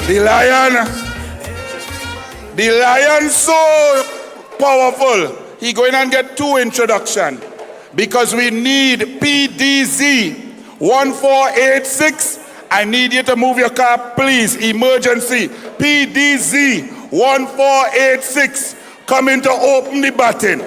The lion so powerful, he going and get 2 introduction because we need PDZ 1486. I need you to move your car, please. Emergency. PDZ 1486 coming to open the button.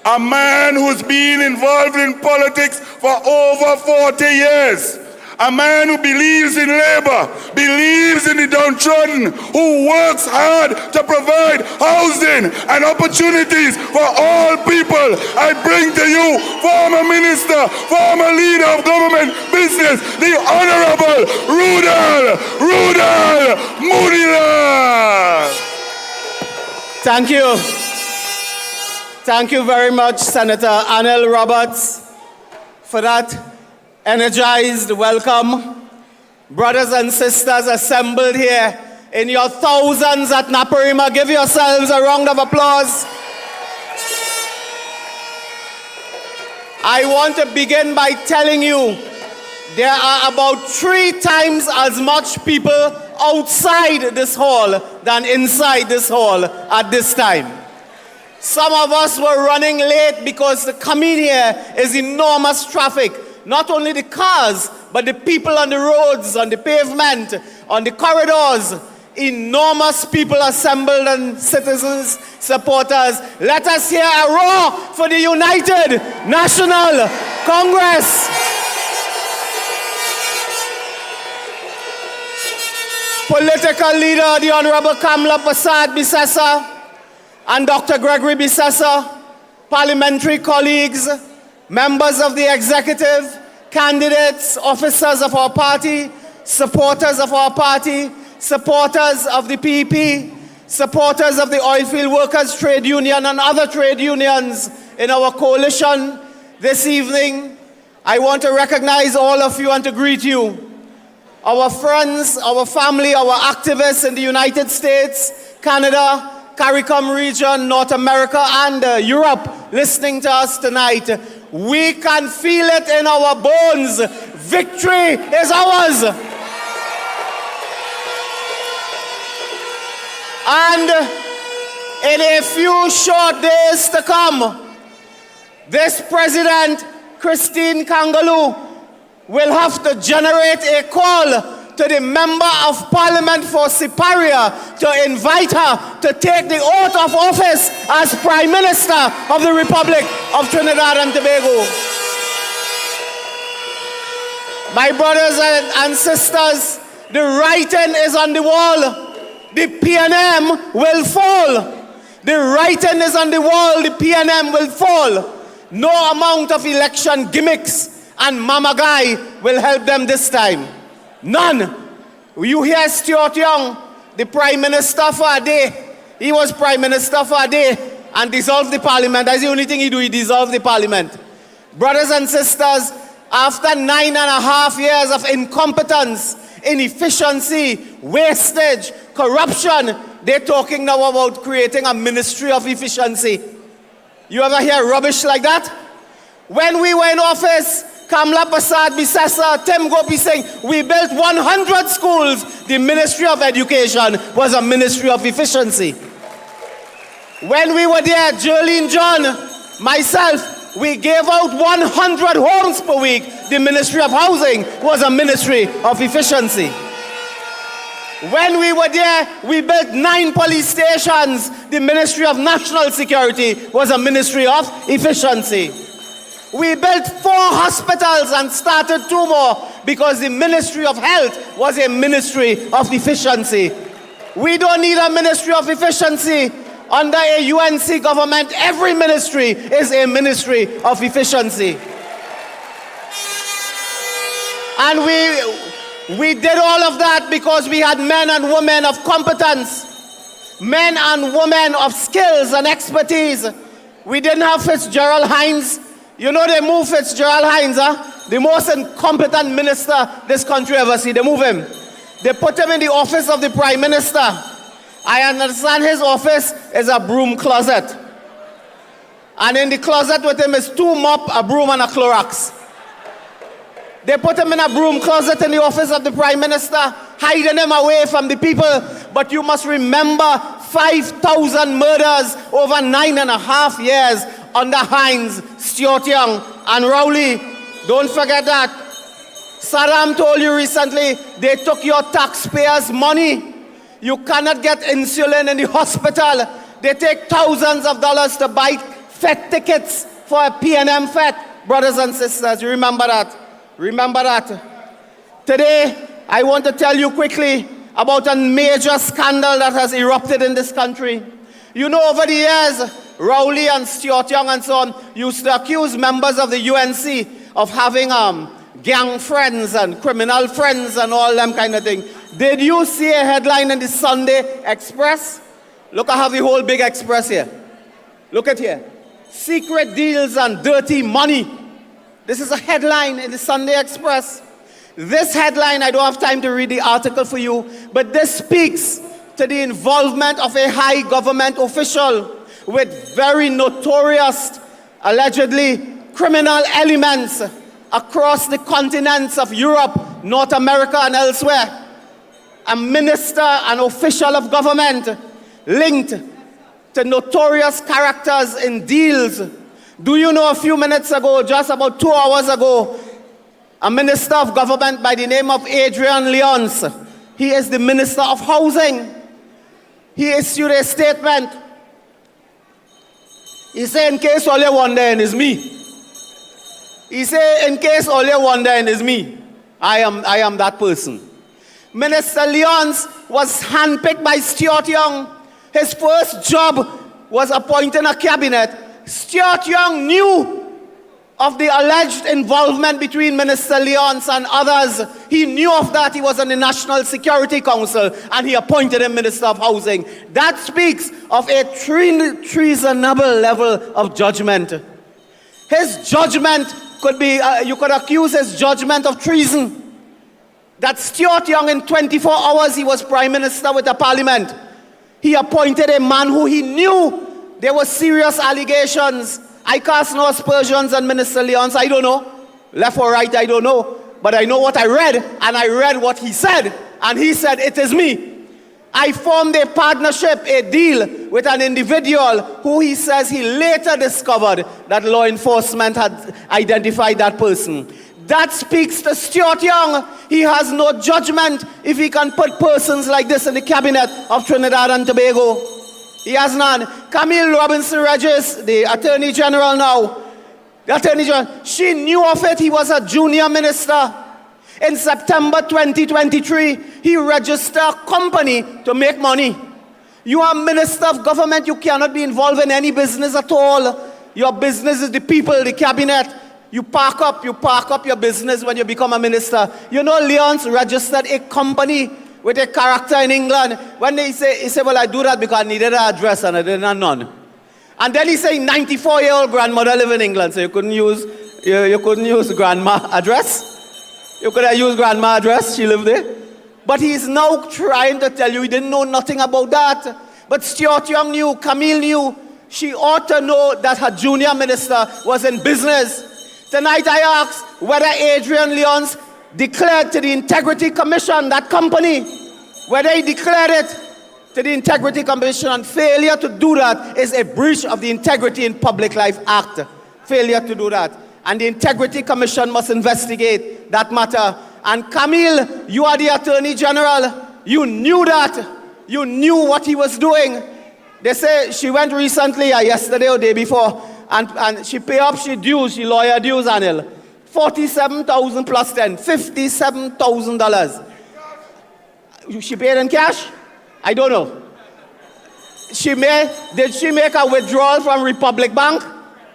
A man who's been involved in politics for over 40 years. A man who believes in labor, believes in the downtrodden, who works hard to provide housing and opportunities for all people. I bring to you former minister, former leader of government business, the Honorable Roodal Moonilal. Thank you. Thank you very much, Senator Anil Roberts, for that energized welcome. Brothers and sisters assembled here in your thousands at Naparima, give yourselves a round of applause. I want to begin by telling you there are about 3 times as much people outside this hall than inside this hall at this time. Some of us were running late because the coming here is enormous traffic. Not only the cars, but the people on the roads, on the pavement, on the corridors. Enormous people assembled and citizens, supporters. Let us hear a roar for the United National Congress. Political leader, the Honorable Kamla Persad-Bissessar and Dr. Gregory Bissessar, parliamentary colleagues, members of the executive, candidates, officers of our party, supporters of our party, supporters of the PP, supporters of the Oilfield Workers Trade Union and other trade unions in our coalition this evening. I want to recognize all of you and to greet you. Our friends, our family, our activists in the United States, Canada, CARICOM region, North America, and Europe listening to us tonight. We can feel it in our bones. Victory is ours. And in a few short days to come, this President, Christine Kangaloo, will have to generate a call to the Member of Parliament for Siparia to invite her to take the oath of office as Prime Minister of the Republic of Trinidad and Tobago. My brothers and sisters, the writing is on the wall. The PNM will fall. The writing is on the wall. The PNM will fall. No amount of election gimmicks and Mama Guy will help them this time. None. You hear Stuart Young, the Prime Minister for a day. He was Prime Minister for a day and dissolved the Parliament. That's the only thing he do, he dissolved the Parliament. Brothers and sisters, after 9.5 years of incompetence, inefficiency, wastage, corruption, they're talking now about creating a Ministry of Efficiency. You ever hear rubbish like that? When we were in office, Kamla Persad-Bissessar, Tim Gopi saying, we built 100 schools. The Ministry of Education was a Ministry of Efficiency. When we were there, Jearlean John, myself, we gave out 100 homes per week. The Ministry of Housing was a Ministry of Efficiency. When we were there, we built 9 police stations. The Ministry of National Security was a Ministry of Efficiency. We built 4 hospitals and started 2 more because the Ministry of Health was a Ministry of Efficiency. We don't need a Ministry of Efficiency. Under a UNC government, every ministry is a Ministry of Efficiency. And we did all of that because we had men and women of competence, men and women of skills and expertise. We didn't have Fitzgerald Hines. You know they moved Fitzgerald Hines, the most incompetent minister this country ever seen. They moved him. They put him in the office of the Prime Minister. I understand his office is a broom closet. And in the closet with him is 2 mop, a broom, and a Clorox. They put him in a broom closet in the office of the Prime Minister. hiding them away from the people. But you must remember 5,000 murders over 9.5 years under Hines, Stuart Young, and Rowley. Don't forget that. Saddam told you recently they took your taxpayers' money. You cannot get insulin in the hospital. They take thousands of dollars to buy FET tickets for a PNM FET. Brothers and sisters, you remember that. Remember that. Today, I want to tell you quickly about a major scandal that has erupted in this country. You know, over the years, Rowley and Stuart Young and so on used to accuse members of the UNC of having gang friends and criminal friends and all them kind of thing. Did you see a headline in the Sunday Express? Look, I have the whole big Express here. Look at here. Secret deals and dirty money. This is a headline in the Sunday Express. This headline, I don't have time to read the article for you, but this speaks to the involvement of a high government official with very notorious, allegedly criminal elements across the continents of Europe, North America, and elsewhere. A minister, an official of government linked to notorious characters in deals. Do you know a few minutes ago, just about 2 hours ago, a minister of government by the name of Adrian Lyons, he is the Minister of Housing. He issued a statement. He said, in case all you're wondering is me. He said, in case all you're wondering is me, I am that person. Minister Lyons was handpicked by Stuart Young. His first job was appointing a cabinet. Stuart Young knew of the alleged involvement between Minister Lyons and others. He knew of that. He was on the National Security Council, and he appointed him Minister of Housing. That speaks of a treasonable level of judgment. His judgment could be, you could accuse his judgment of treason. That Stuart Young, in 24 hours, he was Prime Minister with the Parliament. He appointed a man who he knew there were serious allegations. I cast no aspersions on Minister Lyons. I don't know. Left or right, I don't know. But I know what I read, and I read what he said. And he said, it is me. I formed a partnership, a deal with an individual who he says he later discovered that law enforcement had identified that person. That speaks to Stuart Young. He has no judgment if he can put persons like this in the cabinet of Trinidad and Tobago. He has none. Camille Robinson-Regis, the Attorney General now, the Attorney General, she knew of it. He was a junior minister. In September 2023, he registered a company to make money. You are Minister of Government. You cannot be involved in any business at all. Your business is the people, the cabinet. You park up your business when you become a minister. You know, Lyons registered a company with a character in England. When he said, well, I do that because I needed an address and I didn't have none. And then he said, 94-year-old grandmother live in England, so you couldn't use grandma address. You could have used grandma address, she lived there. But he's now trying to tell you he didn't know nothing about that. But Stuart Young knew, Camille knew. She ought to know that her junior minister was in business. Tonight I ask whether Adrian Lyons declared to the Integrity Commission, that company, whether he declared it to the Integrity Commission, and failure to do that is a breach of the Integrity in Public Life Act. Failure to do that. And the Integrity Commission must investigate that matter. And Camille, you are the Attorney General. You knew that. You knew what he was doing. They say she went recently, yesterday or day before, and she pay up she dues, she lawyer dues, Anil. $47,000 plus 10, $57,000. She paid in cash? I don't know. Did she make a withdrawal from Republic Bank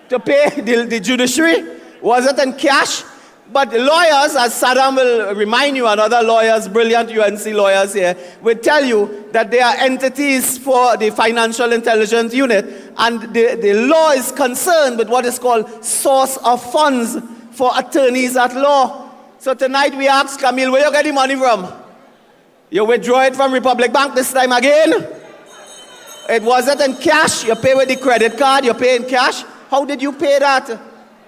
to pay the judiciary? Was it in cash? But the lawyers, as Saddam will remind you, and other lawyers, brilliant UNC lawyers here, will tell you that they are entities for the Financial Intelligence Unit, and the law is concerned with what is called source of funds for attorneys at law. So tonight we ask Camille, where you get the money from? You withdraw it from Republic Bank this time again? It wasn't in cash. You pay with the credit card, you pay in cash. How did you pay that?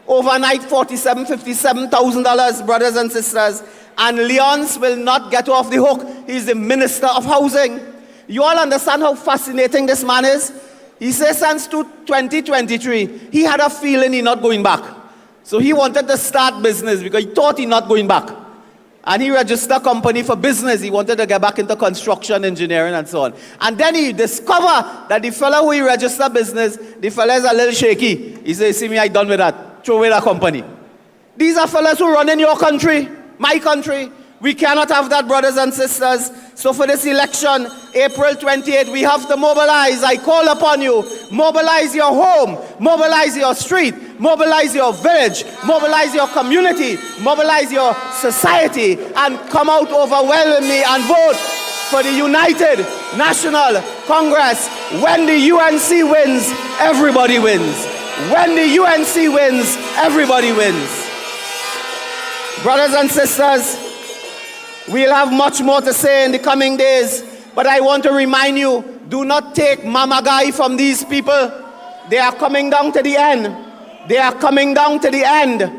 Overnight, $57,000, $57,000, brothers and sisters. And Leon's will not get off the hook. He's the Minister of Housing. You all understand how fascinating this man is? He says since 2023, he had a feeling he's not going back. So he wanted to start business because he thought he's not going back. And he registered a company for business. He wanted to get back into construction, engineering, and so on. And then he discovered that the fellow who he registered business, the fellow is a little shaky. He says, see me, I done with that. Throw away that company. These are fellows who run in your country, my country. We cannot have that, brothers and sisters. So for this election, April 28, we have to mobilize. I call upon you. Mobilize your home. Mobilize your street. Mobilize your village. Mobilize your community. Mobilize your society. And come out overwhelmingly and vote for the United National Congress. When the UNC wins, everybody wins. When the UNC wins, everybody wins. Brothers and sisters, we'll have much more to say in the coming days, but I want to remind you, do not take Mama Guy from these people. They are coming down to the end. They are coming down to the end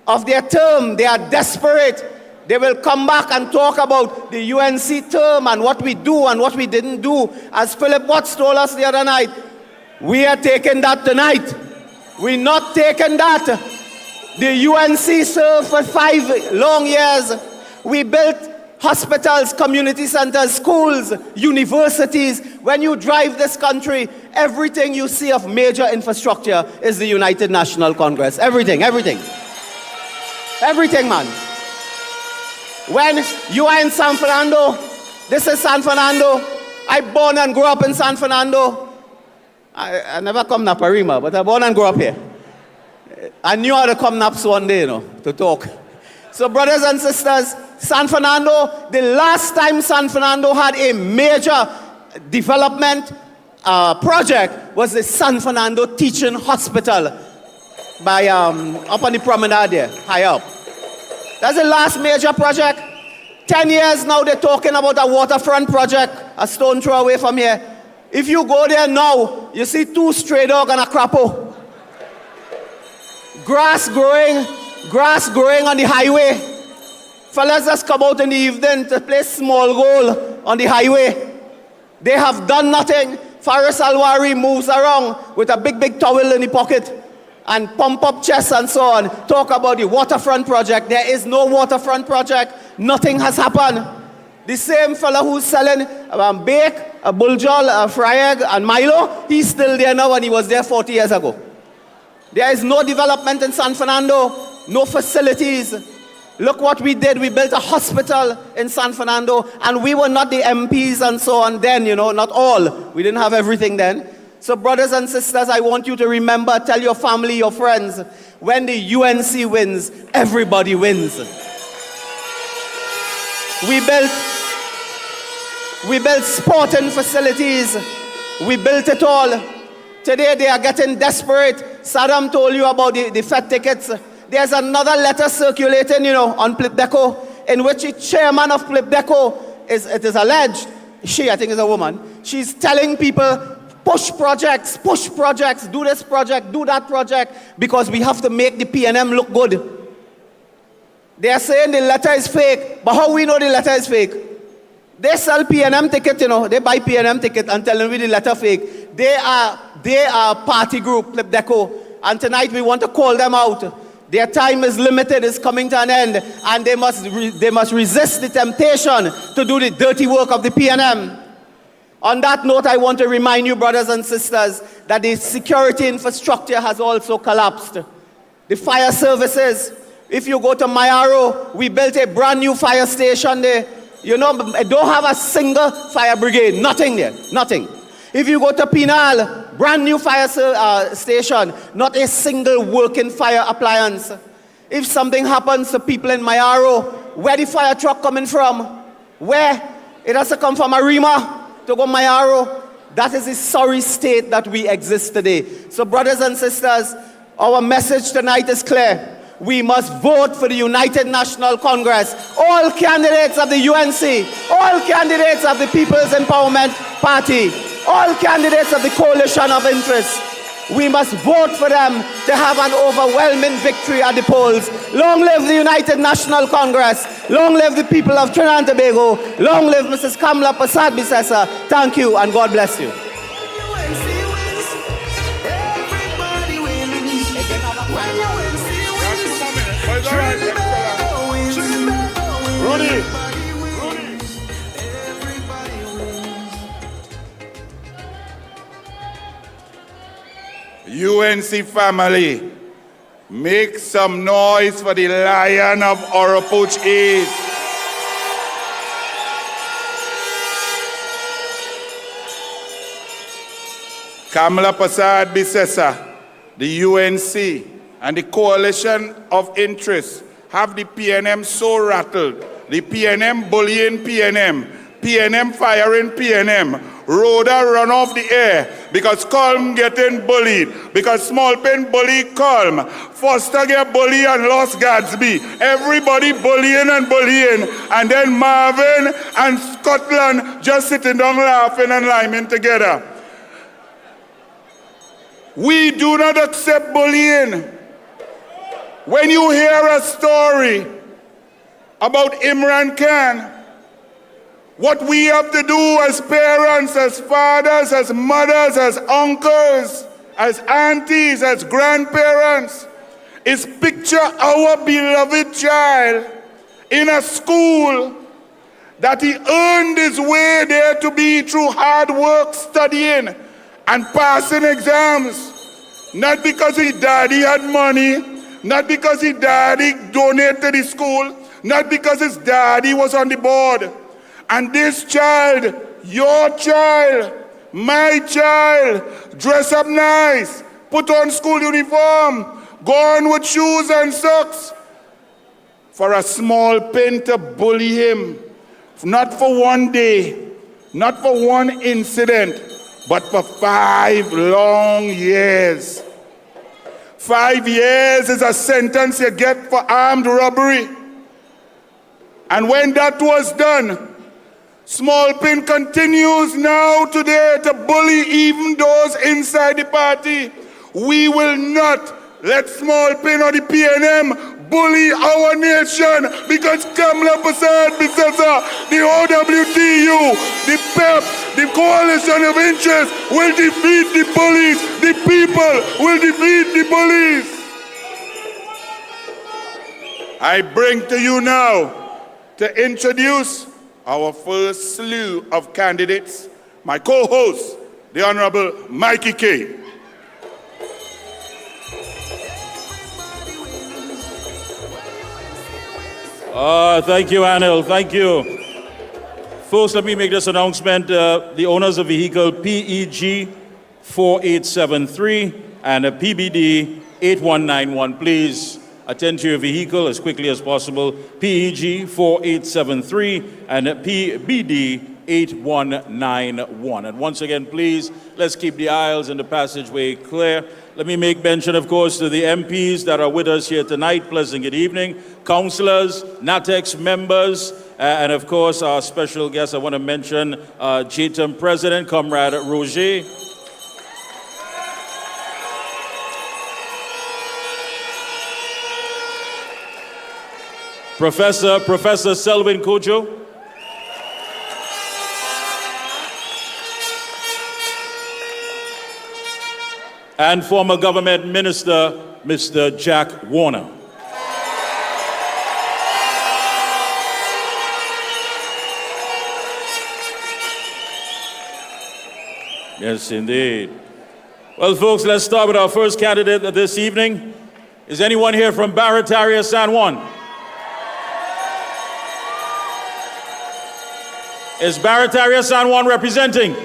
of their term. They are desperate. They will come back and talk about the UNC term and what we do and what we didn't do. As Phillip Watts told us the other night, we are taking that tonight. We're not taking that. The UNC served for 5 long years. We built hospitals, community centers, schools, universities. When you drive this country, everything you see of major infrastructure is the United National Congress. Everything, everything. Everything, man. When you are in San Fernando, this is San Fernando. I born and grew up in San Fernando. I never come to Naparima, but I born and grew up here. I knew how to come Naps one day, to talk. So brothers and sisters, San Fernando, the last time San Fernando had a major development project was the San Fernando Teaching Hospital by up on the promenade there, high up. That's the last major project. 10 years now they're talking about a waterfront project, a stone throw away from here. If you go there now, you see 2 stray dogs and a crapo. Grass growing on the highway. Fellas just come out in the evening to play small goal on the highway. They have done nothing. Faris Alwari moves around with a big towel in the pocket and pump up chests and so on. Talk about the waterfront project. There is no waterfront project. Nothing has happened. The same fella who's selling bake, a buljol, a fryeg, and Milo, he's still there now and he was there 40 years ago. There is no development in San Fernando, no facilities. Look what we did. We built a hospital in San Fernando, and we were not the MPs and so on then, not all. We didn't have everything then. So brothers and sisters, I want you to remember, tell your family, your friends, when the UNC wins, everybody wins. We built sporting facilities. We built it all. Today they are getting desperate. Saddam told you about the Fed tickets. There's another letter circulating, on Plipdeco, in which the chairman of Plipdeco it is alleged, I think is a woman, she's telling people, push projects, do this project, do that project, because we have to make the PNM look good. They are saying the letter is fake, but how we know the letter is fake? They sell PNM ticket, they buy PNM ticket and telling me the letter fake. They are a party group, Plipdeco, and tonight we want to call them out. Their time is limited, it's coming to an end, and they must resist the temptation to do the dirty work of the PNM. On that note, I want to remind you, brothers and sisters, that the security infrastructure has also collapsed. The fire services, if you go to Mayaro, we built a brand new fire station there. I don't have a single fire brigade, nothing there, nothing. If you go to Pinal, brand new fire station, not a single working fire appliance. If something happens to people in Mayaro, where the fire truck coming from? Where? It has to come from Arima to go Mayaro. That is the sorry state that we exist today. So brothers and sisters, our message tonight is clear. We must vote for the United National Congress. All candidates of the UNC, all candidates of the People's Empowerment Party, all candidates of the Coalition of Interest. We must vote for them to have an overwhelming victory at the polls. Long live the United National Congress. Long live the people of Trinidad and Tobago. Long live Mrs. Kamla Persad-Bissessar. Thank you and God bless you. UNC family, make some noise for the Lion of Oropouche East. Kamla Persad-Bissessar, the UNC, and the coalition of interests have the PNM so rattled. The PNM bullying PNM, PNM firing PNM, Roodal run off the air because Colm getting bullied, because Small Pen bully Colm, Foster get bullied and lost Gadsby. Everybody bullying and bullying, and then Marvin and Scotland just sitting down laughing and liming together. We do not accept bullying. When you hear a story about Imran Khan, what we have to do as parents, as fathers, as mothers, as uncles, as aunties, as grandparents, is picture our beloved child in a school that he earned his way there to be through hard work, studying, and passing exams. Not because his daddy had money, not because his daddy donated to the school, not because his daddy was on the board. And this child, your child, my child, dress up nice, put on school uniform, go on with shoes and socks, for a Small Pen to bully him, not for one day, not for one incident, but for 5 long years. 5 years is a sentence you get for armed robbery. And when that was done, Small Pen continues now today to bully even those inside the party. We will not let Small Pen or the PNM bully our nation, because Kamla Persad-Bissessar, the OWTU, the PEP, the coalition of interest will defeat the bullies. The people will defeat the bullies. I bring to you now to introduce our first slew of candidates, my co-host, the Honorable Mikey K. Thank you, Anil. Thank you. First, let me make this announcement. The owners of vehicle PEG 4873 and a PBD 8191, please attend to your vehicle as quickly as possible. PEG 4873 and PBD 8191. And once again, please, let's keep the aisles and the passageway clear. Let me make mention, of course, to the MPs that are with us here tonight. Pleasant good evening. Councillors, NATEX members, and of course, our special guest, I want to mention JTM President, Comrade Roget. Professor Selwyn Kojo. And former government minister, Mr. Jack Warner. Yes, indeed. Well, folks, let's start with our first candidate this evening. Is anyone here from Barataria, San Juan? Is Barataria, San Juan representing?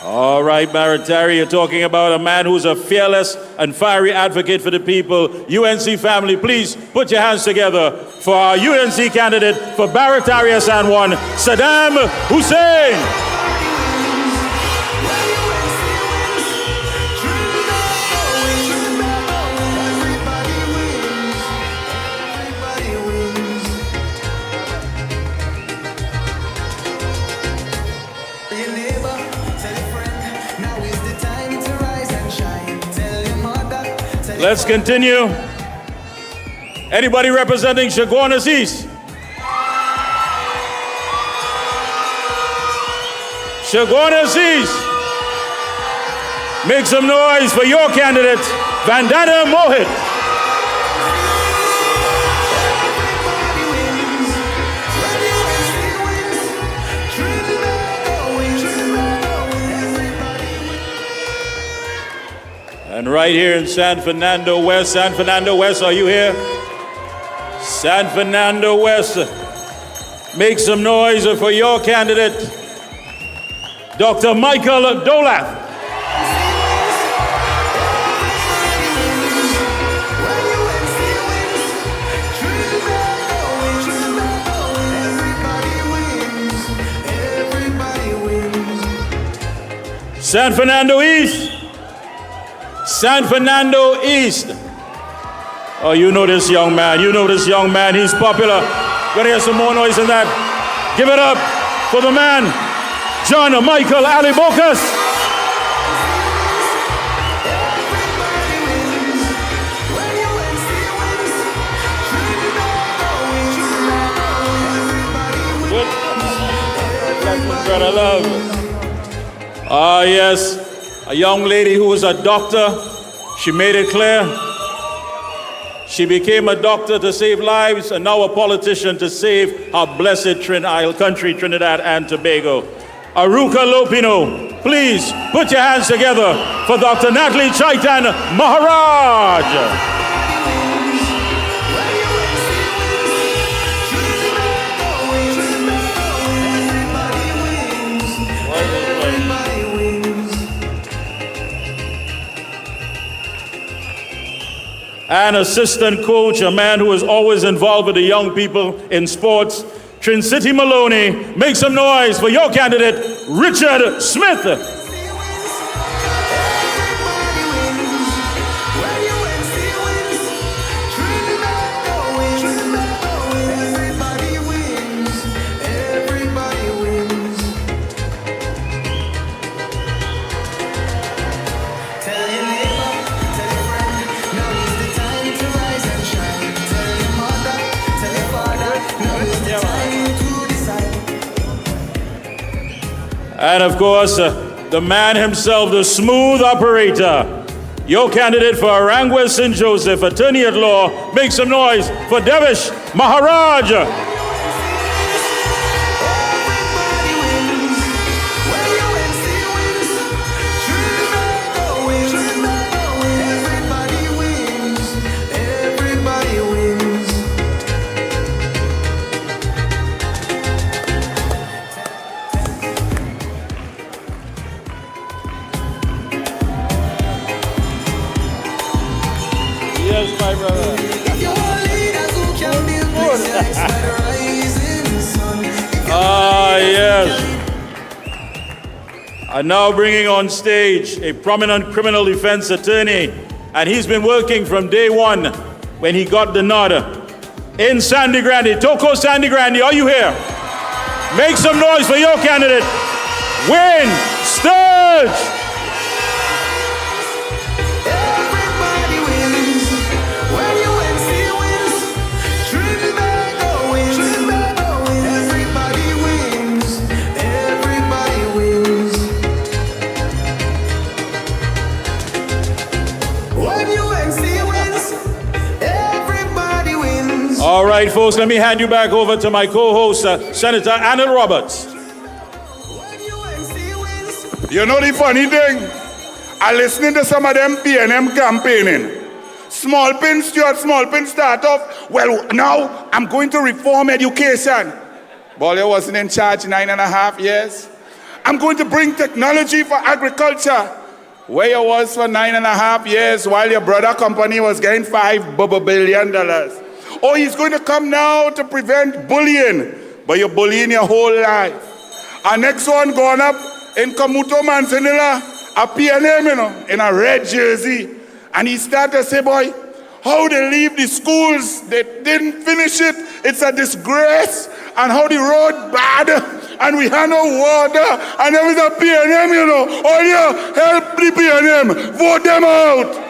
All right, Barataria, you're talking about a man who's a fearless and fiery advocate for the people. UNC family, please put your hands together for our UNC candidate for Barataria, San Juan, Saddam Hussein. Now Let's continue. Anybody representing Chaguanas East? Chaguanas East. Make some noise for your candidate, Vandana Mohit. And right here in San Fernando West, are you here? San Fernando West, make some noise for your candidate, Dr. Michael Dolath. San Fernando East. San Fernando East. Oh, you know this young man. He's popular. Gonna hear some more noise than that. Give it up for the man, John Michael Alibocas. Good. Brother love. Ah, yes. A young lady who was a doctor. She made it clear. She became a doctor to save lives and now a politician to save our blessed country, Trinidad and Tobago. Aruka Lopino, please put your hands together for Dr. Natalie Chaitan Maharaj. An assistant coach, a man who is always involved with the young people in sports, Trin City Maloney. Make some noise for your candidate, Richard Smith. And of course, the man himself, the smooth operator, your candidate for Arangua St. Joseph, attorney at law. Make some noise for Devish Maharaj. Yes. And now bringing on stage a prominent criminal defense attorney, and he's been working from day one when he got the nod in Sandy Grande. Toko Sandy Grande, are you here? Make some noise for your candidate, Wayne Sturge. All right, folks, let me hand you back over to my co-host, Senator Anna Roberts. You know the funny thing? I'm listening to some of them P&M campaigning. Small pin, Stuart, small pin start off. Well, now I'm going to reform education. Bolia wasn't in charge 9.5 years. I'm going to bring technology for agriculture. Where you was for 9.5 years while your brother company was getting $5 billion. Oh, he's going to come now to prevent bullying, but you're bullying your whole life. Our next one going up in Kamuto Manzanilla, a P&M, you know, in a red jersey. And he started to say, boy, how they leave the schools, they didn't finish it, it's a disgrace. And how the road bad, and we have no water, and there is a P&M, you know. Oh yeah, help the P&M, vote them out.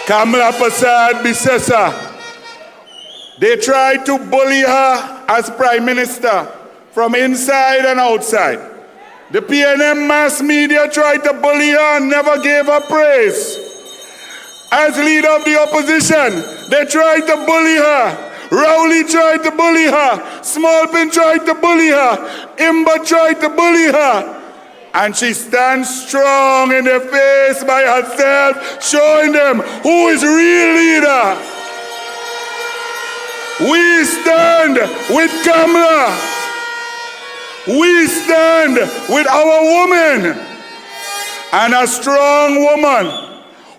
Kamla Persad-Bissessar. They tried to bully her as Prime Minister from inside and outside. The PNM mass media tried to bully her and never gave her praise. As leader of the opposition, they tried to bully her. Rowley tried to bully her. Smallpin tried to bully her. Imba tried to bully her. And she stands strong in their face by herself, showing them who is real leader. We stand with Kamla. We stand with our woman. And a strong woman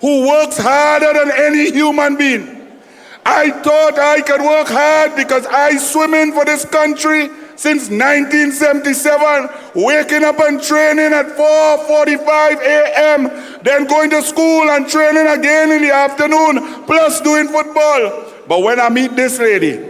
who works harder than any human being. I thought I could work hard because I swimming for this country since 1977, waking up and training at 4:45 a.m., then going to school and training again in the afternoon, plus doing football. But when I meet this lady,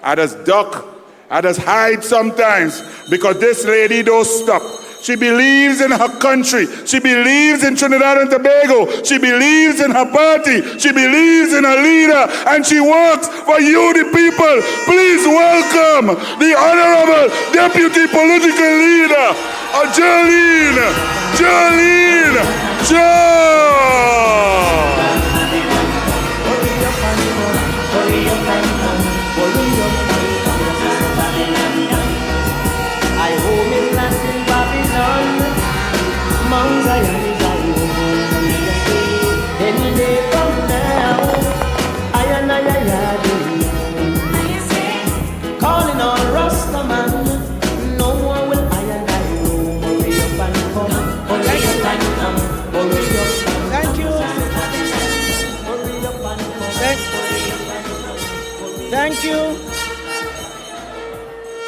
I just duck, I just hide sometimes, because this lady don't stop. She believes in her country. She believes in Trinidad and Tobago. She believes in her party. She believes in her leader. And she works for you, the people. Please welcome the Honorable Deputy Political Leader, Jearlean John.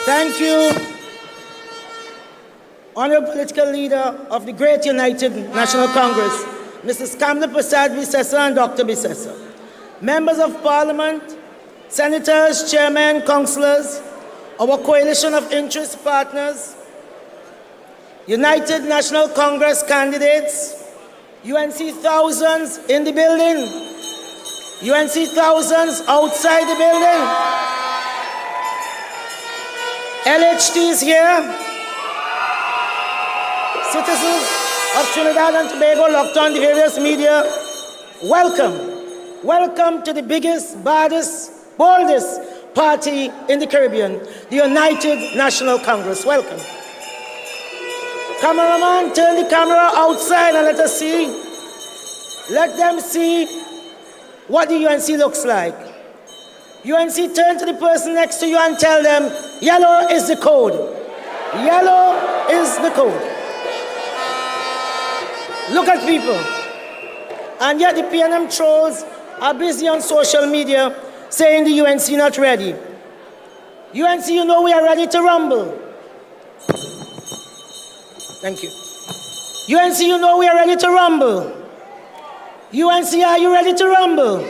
Thank you, Honorable Political Leader of the Great United National Congress, Mrs. Kamla Persad-Bissessar and Dr. Bissessar. Members of Parliament, Senators, Chairmen, Councillors, our coalition of interest partners, United National Congress candidates, UNC thousands in the building, UNC thousands outside the building. LHT is here. Citizens of Trinidad and Tobago locked on the various media, welcome. Welcome to the biggest, baddest, boldest party in the Caribbean, the United National Congress. Welcome. Cameraman, turn the camera outside and let us see. Let them see what the UNC looks like. UNC, turn to the person next to you and tell them, yellow is the code. Yellow is the code. Look at people. And yet the PNM trolls are busy on social media saying the UNC not ready. UNC, you know we are ready to rumble. Thank you. UNC, you know we are ready to rumble. UNC, are you ready to rumble?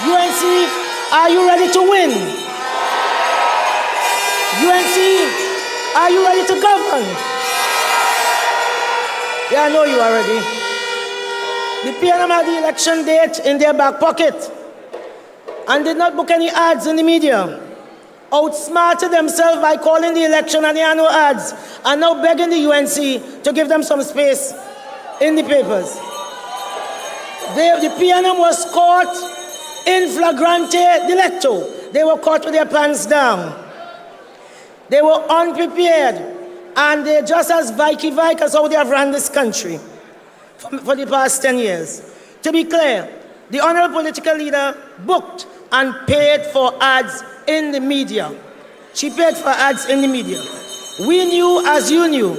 UNC, are you ready to win? UNC, are you ready to govern? Yeah, I know you are ready. The PNM had the election date in their back pocket and did not book any ads in the media. Outsmarted themselves by calling the election and the annual ads, and now begging the UNC to give them some space in the papers. The PNM was caught in flagrante delicto. They were caught with their pants down. They were unprepared, and they're just as Vike as how they have run this country for the past 10 years. To be clear, the Honorable Political Leader booked and paid for ads in the media. She paid for ads in the media. We knew, as you knew,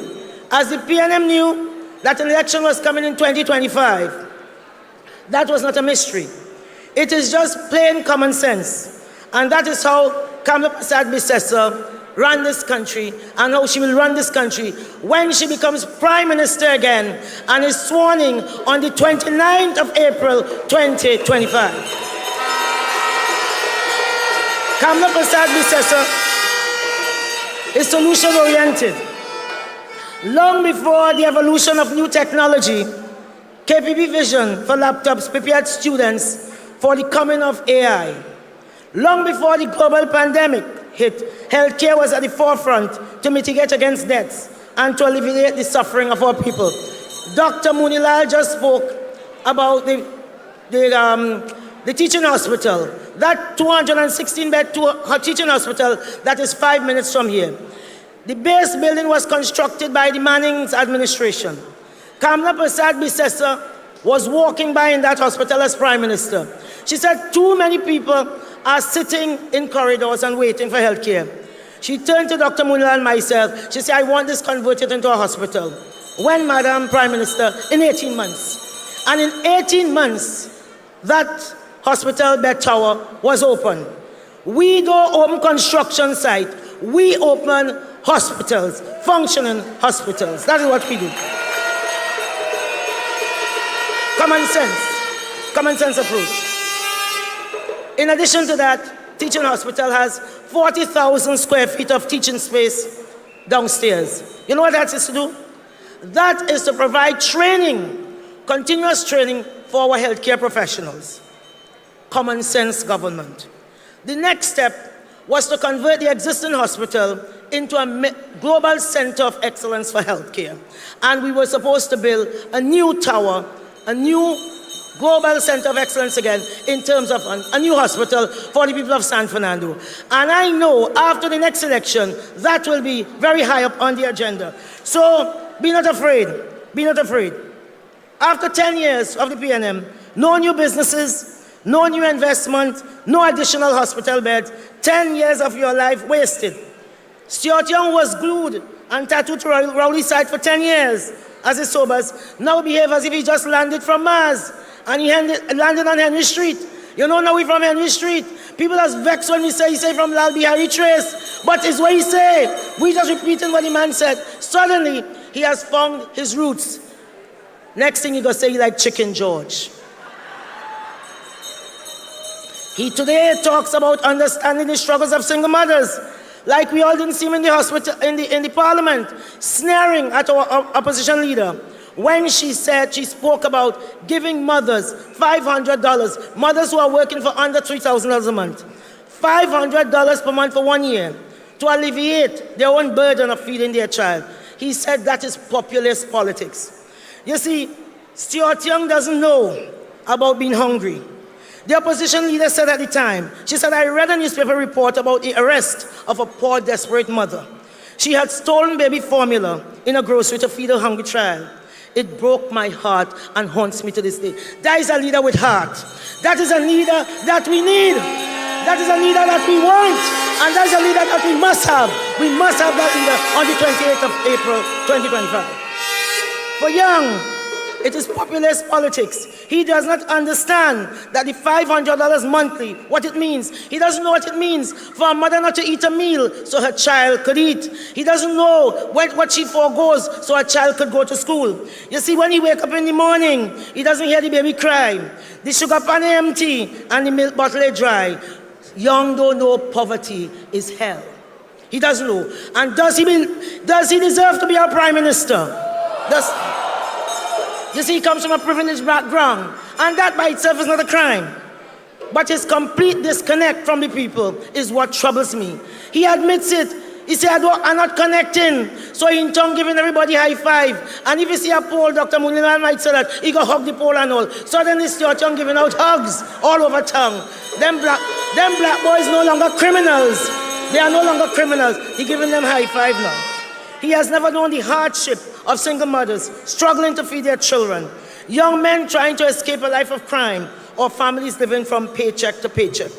as the PNM knew, that an election was coming in 2025. That was not a mystery. It is just plain common sense. And that is how Kamla Persad-Bissessar ran this country, and how she will run this country when she becomes Prime Minister again and is sworn in on the 29th of April, 2025. Kamla Persad-Bissessar is solution-oriented. Long before the evolution of new technology KPP Vision for laptops prepared students for the coming of AI. Long before the global pandemic hit, healthcare was at the forefront to mitigate against deaths and to alleviate the suffering of our people. Dr. Moonilal just spoke about the teaching hospital, that 216-bed teaching hospital that is 5 minutes from here. The base building was constructed by the Manning's administration. Kamla Persad-Bissessar was walking by in that hospital as Prime Minister. She said too many people are sitting in corridors and waiting for health care. She turned to Dr. Moonilal and myself. She said, I want this converted into a hospital. When, Madam Prime Minister? In 18 months. And in 18 months, that hospital bed tower was open. We don't open construction site. We open hospitals, functioning hospitals. That is what we do. Common sense approach. In addition to that, teaching hospital has 40,000 square feet of teaching space downstairs. You know what that is to do? That is to provide training, continuous training for our healthcare professionals. Common sense government. The next step was to convert the existing hospital into a global center of excellence for healthcare. And we were supposed to build a new tower, a new global center of excellence again in terms of a new hospital for the people of San Fernando. And I know after the next election, that will be very high up on the agenda. So be not afraid, be not afraid. After 10 years of the PNM, no new businesses, no new investment, no additional hospital beds, 10 years of your life wasted. Stuart Young was glued and tattooed to Rowley side for 10 years as he sobers, now behave as if he just landed from Mars and he landed on Henry Street. You know, now we from Henry Street. People are vexed when we say, he say from Lal Bihari Trace, but it's what he say. We just repeating what the man said. Suddenly, he has found his roots. Next thing he gonna say, he like Chicken George. He today talks about understanding the struggles of single mothers, like we all didn't see him in the hospital, in the parliament, snaring at our opposition leader when she spoke about giving mothers $500, mothers who are working for under $3,000 a month, $500 per month for 1 year to alleviate their own burden of feeding their child. He said that is populist politics. You see, Stuart Young doesn't know about being hungry. The opposition leader said at the time, she said, I read a newspaper report about the arrest of a poor, desperate mother. She had stolen baby formula in a grocery to feed her hungry child. It broke my heart and haunts me to this day. That is a leader with heart. That is a leader that we need. That is a leader that we want. And that is a leader that we must have. We must have that leader on the 28th of April, 2025. For Young, it is populist politics. He does not understand that the $500 monthly, what it means. He doesn't know what it means for a mother not to eat a meal so her child could eat. He doesn't know what she forgoes so her child could go to school. You see, when he wakes up in the morning, he doesn't hear the baby cry. The sugar pan empty and the milk bottle is dry. Young don't know poverty is hell. He doesn't know. And does he deserve to be our Prime Minister? You see, he comes from a privileged background, and that by itself is not a crime. But his complete disconnect from the people is what troubles me. He admits it. He said, I'm not connecting. So he in turn giving everybody high five. And if you see a poll, Dr. Moonilal might say that he go hug the poll and all. Suddenly Stuart Young giving out hugs all over town. Them black boys no longer criminals. They are no longer criminals. He giving them high five now. He has never known the hardship of single mothers struggling to feed their children, young men trying to escape a life of crime, or families living from paycheck to paycheck.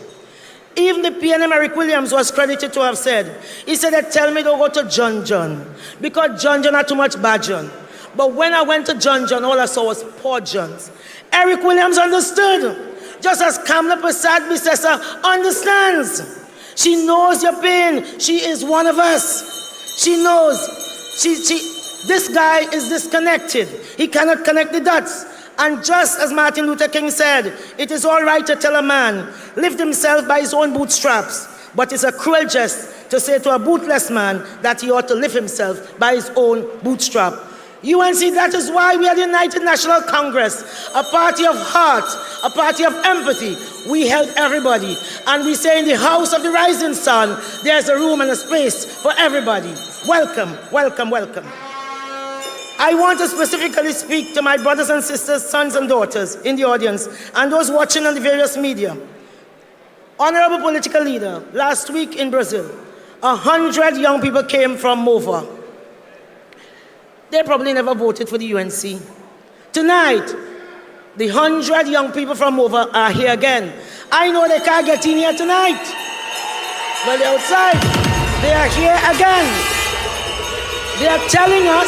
Even the PNM Eric Williams was credited to have said, he said, they tell me to go to John, because John had too much bad John. But when I went to John, all I saw was poor Johns. Eric Williams understood, just as Kamla Persad-Bissessar understands. She knows your pain. She is one of us. She knows. This guy is disconnected. He cannot connect the dots. And just as Martin Luther King said, it is all right to tell a man, lift himself by his own bootstraps, but it's a cruel jest to say to a bootless man that he ought to lift himself by his own bootstrap. UNC, that is why we are the United National Congress, a party of heart, a party of empathy. We help everybody. And we say in the house of the rising sun, there's a room and a space for everybody. Welcome, welcome, welcome. I want to specifically speak to my brothers and sisters, sons and daughters in the audience, and those watching on the various media. Honorable political leader, last week in Brazil, 100 young people came from MOVA. They probably never voted for the UNC. Tonight, the 100 young people from MOVA are here again. I know they can't get in here tonight, but they're outside. They are here again. They are telling us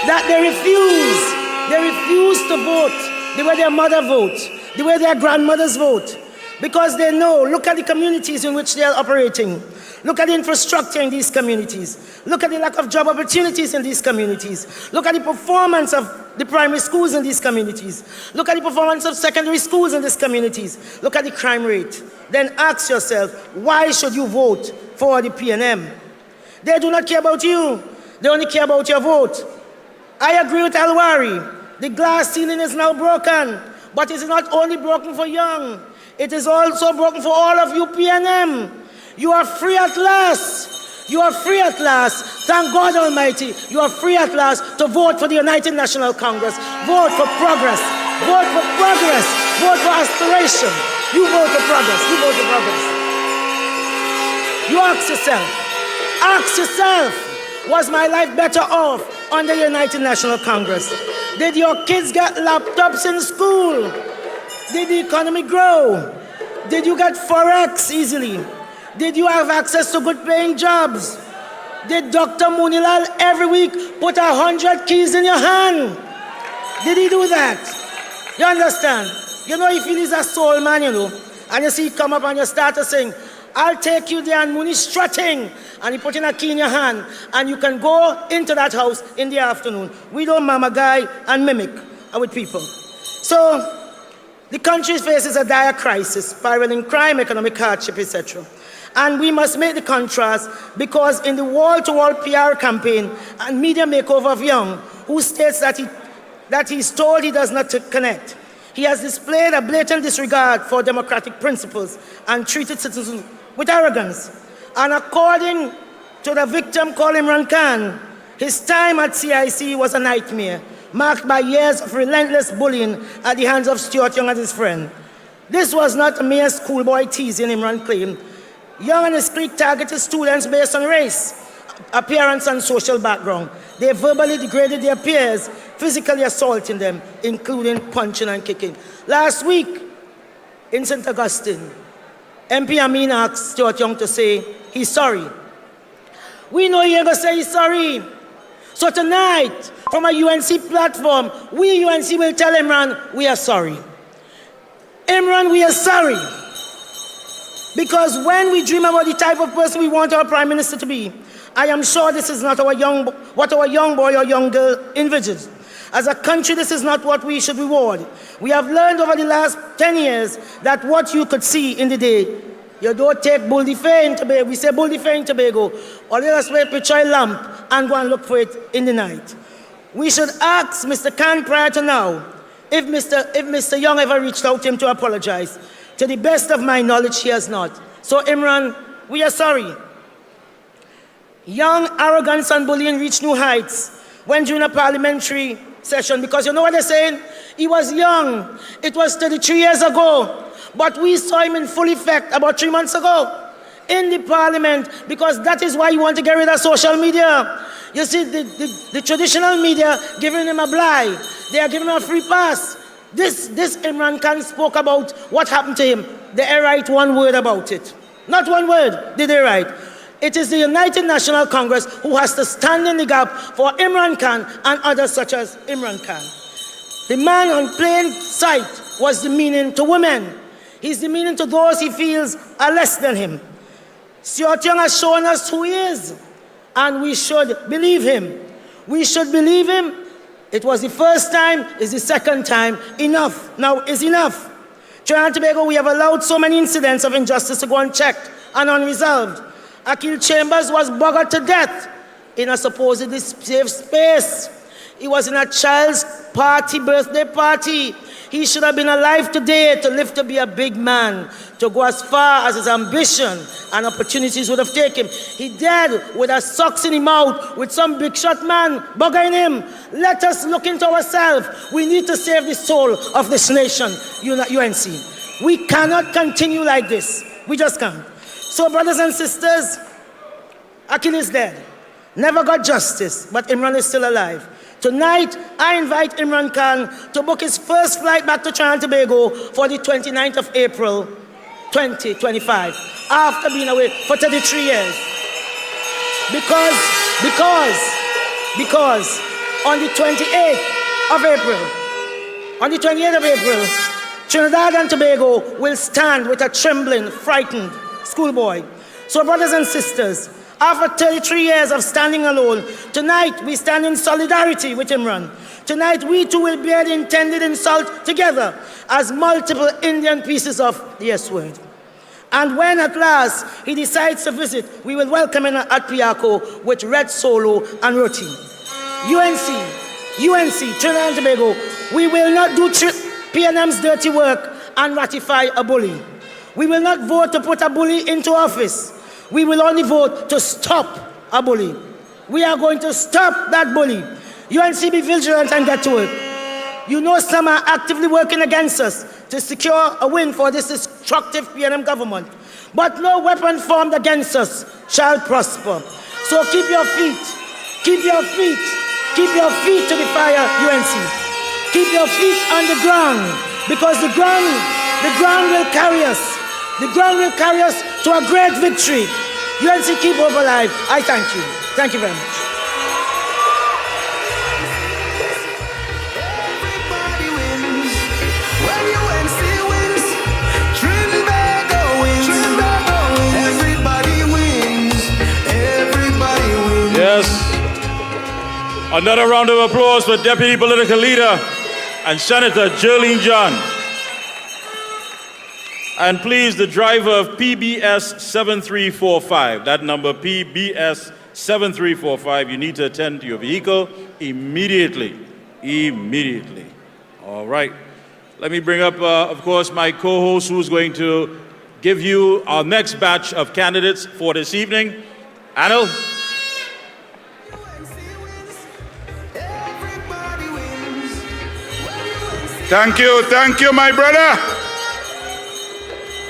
that they refuse to vote the way their mother votes, the way their grandmothers vote, because they know, look at the communities in which they are operating. Look at the infrastructure in these communities. Look at the lack of job opportunities in these communities. Look at the performance of the primary schools in these communities. Look at the performance of secondary schools in these communities. Look at the crime rate. Then ask yourself, why should you vote for the PNM? They do not care about you. They only care about your vote. I agree with Alwari. The glass ceiling is now broken. But it is not only broken for young. It is also broken for all of you PNM. You are free at last. You are free at last. Thank God Almighty. You are free at last to vote for the United National Congress. Vote for progress. Vote for progress. Vote for aspiration. You vote for progress. You vote for progress. You ask yourself, was my life better off under the United National Congress? Did your kids get laptops in school? Did the economy grow? Did you get Forex easily? Did you have access to good paying jobs? Did Dr. Moonilal every week put 100 keys in your hand? Did he do that? You understand? You know, if he is a soul man, you know, and you see he come up and you start to sing, I'll take you there, and Mooney strutting, and he put in a key in your hand, and you can go into that house in the afternoon. We don't mama guy and mimic with people. So, the country faces a dire crisis, spiraling crime, economic hardship, etc. And we must make the contrast, because in the wall-to-wall PR campaign and media makeover of Young, who states that he's told he does not connect, he has displayed a blatant disregard for democratic principles and treated citizens with arrogance. And according to the victim called Imran Khan, his time at CIC was a nightmare, marked by years of relentless bullying at the hands of Stuart Young and his friend. This was not a mere schoolboy teasing, Imran claimed. Young and his clique targeted students based on race, appearance, and social background. They verbally degraded their peers, physically assaulting them, including punching and kicking. Last week, in St. Augustine, MP Amin asked Stuart Young to say he's sorry. We know you're going to say he's sorry. So tonight, from a UNC platform, we UNC will tell Imran, we are sorry. Imran, we are sorry. Because when we dream about the type of person we want our Prime Minister to be, I am sure this is not what our young boy or young girl envisages. As a country, this is not what we should reward. We have learned over the last 10 years that what you could see in the day, you don't take Bull de Fay in Tobago, we say Bull de Fay in Tobago, or let us wait with a lamp and go and look for it in the night. We should ask Mr. Khan prior to now if Mr. Young ever reached out to him to apologize. To the best of my knowledge, he has not. So Imran, we are sorry. Young arrogance and bullying reached new heights when during a parliamentary session, because you know what they're saying? He was young. It was 33 years ago. But we saw him in full effect about 3 months ago in the parliament, because that is why you want to get rid of social media. You see, the traditional media giving him a blight. They are giving him a free pass. This Imran Khan spoke about what happened to him. They write one word about it. Not one word did they write. It is the United National Congress who has to stand in the gap for Imran Khan and others such as Imran Khan. The man on plain sight was demeaning to women. He's demeaning to those he feels are less than him. Stuart Young has shown us who he is, and we should believe him. We should believe him. It was the first time, it's the second time. Enough now is enough. Trinidad and Tobago, we have allowed so many incidents of injustice to go unchecked and unresolved. Akil Chambers was buggered to death in a supposedly safe space. He was in a child's party, birthday party. He should have been alive today to live to be a big man, to go as far as his ambition and opportunities would have taken him. He died with a socks in his mouth, with some big shot man bugging him. Let us look into ourselves. We need to save the soul of this nation, UNC. We cannot continue like this. We just can't. So, brothers and sisters, Akil is dead. Never got justice, but Imran is still alive. Tonight, I invite Imran Khan to book his first flight back to Trinidad and Tobago for the 29th of April, 2025, after being away for 33 years. Because on the 28th of April, Trinidad and Tobago will stand with a trembling, frightened schoolboy. So, brothers and sisters, after 33 years of standing alone, tonight we stand in solidarity with Imran. Tonight we too will bear the intended insult together as multiple Indian pieces of the S word. And when at last he decides to visit, we will welcome him at Piaco with red solo and roti. UNC, Trinidad and Tobago, we will not do PNM's dirty work and ratify a bully. We will not vote to put a bully into office. We will only vote to stop a bully. We are going to stop that bully. UNC, be vigilant and get to it. You know some are actively working against us to secure a win for this destructive PNM government. But no weapon formed against us shall prosper. So keep your feet to the fire, UNC. Keep your feet on the ground, because the ground will carry us. The ground will carry us to a great victory. UNC, keep hope alive. I thank you. Thank you very much. Everybody wins. When UNC wins, Trinidad wins. Everybody wins. Everybody wins. Yes. Another round of applause for Deputy Political Leader and Senator Jearlean John. And please, the driver of PBS 7345, that number PBS 7345, you need to attend to your vehicle immediately. All right. Let me bring up, of course, my co-host who's going to give you our next batch of candidates for this evening. Anil. Thank you, my brother.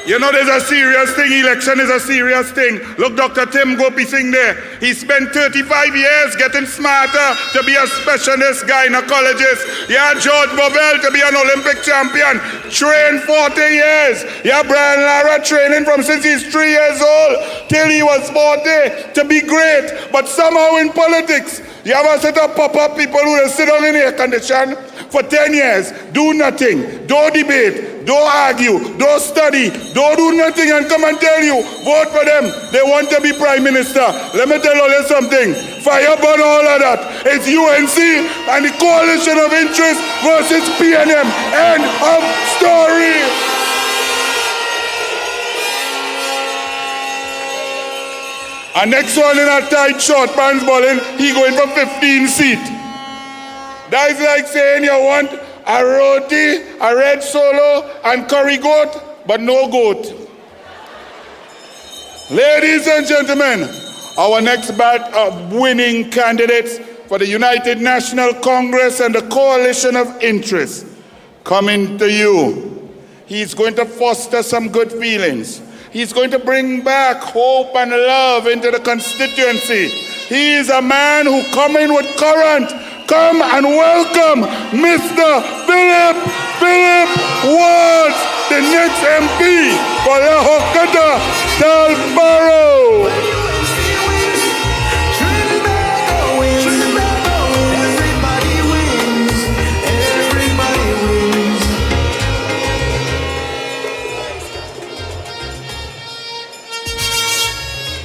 You know there's a serious thing, election is a serious thing. Look, Dr. Tim Gopi Singh there. He spent 35 years getting smarter to be a specialist gynecologist. Yeah, George Bovell to be an Olympic champion. Trained 40 years. Yeah, Brian Lara training from since he's 3 years old till he was 40 to be great. But somehow in politics, you have a set of pop-up people who will sit down in air condition for 10 years, do nothing, don't debate, don't argue, don't study, don't do nothing and come and tell you, vote for them, they want to be prime minister. Let me tell you something, fire burn all of that. It's UNC and the coalition of interest versus PNM. End of story. And next one in a tight short pants bowling, he going for 15 seat. That is like saying you want a roti, a red solo, and curry goat, but no goat. Ladies and gentlemen, our next batch of winning candidates for the United National Congress and the Coalition of Interest coming to you. He's going to foster some good feelings. He's going to bring back hope and love into the constituency. He is a man who come in with current. Come and welcome Mr. Phillip Watts, the next MP for La Hokata Talbaro.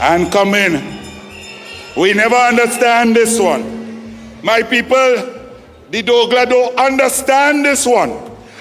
And come in. We never understand this one. My people, the Dogla don't understand this one.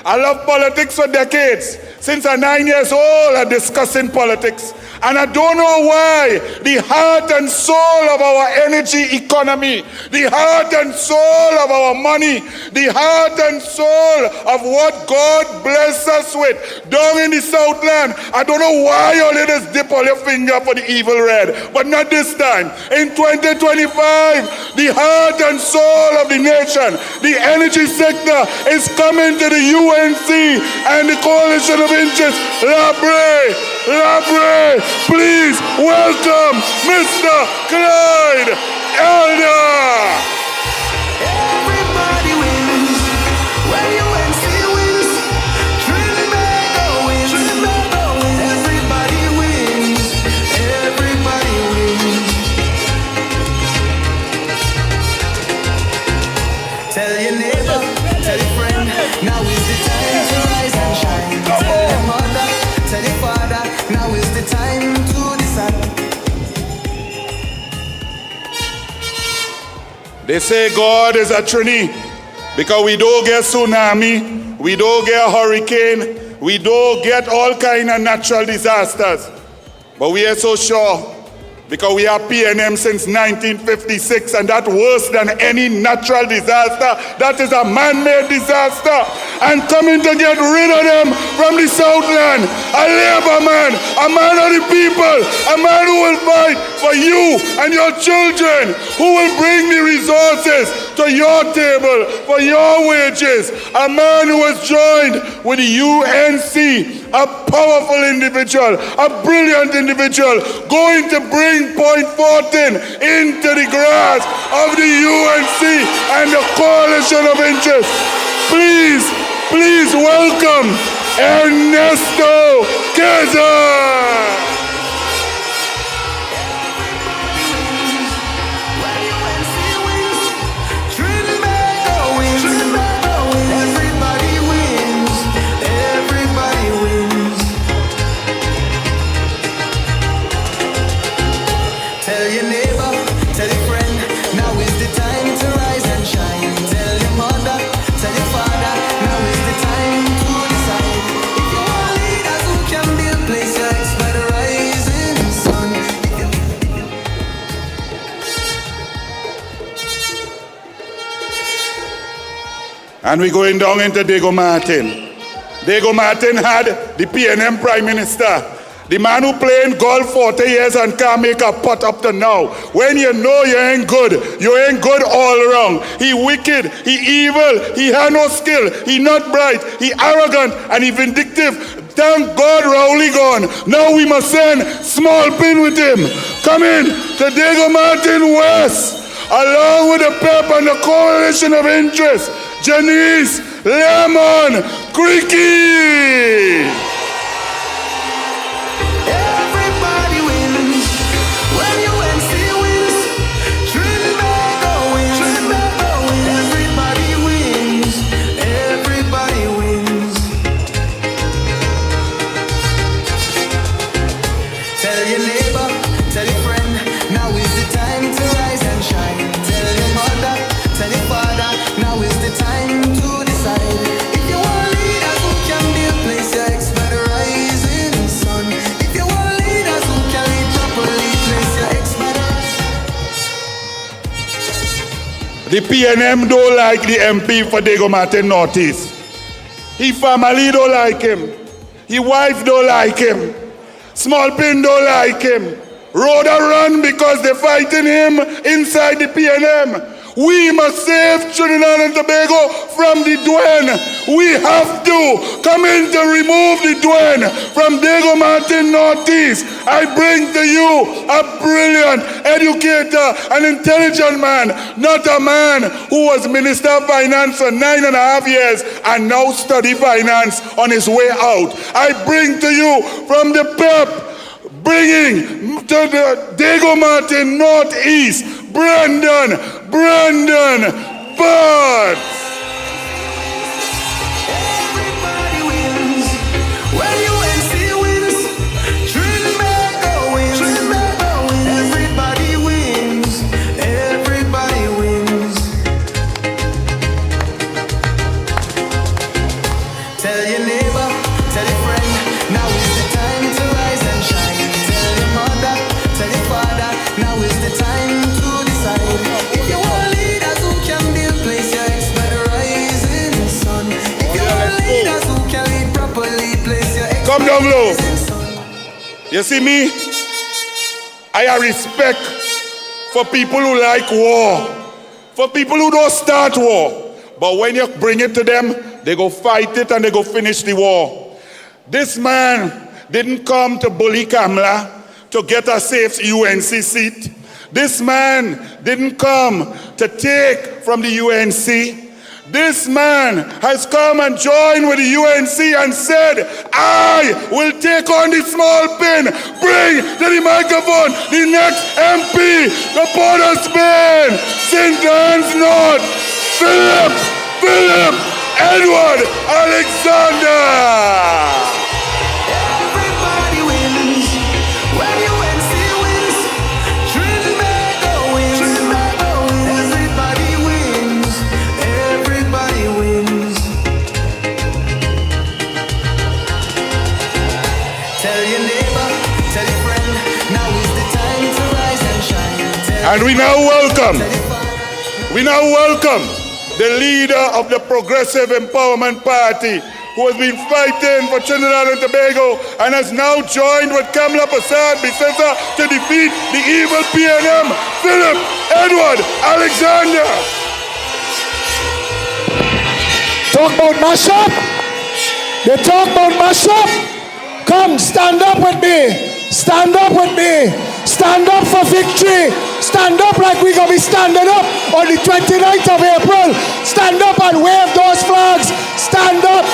I love politics for decades. Since I'm 9 years old, I'm discussing politics. And I don't know why the heart and soul of our energy economy, the heart and soul of our money, the heart and soul of what God bless us with down in the Southland, I don't know why you let us dip all your finger for the evil red, but not this time. In 2025, the heart and soul of the nation, the energy sector is coming to the UNC and the coalition of interest. Robbery, Robbery. Please welcome Mr. Clyde Elder. Everybody wins. When UNC wins, Trinidad wins. Everybody wins. Everybody wins. Tell your neighbor, tell your friend, now is the time to rise and shine. Tell your mother, tell your father, now is the time to decide. They say God is a Trini because we don't get tsunami, we don't get hurricane, we don't get all kind of natural disasters. But we are so sure because we have PNM since 1956, and that's worse than any natural disaster. That is a man-made disaster. And coming to get rid of them from the Southland, a labor man, a man of the people, a man who will fight for you and your children, who will bring the resources to your table for your wages, a man who has joined with the UNC, a powerful individual, a brilliant individual, going to bring Point 14 into the grasp of the UNC and the coalition of interest. Please, please welcome Ernesto Keza. And we're going down into Diego Martin. Diego Martin had the PNM Prime Minister. The man who playing golf 40 years and can't make a putt up to now. When you know you ain't good all around. He wicked, he evil, he had no skill, he not bright, he arrogant, and he vindictive. Thank God Rowley gone. Now we must send Small Pin with him. Come in to Diego Martin West, along with the PEP and the coalition of interest. Janice Lemon Creaky. Everybody wins. When UNC wins, Trinidad wins. Everybody wins. Everybody wins. Tell your neighbor, tell your friend, now is the time to rise and shine. Tell your mother, tell your father, now is the time to decide. If you want leaders who can build place your ex by the rising sun. If you want leaders who can lead properly, place your ex by the The PNM don't like the MP for Diego Martin Northeast. His family don't like him. His wife don't like him. Small Pin don't like him. Roda run because they're fighting him inside the PNM. We must save Trinidad and Tobago from the Dwen. We have to come in to remove the Dwen from Diego Martin Northeast. I bring to you a brilliant educator, an intelligent man, not a man who was Minister of Finance for 9.5 years and now study finance on his way out. I bring to you from the PEP, bringing to the Diego Martin Northeast, Brandon Bud. everybody wins. When UNC wins, Trinidad wins. Everybody wins. Everybody wins. come down low. You see me? I have respect for people who like war, for people who don't start war. But when you bring it to them, they go fight it and they go finish the war. This man didn't come to bully Kamla to get a safe UNC seat. This man didn't come to take from the UNC. This man has come and joined with the UNC and said, I will take on the small pin. Bring to the microphone the next MP, the Port of Spain, St. John's North, Phillip Edward Alexander. Everybody wins when UNC wins. Trinidad wins. Everybody wins. Everybody wins. Tell your neighbor, tell your friend, now is the time to rise and shine. And we now welcome the leader of the Progressive Empowerment Party, who has been fighting for Trinidad and Tobago and has now joined with Kamla Persad-Bissessar to defeat the evil PNM, Phillip Edward Alexander. Talk about mash up. They talk about mash up. Come, stand up with me. Stand up with me. Stand up for victory. Stand up like we're going to be standing up on the 29th of April. Stand up and wave those flags. Stand up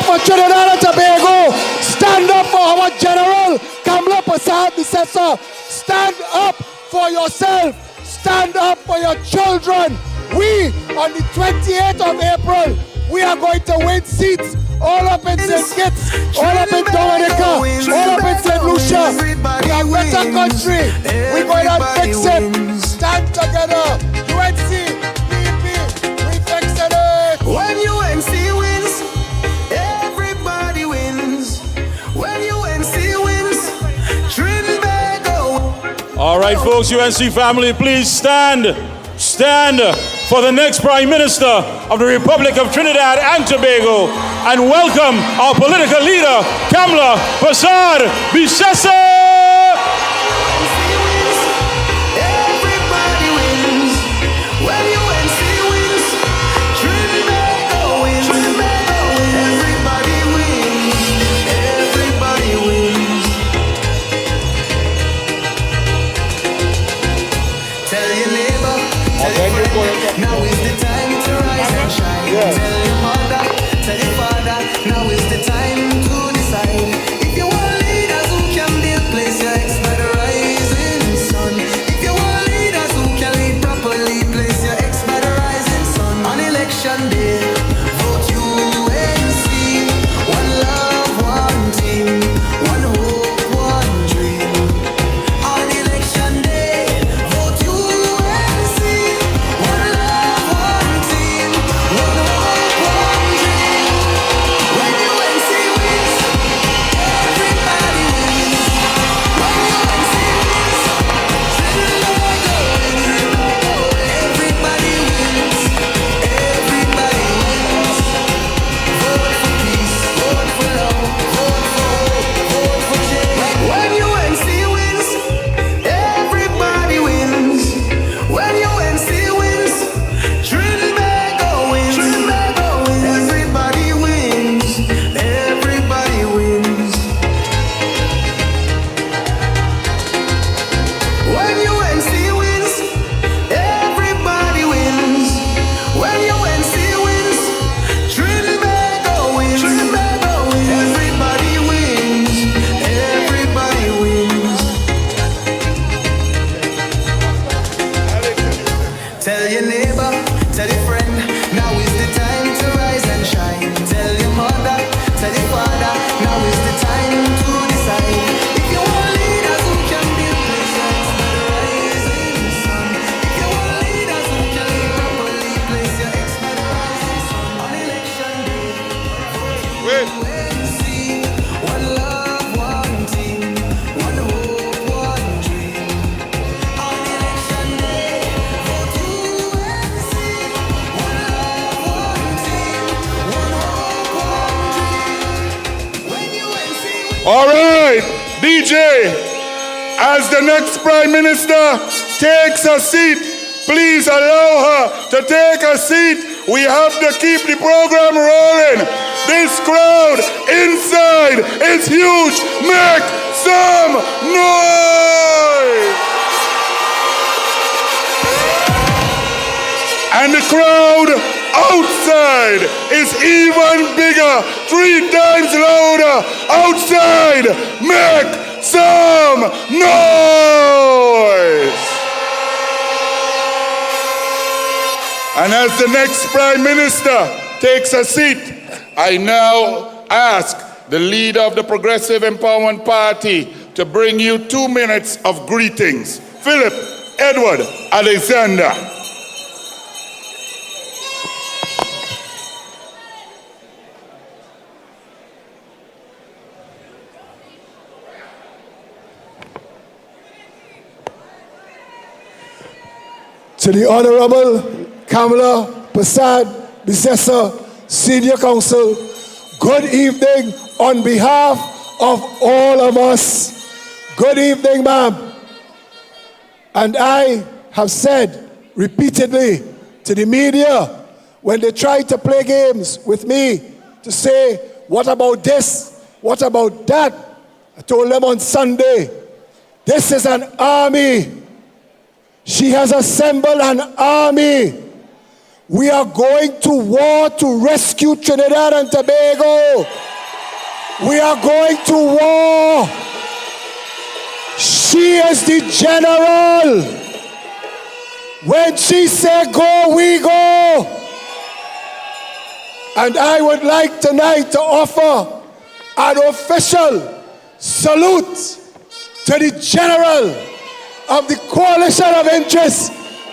for Trinidad and Tobago. Stand up for our General, Kamla Persad-Bissessar. Stand up for yourself. Stand up for your children. We, on the 28th of April, we are going to win seats all up in St. Kitts, all up in Dominica, all up in St. Lucia. We are a better country. We're going to fix it. Stand together. UNC, PP, we fix it. When UNC wins, everybody wins. When UNC wins, Trinidad go. All right, folks, UNC family, please stand. Stand for the next Prime Minister of the Republic of Trinidad and Tobago and welcome our political leader, Kamla Persad-Bissessar. Everybody wins. When UNC wins, Trinidad wins. Everybody wins. Everybody wins. Tell your neighbor, tell your friend, now is the time to rise and shine. Tell your mother, tell your father, now is the time to decide. If you want leaders who can build place your ex by the rising sun. If you want leaders who can lead properly, place your ex by the rising sun. On election day, vote UNC. One love, one team, one hope, one dream. On election day, vote UNC. One love, one team, one hope, one dream. When UNC wins, everybody wins. When UNC wins, Trinidad wins. Everybody wins. Everybody wins. Vote for peace, vote for love, vote for hope, vote for change. When UNC wins, everybody wins. When UNC wins, Trinidad wins. Everybody wins. Everybody wins. When UNC wins, everybody wins. When UNC wins, Trinidad wins. Everybody wins. Everybody wins. Tell your neighbor, tell your friend, now is the time to rise and shine. Tell your mother, tell your father, now is the time to decide. If you want leaders who can build places by the All right, DJ, as the next Prime Minister takes a seat, please allow her to take a seat. We have to keep the program rolling. This crowd inside is huge. Make some noise! And the crowd outside is even bigger, 3 times louder. Outside, make some noise! And as the next Prime Minister takes a seat, I now ask the leader of the Progressive Empowerment Party to bring you 2 minutes of greetings. Phillip Edward Alexander. To the Honorable Kamla Persad-Bissessar Senior Counsel, good evening on behalf of all of us. Good evening, ma'am. And I have said repeatedly to the media when they try to play games with me to say, what about this? What about that? I told them on Sunday, this is an army. She has assembled an army. We are going to war to rescue Trinidad and Tobago. We are going to war. She is the general. When she said go, we go. And I would like tonight to offer an official salute to the general of the Coalition of Interest.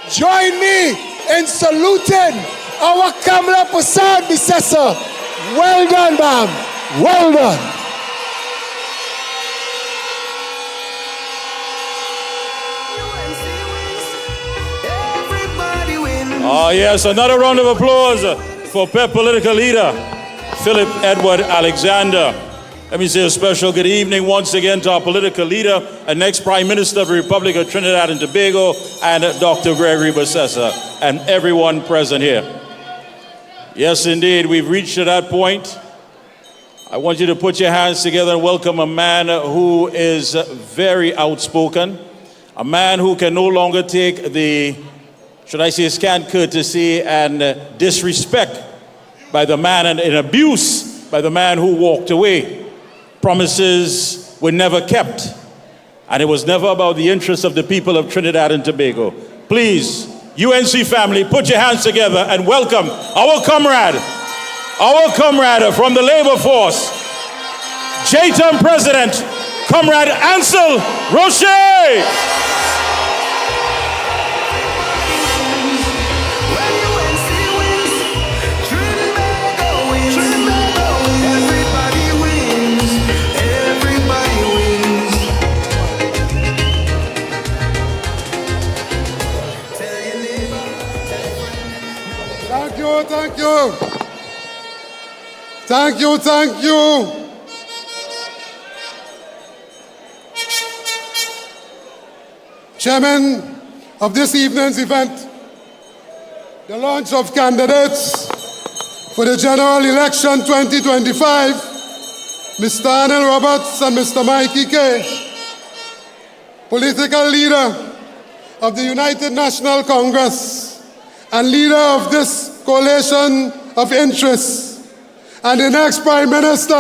Join me in saluting our Kamla Persad-Bissessar. Well done, ma'am. Well done. Oh, yes, another round of applause for PEP political leader, Phillip Edward Alexander. Let me say a special good evening once again to our political leader and next Prime Minister of the Republic of Trinidad and Tobago, and Dr. Gregory Bissessar, and everyone present here. Yes, indeed, we've reached to that point. I want you to put your hands together and welcome a man who is very outspoken, a man who can no longer take the, should I say, scant courtesy and disrespect by the man and abuse by the man who walked away. Promises were never kept, and it was never about the interests of the people of Trinidad and Tobago. Please, UNC family, put your hands together and welcome our comrade from the labor force, J-Term President, Comrade Ancil Roget. Thank you. Thank you, thank you. Chairman of this evening's event, the launch of candidates for the general election 2025, Mr. Arnold Roberts and Mr. Mikey K, political leader of the United National Congress and leader of this coalition of interests, and the next Prime Minister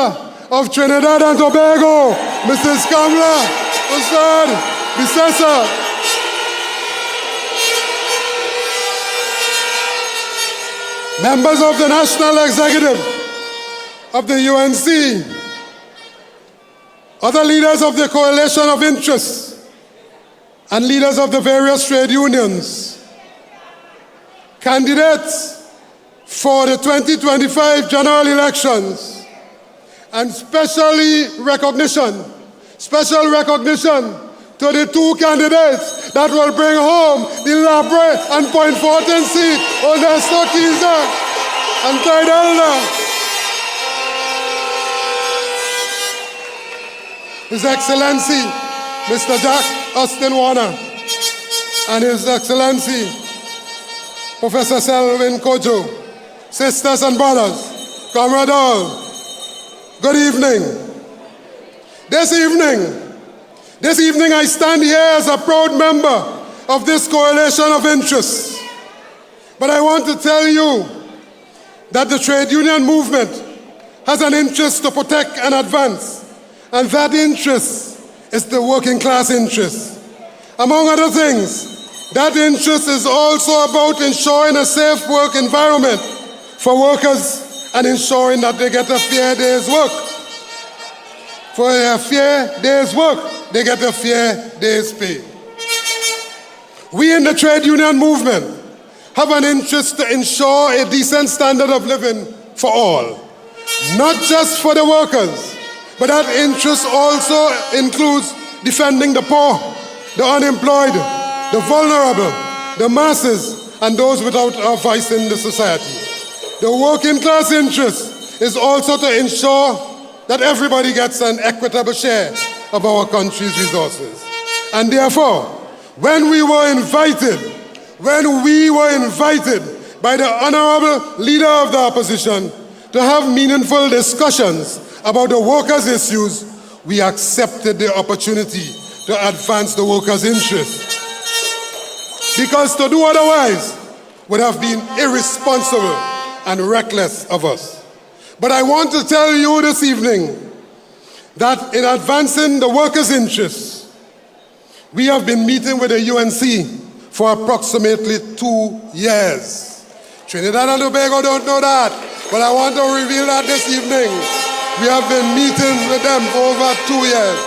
of Trinidad and Tobago, Mrs. Kamla Persad-Bissessar. Members of the National Executive of the UNC, other leaders of the coalition of interests, and leaders of the various trade unions, candidates for the 2025 general elections, and special recognition to the 2 candidates that will bring home the Robbery and Point Fortin seat, Ernesto Kiza and Clyde Elder. His Excellency, Mr. Jack Austin Warner, and His Excellency, Professor Selwyn Kojo, sisters and brothers, Comrade all, good evening. This evening I stand here as a proud member of this coalition of interests. But I want to tell you that the trade union movement has an interest to protect and advance, and that interest is the working class interest. Among other things, that interest is also about ensuring a safe work environment for workers and ensuring that they get a fair day's work. For a fair day's work, they get a fair day's pay. We in the trade union movement have an interest to ensure a decent standard of living for all, not just for the workers, but that interest also includes defending the poor, the unemployed, the vulnerable, the masses, and those without a voice in the society. The working class interest is also to ensure that everybody gets an equitable share of our country's resources. And therefore, when we were invited by the honorable leader of the opposition to have meaningful discussions about the workers' issues, we accepted the opportunity to advance the workers' interests. Because to do otherwise would have been irresponsible and reckless of us. But I want to tell you this evening that in advancing the workers' interests, we have been meeting with the UNC for approximately 2 years. Trinidad and Tobago don't know that, but I want to reveal that this evening. We have been meeting with them for over 2 years.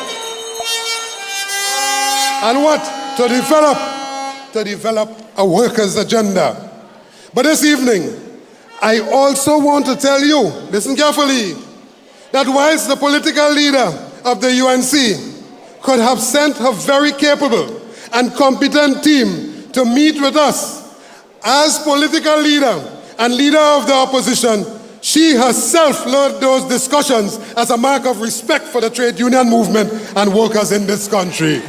And what? To develop a workers' agenda. But this evening, I also want to tell you, listen carefully, that whilst the political leader of the UNC could have sent her very capable and competent team to meet with us, as political leader and leader of the opposition, she herself led those discussions as a mark of respect for the trade union movement and workers in this country.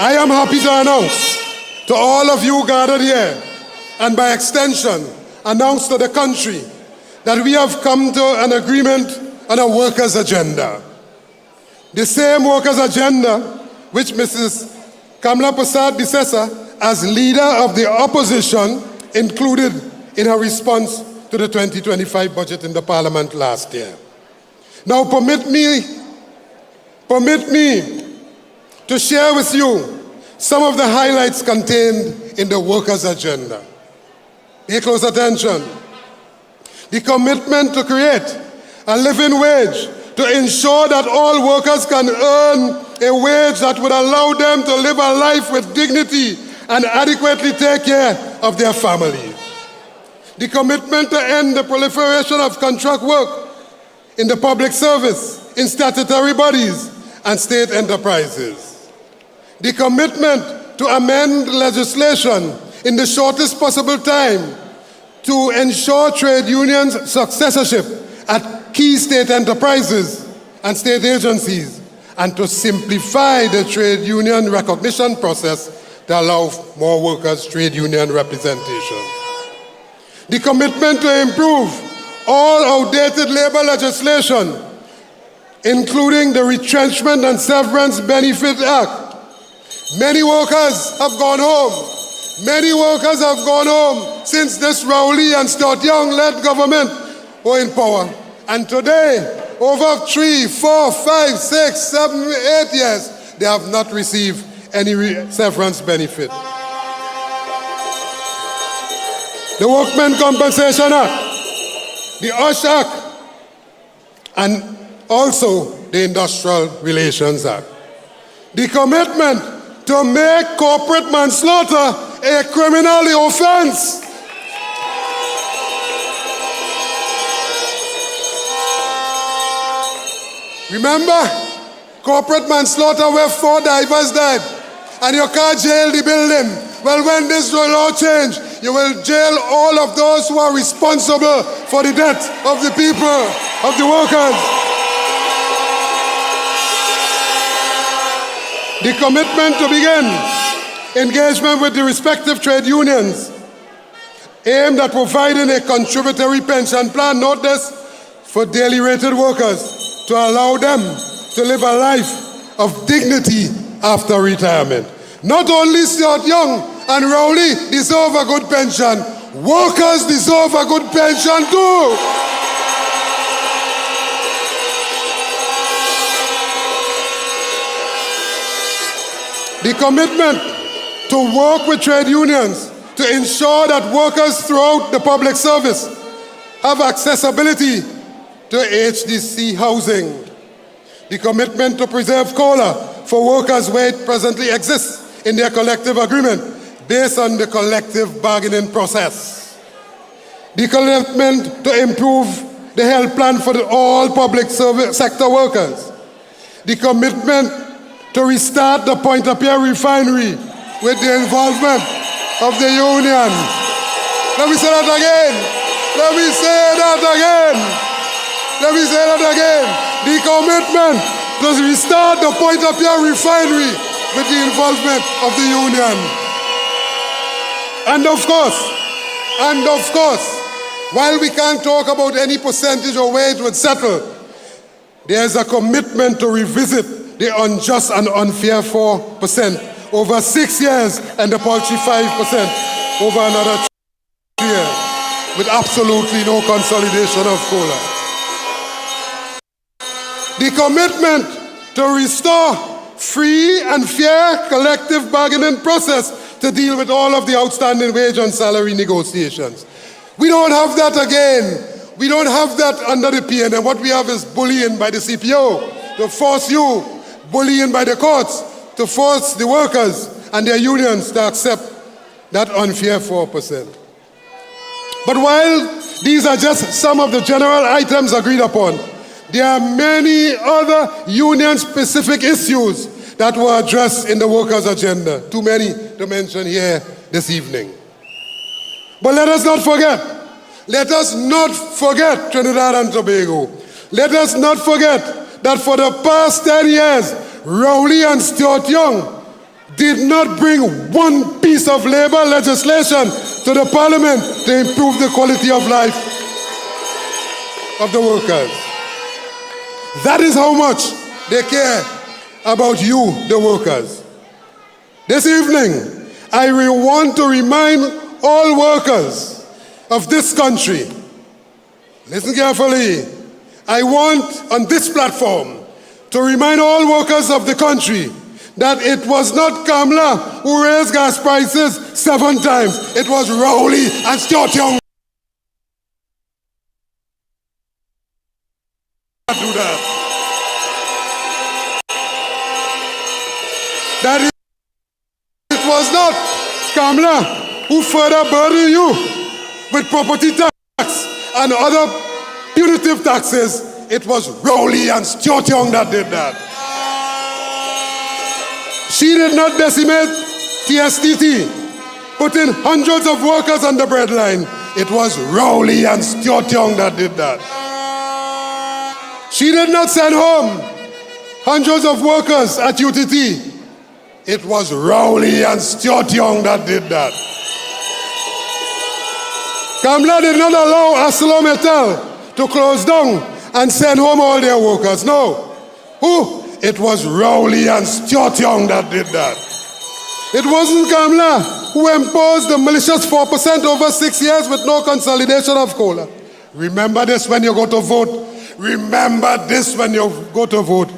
I am happy to announce to all of you gathered here, and by extension, announce to the country that we have come to an agreement on a workers' agenda. The same workers' agenda which Mrs. Kamla Persad-Bissessar, as leader of the opposition, included in her response to the 2025 budget in the Parliament last year. Now permit me to share with you some of the highlights contained in the workers' agenda. Pay close attention. The commitment to create a living wage to ensure that all workers can earn a wage that would allow them to live a life with dignity and adequately take care of their family. The commitment to end the proliferation of contract work in the public service, in statutory bodies, and state enterprises. The commitment to amend legislation in the shortest possible time to ensure trade unions' successorship at key state enterprises and state agencies, and to simplify the trade union recognition process to allow more workers' trade union representation. The commitment to improve all outdated labor legislation, including the Retrenchment and Severance Benefit Act. Many workers have gone home. Many workers have gone home since this Rowley and Stott Young-led government were in power. And today, over 3, 4, 5, 6, 7, 8 years, they have not received any severance benefit. The Workmen Compensation Act, the OSH Act, and also the Industrial Relations Act. The commitment to make corporate manslaughter a criminal offense. Remember, corporate manslaughter where 4 divers died, and you can't jail the building. Well, when this law changed, You will jail all of those who are responsible for the death of the people, of the workers. The commitment to begin engagement with the respective trade unions aimed at providing a contributory pension plan, note this, for daily rated workers to allow them to live a life of dignity after retirement. Not only Stuart Young and Rowley deserve a good pension, workers deserve a good pension too. The commitment to work with trade unions to ensure that workers throughout the public service have accessibility to HDC housing. The commitment to preserve COLA for workers where it presently exists in their collective agreement based on the collective bargaining process. The commitment to improve the health plan for all public service sector workers. The commitment to restart the Point-à-Pierre refinery with the involvement of the union. Let me say that again. Let me say that again. Let me say that again. The commitment to restart the Point-à-Pierre refinery with the involvement of the union. And of course, while we can't talk about any percentage or where it would settle, there's a commitment to revisit the unjust and unfair 4% over 6 years and the paltry 5% over another 2 years with absolutely no consolidation of COLA. The commitment to restore free and fair collective bargaining process to deal with all of the outstanding wage and salary negotiations. We don't have that again. We don't have that under the PNM. What we have is bullying by the CPO to force you, bullying by the courts to force the workers and their unions to accept that unfair 4%. But while these are just some of the general items agreed upon, there are many other union-specific issues that were addressed in the workers' agenda. Too many to mention here this evening. But let us not forget Trinidad and Tobago. Let us not forget that for the past 10 years, Rowley and Stuart Young did not bring one piece of labor legislation to the parliament to improve the quality of life of the workers. That is how much they care about you, the workers. This evening, I want to remind all workers of this country, listen carefully, I want on this platform to remind all workers of the country that it was not Kamla who raised gas prices 7 times. It was Rowley and Stuart Young. Do that. That it was not Kamla who further burdened you with property tax and other punitive taxes. It was Rowley and Stuart Young that did that. She did not decimate TSTT, putting hundreds of workers on the breadline. It was Rowley and Stuart Young that did that. She did not send home hundreds of workers at UTT. It was Rowley and Stuart Young that did that. Kamla did not allow ArcelorMittal to close down and send home all their workers. No. Who? It was Rowley and Stuart Young that did that. It wasn't Kamla who imposed the malicious 4% over 6 years with no consolidation of COLA. Remember this when you go to vote. Remember this when you go to vote.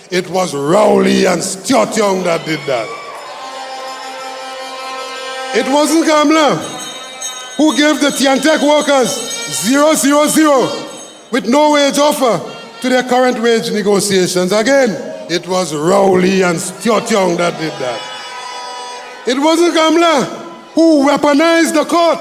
It was Rowley and Stuart Young that did that. It wasn't Kamla who gave the Tiantec workers 000 with no wage offer to their current wage negotiations. Again, it was Rowley and Stuart Young that did that. It wasn't Kamla who weaponized the court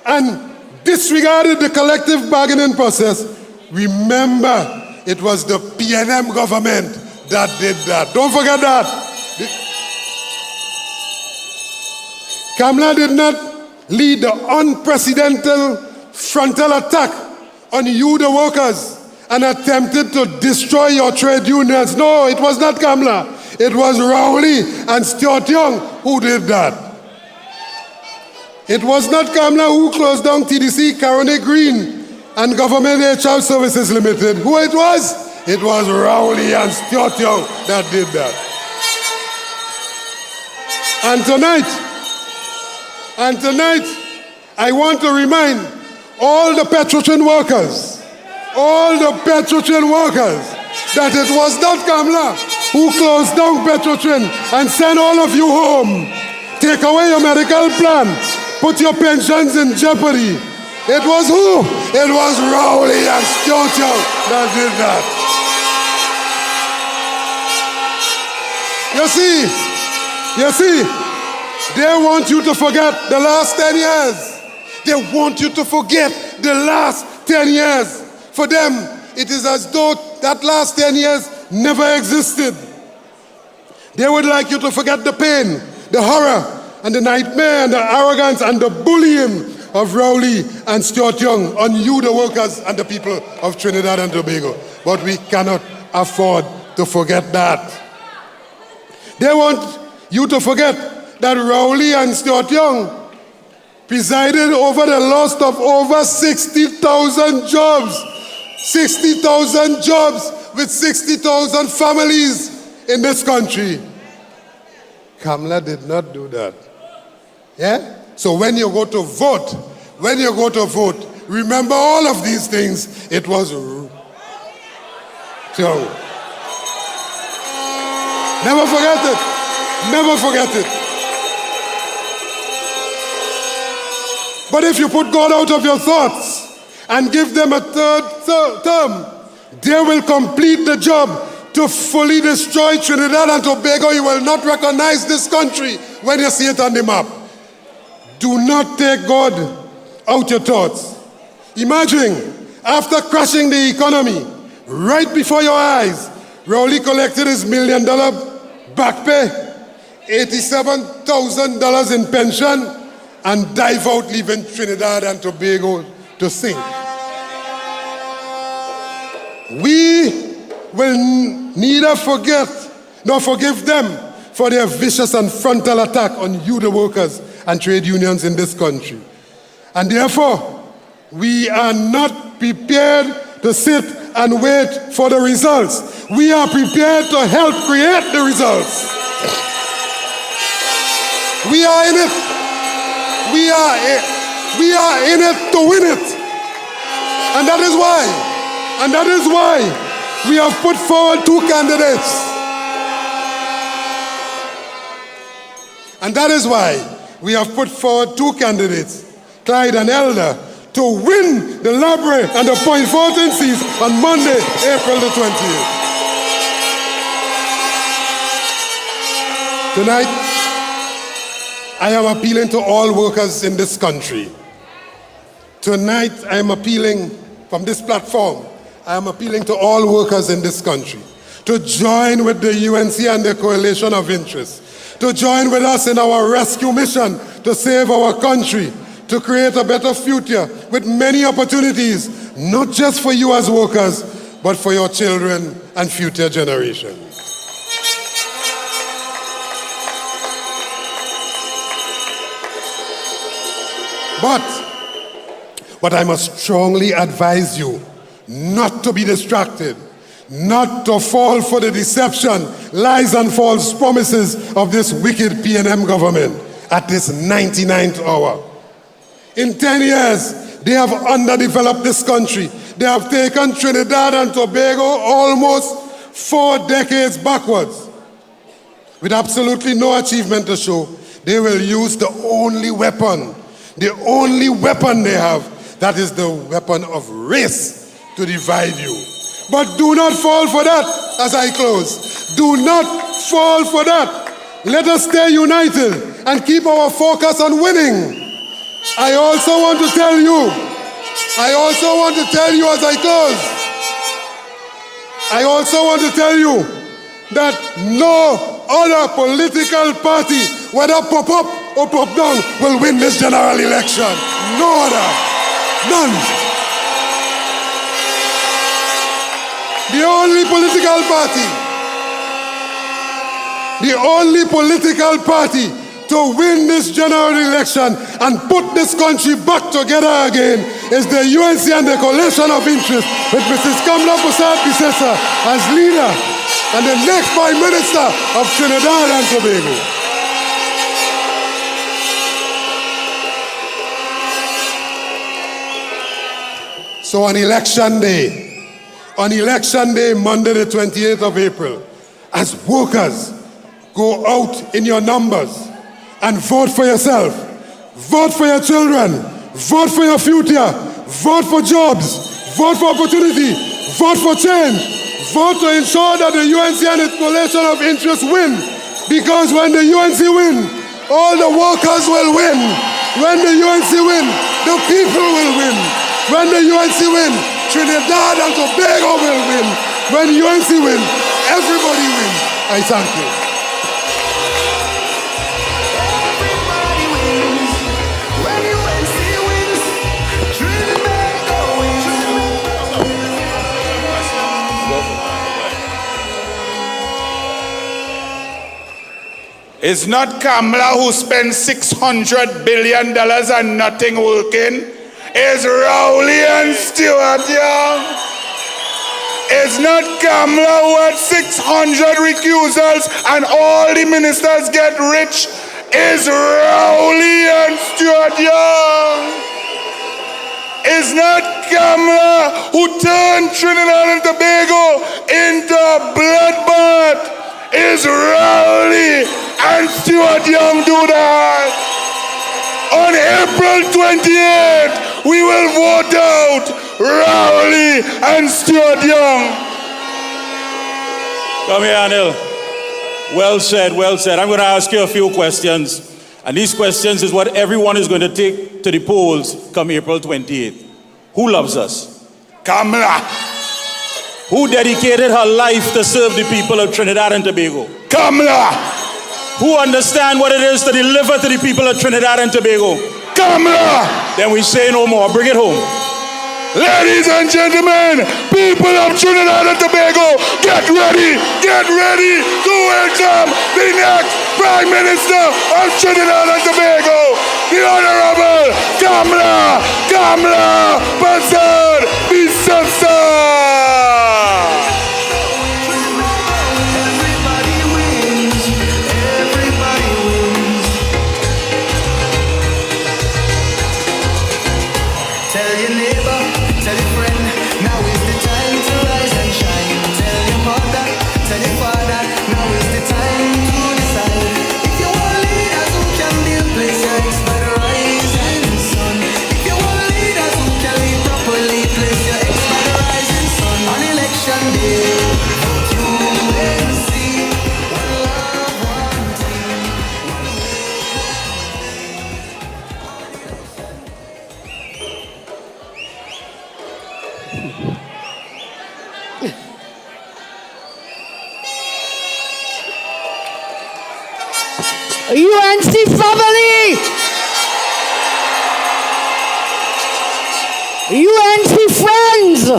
and disregarded the collective bargaining process. Remember, it was the PNM government that did that. Don't forget that. Kamla did not lead the unprecedented frontal attack on you, the workers, and attempted to destroy your trade unions. No, it was not Kamla. It was Rowley and Stuart Young who did that. It was not Kamla who closed down TDC, Carone Green, and Government HR Services Limited. Who it was? It was Rowley and Stuart Young that did that. And tonight, I want to remind all the Petrotrin workers, that it was not Kamla who closed down Petrotrin and sent all of you home, take away your medical plan, put your pensions in jeopardy. It was who? It was Rowley and Stuart Young that did that. You see, they want you to forget the last 10 years. They want you to forget the last 10 years. For them, it is as though that last 10 years never existed. They would like you to forget the pain, the horror, and the nightmare, and the arrogance, and the bullying of Rowley and Stuart Young on you, the workers, and the people of Trinidad and Tobago. But we cannot afford to forget that. They want you to forget that Rowley and Stuart Young presided over the loss of over 60,000 jobs. 60,000 jobs with 60,000 families in this country. Kamla did not do that. Yeah? So when you go to vote, remember all of these things. It was Young. Never forget it. Never forget it. But if you put God out of your thoughts and give them a third term, they will complete the job to fully destroy Trinidad and Tobago. You will not recognize this country when you see it on the map. Do not take God out your thoughts. Imagine, after crashing the economy, right before your eyes, Rowley collected his $1 million back pay, $87,000 in pension, and dive out, leaving Trinidad and Tobago to sink. We will neither forget nor forgive them for their vicious and frontal attack on you, the workers, and trade unions in this country. And therefore, we are not prepared to sit and wait for the results. We are prepared to help create the results. We are in it. We are in it to win it. And that is why we have put forward two candidates. And that is why we have put forward two candidates, Clyde and Elder, to win the Robbery and the Point 14 seats on Monday, April the 20th. Tonight, I am appealing to all workers in this country. Tonight, I am appealing from this platform, I am appealing to all workers in this country to join with the UNC and the coalition of interest, to join with us in our rescue mission to save our country, to create a better future with many opportunities, not just for you as workers, but for your children and future generations. But I must strongly advise you not to be distracted, not to fall for the deception, lies and false promises of this wicked PNM government at this 99th hour. In 10 years, they have underdeveloped this country. They have taken Trinidad and Tobago almost 4 decades backwards. With absolutely no achievement to show, they will use the only weapon they have, that is the weapon of race, to divide you. But do not fall for that as I close. Do not fall for that. Let us stay united and keep our focus on winning. I also want to tell you as I close, I also want to tell you that no other political party, whether pop up or pop down, will win this general election. No other. None. The only political party to win this general election and put this country back together again is the UNC and the coalition of interest with Mrs. Kamla Persad-Bissessar as leader and the next Prime Minister of Trinidad and Tobago. So on election day, Monday the 28th of April, as workers, go out in your numbers and vote for yourself, vote for your children, vote for your future, vote for jobs, vote for opportunity, vote for change, vote to ensure that the UNC and its coalition of interest win. Because when the UNC win, all the workers will win. When the UNC win, the people will win. When the UNC win, Trinidad and Tobago will win. When UNC win, everybody wins. I thank you. Everybody wins. When UNC wins, Trinidad wins. It's not Kamla who spends $600 billion and nothing working. It's Jearlean John. It's not Kamla who had 600 recusals and all the ministers get rich. It's Jearlean John. It's not Kamla who turned Trinidad and Tobago into a bloodbath. It's Jearlean John do that. On April 28th, we will vote out Jearlean John. Come here, Anil. Well said, well said. I'm going to ask you a few questions. And these questions is what everyone is going to take to the polls come April 28th. Who loves us? Kamla. Who dedicated her life to serve the people of Trinidad and Tobago? Kamla. Who understand what it is to deliver to the people of Trinidad and Tobago? Kamla. Then we say no more. Bring it home. Ladies and gentlemen, people of Trinidad and Tobago, get ready to welcome the next Prime Minister of Trinidad and Tobago, the Honorable Kamla Persad-Bissessar. Tell your neighbor, tell your friend, now is the time to rise and shine. Tell your mother, tell your father, now is the time to decide. If you want leaders who can build place your ex by the rising sun. If you want leaders who can lead properly, place your ex by the rising sun. On election day, vote you and see. One love, one team, one way. UNC family! UNC friends!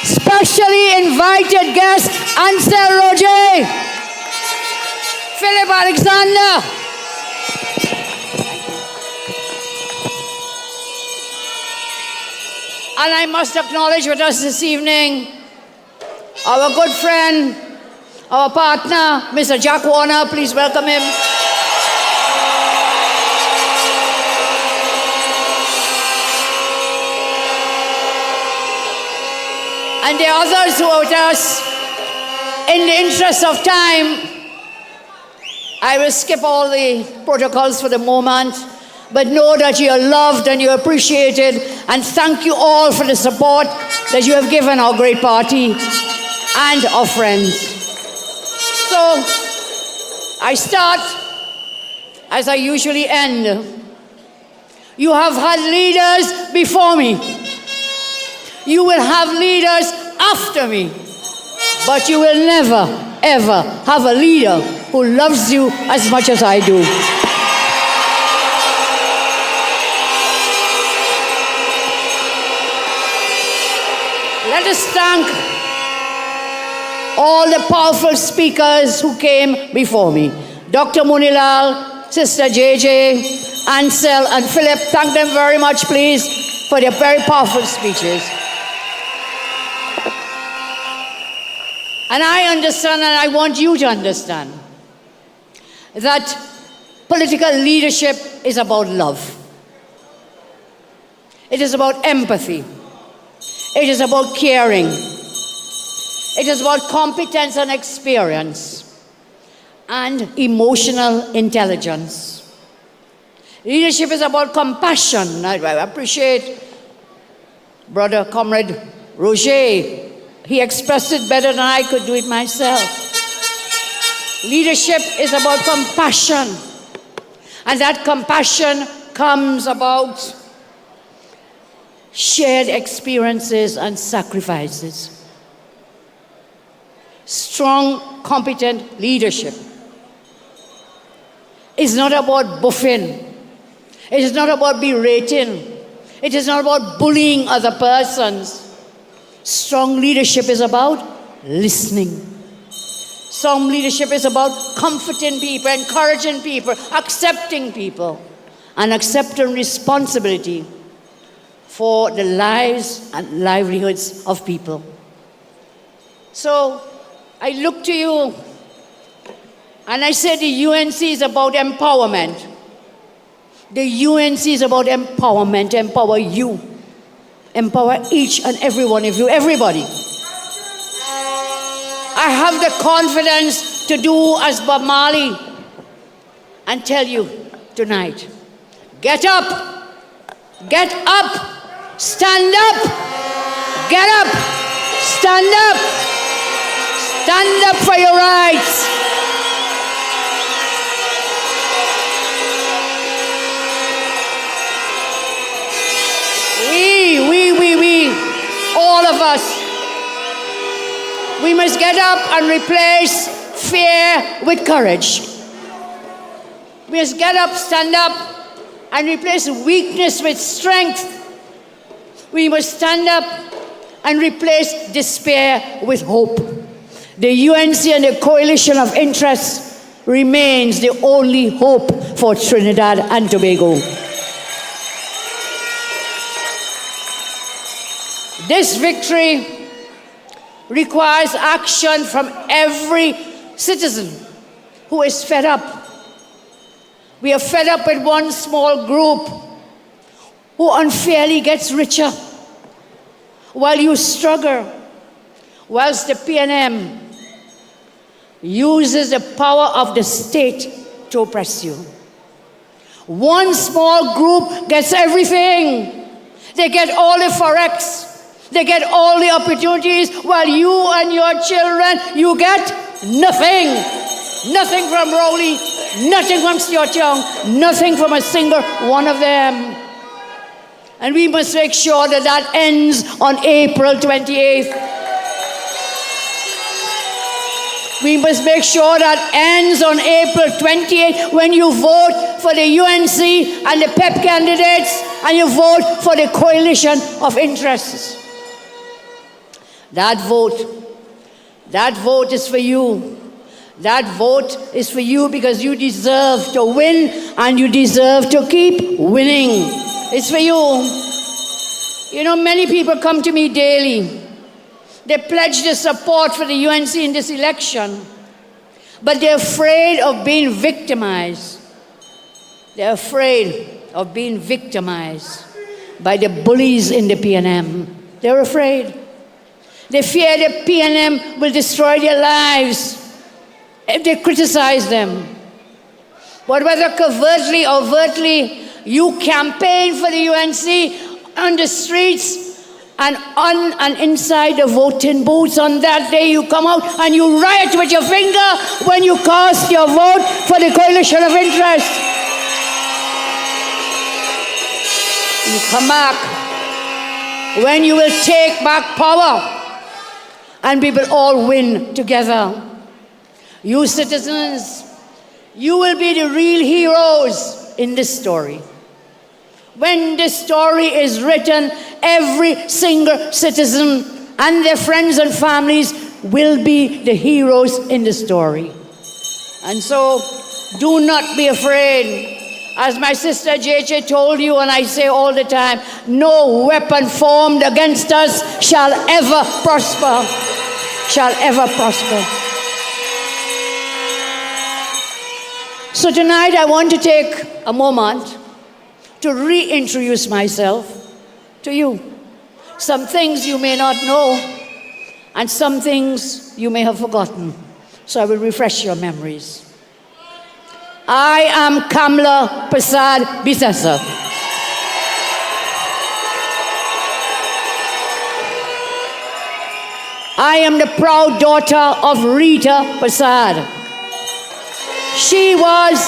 Specially invited guests, Ancil, Roget, Phillip Alexander. And I must acknowledge with us this evening, our good friend, our partner, Mr. Jack Warner. Please welcome him. And the others who are with us. In the interest of time, I will skip all the protocols for the moment, but know that you are loved and you are appreciated, and thank you all for the support that you have given our great party and our friends. So, I start as I usually end. You have had leaders before me. You will have leaders after me. But you will never, ever have a leader who loves you as much as I do. Let us thank all the powerful speakers who came before me. Dr. Moonilal, Sister JJ, Ancil, and Phillip. Thank them very much, please, for their very powerful speeches. And I understand, and I want you to understand, that political leadership is about love. It is about empathy. It is about caring. It is about competence and experience and emotional intelligence. Leadership is about compassion. I appreciate Brother Comrade Roget. He expressed it better than I could do it myself. Leadership is about compassion. And that compassion comes about shared experiences and sacrifices. Strong, competent leadership is not about buffing. It is not about berating. It is not about bullying other persons. Strong leadership is about listening. Strong leadership is about comforting people, encouraging people, accepting people, and accepting responsibility for the lives and livelihoods of people. So I look to you and I say the UNC is about empowerment. The UNC is about empowerment, to empower you. Empower each and every one of you, everybody. I have the confidence to do as Bob Marley and tell you tonight, get up, stand up, get up, stand up for your rights. We, all of us, we must get up and replace fear with courage. We must get up, stand up, and replace weakness with strength. We must stand up and replace despair with hope. The UNC and the coalition of interests remains the only hope for Trinidad and Tobago. This victory requires action from every citizen who is fed up. We are fed up with one small group who unfairly gets richer while you struggle, whilst the PNM uses the power of the state to oppress you. One small group gets everything. They get all the forex. They get all the opportunities, while you and your children, you get nothing. Nothing from Rowley, nothing from Stuart Young, nothing from a single one of them. And we must make sure that that ends on April 28th. We must make sure that ends on April 28th when you vote for the UNC and the PEP candidates and you vote for the coalition of interests. That vote is for you. That vote is for you because you deserve to win and you deserve to keep winning. It's for you. You know, many people come to me daily. They pledge their support for the UNC in this election, but they're afraid of being victimized. They're afraid of being victimized by the bullies in the PNM. They're afraid. They fear the PNM will destroy their lives if they criticize them. But whether covertly or overtly, you campaign for the UNC on the streets and on and inside the voting booths. On that day, you come out and you riot with your finger when you cast your vote for the coalition of interest. You come back when you will take back power. and we will all win together. You citizens, you will be the real heroes in this story. When this story is written, every single citizen and their friends and families will be the heroes in the story. And so, do not be afraid. As my sister JJ told you, and I say all the time, no weapon formed against us shall ever prosper. Shall ever prosper. So tonight I want to take a moment to reintroduce myself to you. Some things you may not know, and some things you may have forgotten. So I will refresh your memories. I am Kamla Persad-Bissessar. I am the proud daughter of Rita Persad. She was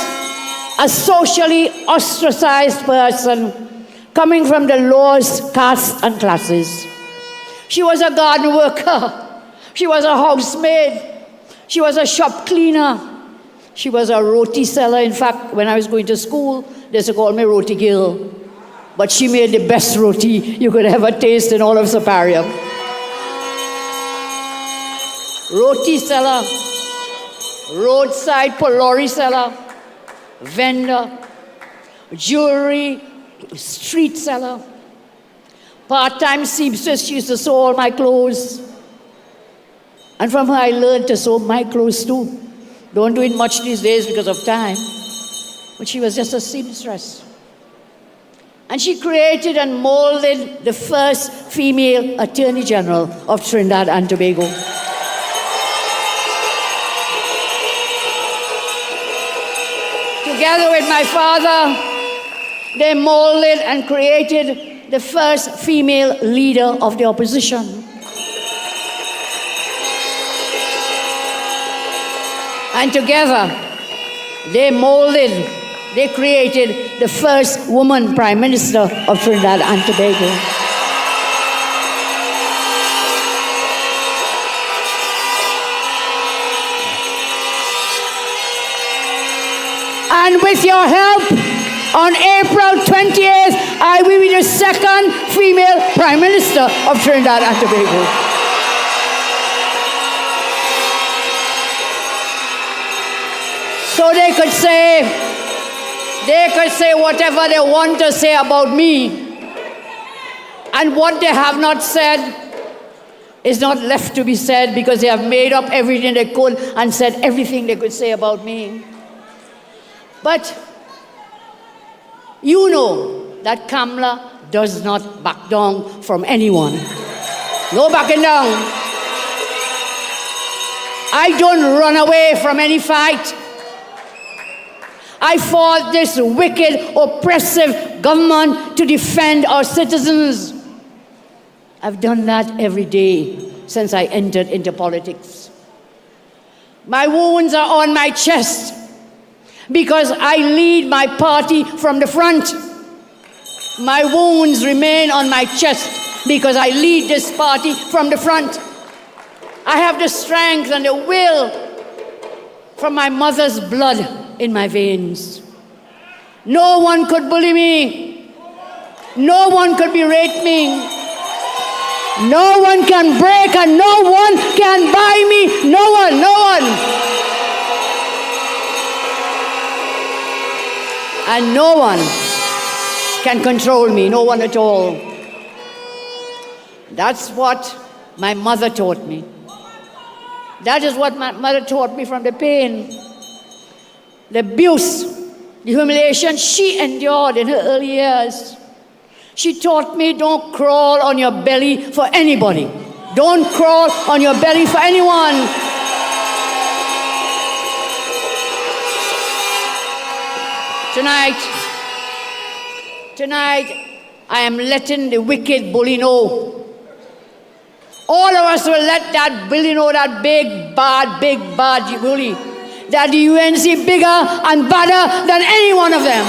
a socially ostracized person coming from the lowest castes and classes. She was a garden worker. She was a housemaid. She was a shop cleaner. She was a roti seller. In fact, when I was going to school, they used to call me Roti Girl. But she made the best roti you could ever taste in all of Superior. Roti seller, roadside lorry seller, vendor, jewelry, street seller, part-time seamstress. She used to sew all my clothes. And from her I learned to sew my clothes too. Don't do it much these days because of time. But she was just a seamstress. And she created and molded the first female Attorney General of Trinidad and Tobago. Together with my father, they molded and created the first female leader of the opposition. And together, they created the first woman Prime Minister of Trinidad and Tobago. And with your help, on April 28th, I will be the second female Prime Minister of Trinidad and Tobago. So they could say whatever they want to say about me. And what they have not said is not left to be said, because they have made up everything they could and said everything they could say about me. But you know that Kamla does not back down from anyone. No backing down. I don't run away from any fight. I fought this wicked, oppressive government to defend our citizens. I've done that every day since I entered into politics. My wounds are on my chest because I lead my party from the front. My wounds remain on my chest because I lead this party from the front. I have the strength and the will from my mother's blood in my veins. No one could bully me. No one could berate me. No one can break and no one can buy me. No one, no one. And no one can control me, no one at all. That's what my mother taught me. That is what my mother taught me from the pain, the abuse, the humiliation she endured in her early years. She taught me, don't crawl on your belly for anybody. Don't crawl on your belly for anyone. Tonight, I am letting the wicked bully know. All of us will let that bully know, that big bad bully, that the UNC bigger and badder than any one of them.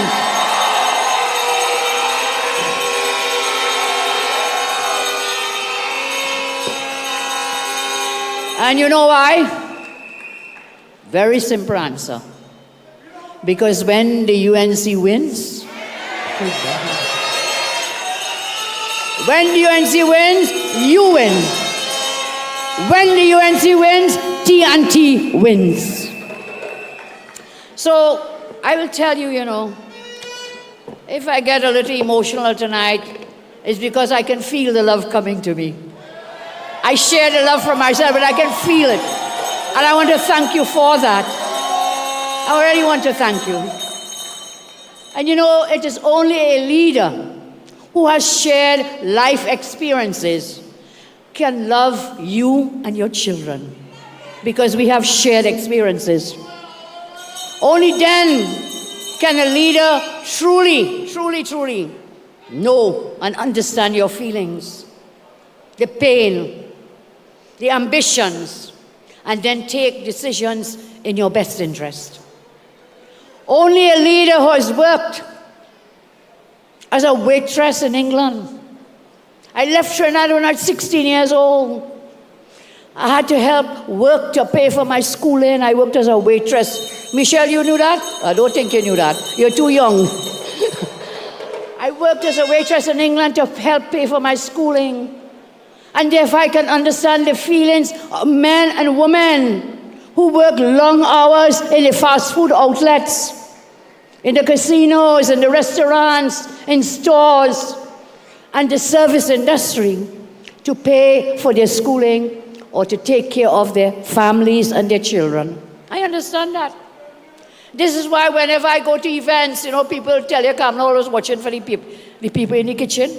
And you know why? Very simple answer. Because when the UNC wins, when the UNC wins, you win. When the UNC wins, TNT wins. So I will tell you, if I get a little emotional tonight, it's because I can feel the love coming to me. I share the love from myself, but I can feel it. And I want to thank you for that. I really want to thank you. And it is only a leader who has shared life experiences can love you and your children, because we have shared experiences. Only then can a leader truly, truly, truly know and understand your feelings, the pain, the ambitions, and then take decisions in your best interest. Only a leader who has worked as a waitress in England. I left Trinidad when I was 16 years old. I had to help work to pay for my schooling. I worked as a waitress. Michelle, you knew that? I don't think you knew that. You're too young. I worked as a waitress in England to help pay for my schooling. And therefore I can understand the feelings of men and women who work long hours in the fast food outlets, in the casinos, in the restaurants, in stores, and the service industry to pay for their schooling or to take care of their families and their children. I understand that. This is why whenever I go to events, people tell you, Kamla always watching for the people in the kitchen.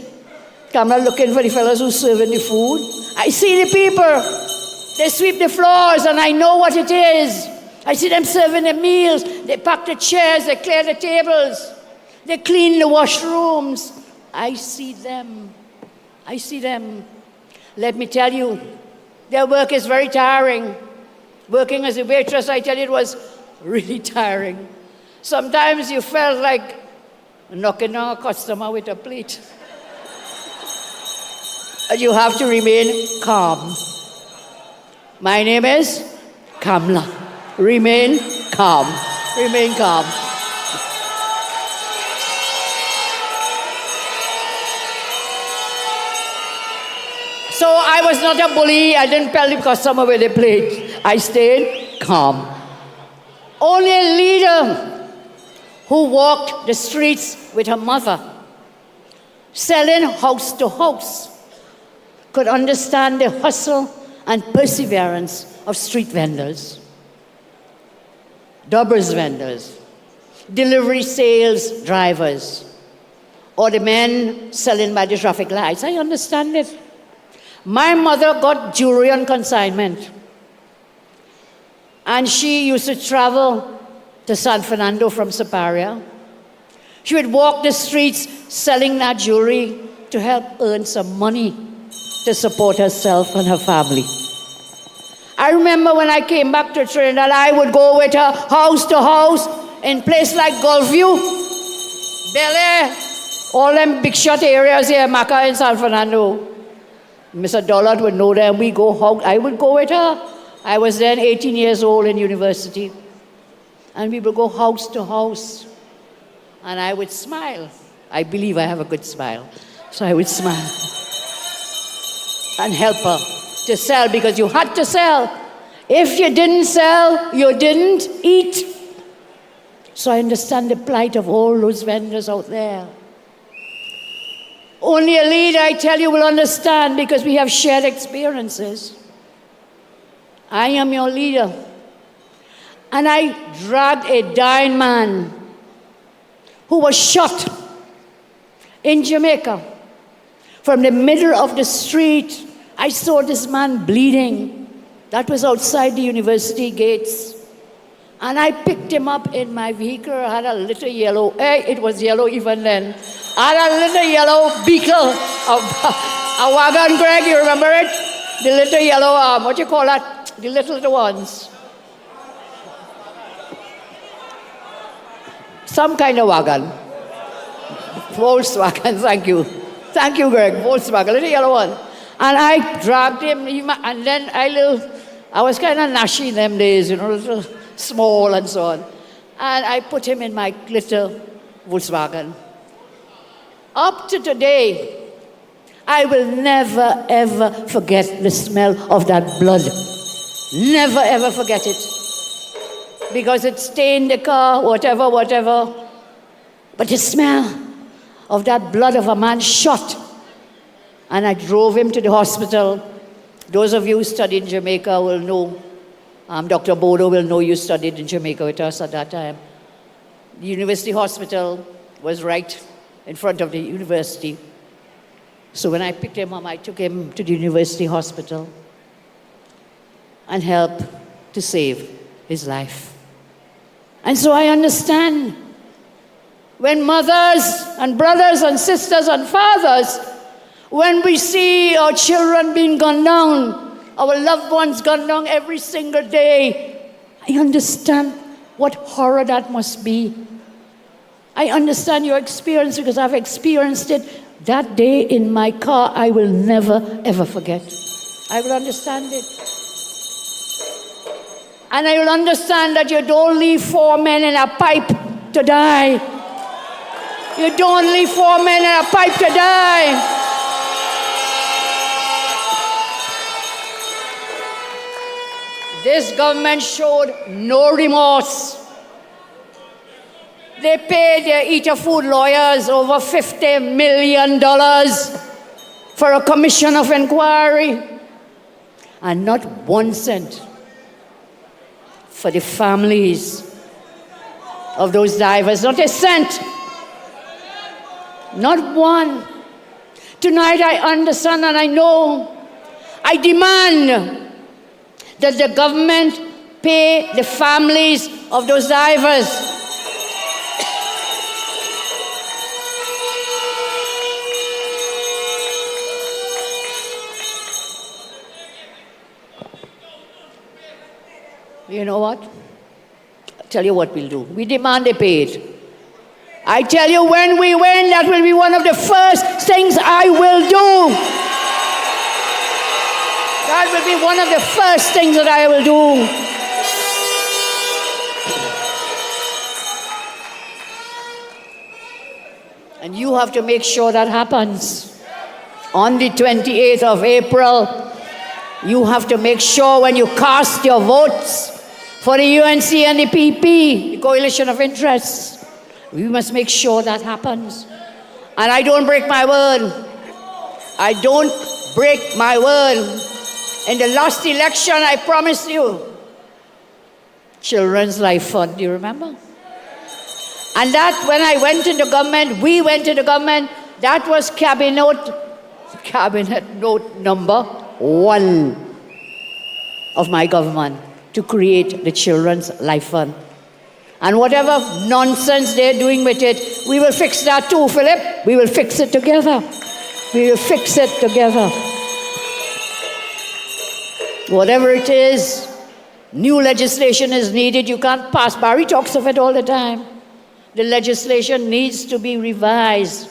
Kamla looking for the fellas who serving the food. I see the people. They sweep the floors and I know what it is. I see them serving the meals. They pack the chairs, they clear the tables. They clean the washrooms. I see them. I see them. Let me tell you, their work is very tiring. Working as a waitress, I tell you, it was really tiring. Sometimes you felt like knocking on a customer with a plate. And you have to remain calm. My name is Kamla. Remain calm. Remain calm. So I was not a bully. I didn't pelt the customer with a plate. I stayed calm. Only a leader who walked the streets with her mother, selling house to house, could understand the hustle and perseverance of street vendors, doubles vendors, delivery sales drivers, or the men selling by the traffic lights. I understand it. My mother got jewelry on consignment, and she used to travel to San Fernando from Siparia. She would walk the streets selling that jewelry to help earn some money to support herself and her family. I remember when I came back to Trinidad, I would go with her house to house in places like Gulfview, Bel Air, all them big shot areas here, Maca and San Fernando. Mr. Dollard would know them. I would go with her. I was then 18 years old in university. And we would go house to house. And I would smile. I believe I have a good smile. So I would smile. And help her to sell, because you had to sell. If you didn't sell, you didn't eat. So I understand the plight of all those vendors out there. Only a leader, I tell you, will understand, because we have shared experiences. I am your leader. And I dragged a dying man who was shot in Jamaica from the middle of the street. I saw this man bleeding. That was outside the university gates. And I picked him up in my vehicle. I had a little yellow, it was yellow even then. I had a little yellow beetle, a wagon, Greg, you remember it? The little yellow, what do you call that? The little ones. Some kind of wagon. Volkswagen, thank you. Thank you, Greg, Volkswagen, little yellow one. And I dragged him, and then I was kind of nashy in them days, you know, little small and so on. And I put him in my little Volkswagen. Up to today, I will never, ever forget the smell of that blood. Never, ever forget it. Because it stained the car, whatever. But the smell of that blood of a man shot. And I drove him to the hospital. Those of you who studied in Jamaica will know. Dr. Bodo will know you studied in Jamaica with us at that time. The university hospital was right in front of the university. So when I picked him up, I took him to the university hospital and helped to save his life. And so I understand when mothers and brothers and sisters and fathers, when we see our children being gunned down, our loved ones gunned down every single day, I understand what horror that must be. I understand your experience because I've experienced it. That day in my car, I will never, ever forget. I will understand it. And I will understand that you don't leave 4 men in a pipe to die. You don't leave 4 men in a pipe to die. This government showed no remorse. They paid their eat-a-food lawyers over $50 million for a commission of inquiry. And not 1 cent for the families of those divers. Not a cent. Not one. Tonight I understand and I know. I demand that the government pay the families of those divers. You know what? I'll tell you what we'll do. We demand they pay it. I tell you, when we win, that will be one of the first things I will do. That will be one of the first things that I will do. And you have to make sure that happens. On the 28th of April, you have to make sure when you cast your votes for the UNC and the PP, the Coalition of Interests, we must make sure that happens. And I don't break my word. I don't break my word. In the last election, I promised you Children's Life Fund. Do you remember? And that, when I went into government, we went into government, that was cabinet note number 1 of my government, to create the Children's Life Fund. And whatever nonsense they're doing with it, we will fix that too, Phillip. We will fix it together. We will fix it together. Whatever it is, new legislation is needed. You can't pass. Barry talks of it all the time. The legislation needs to be revised.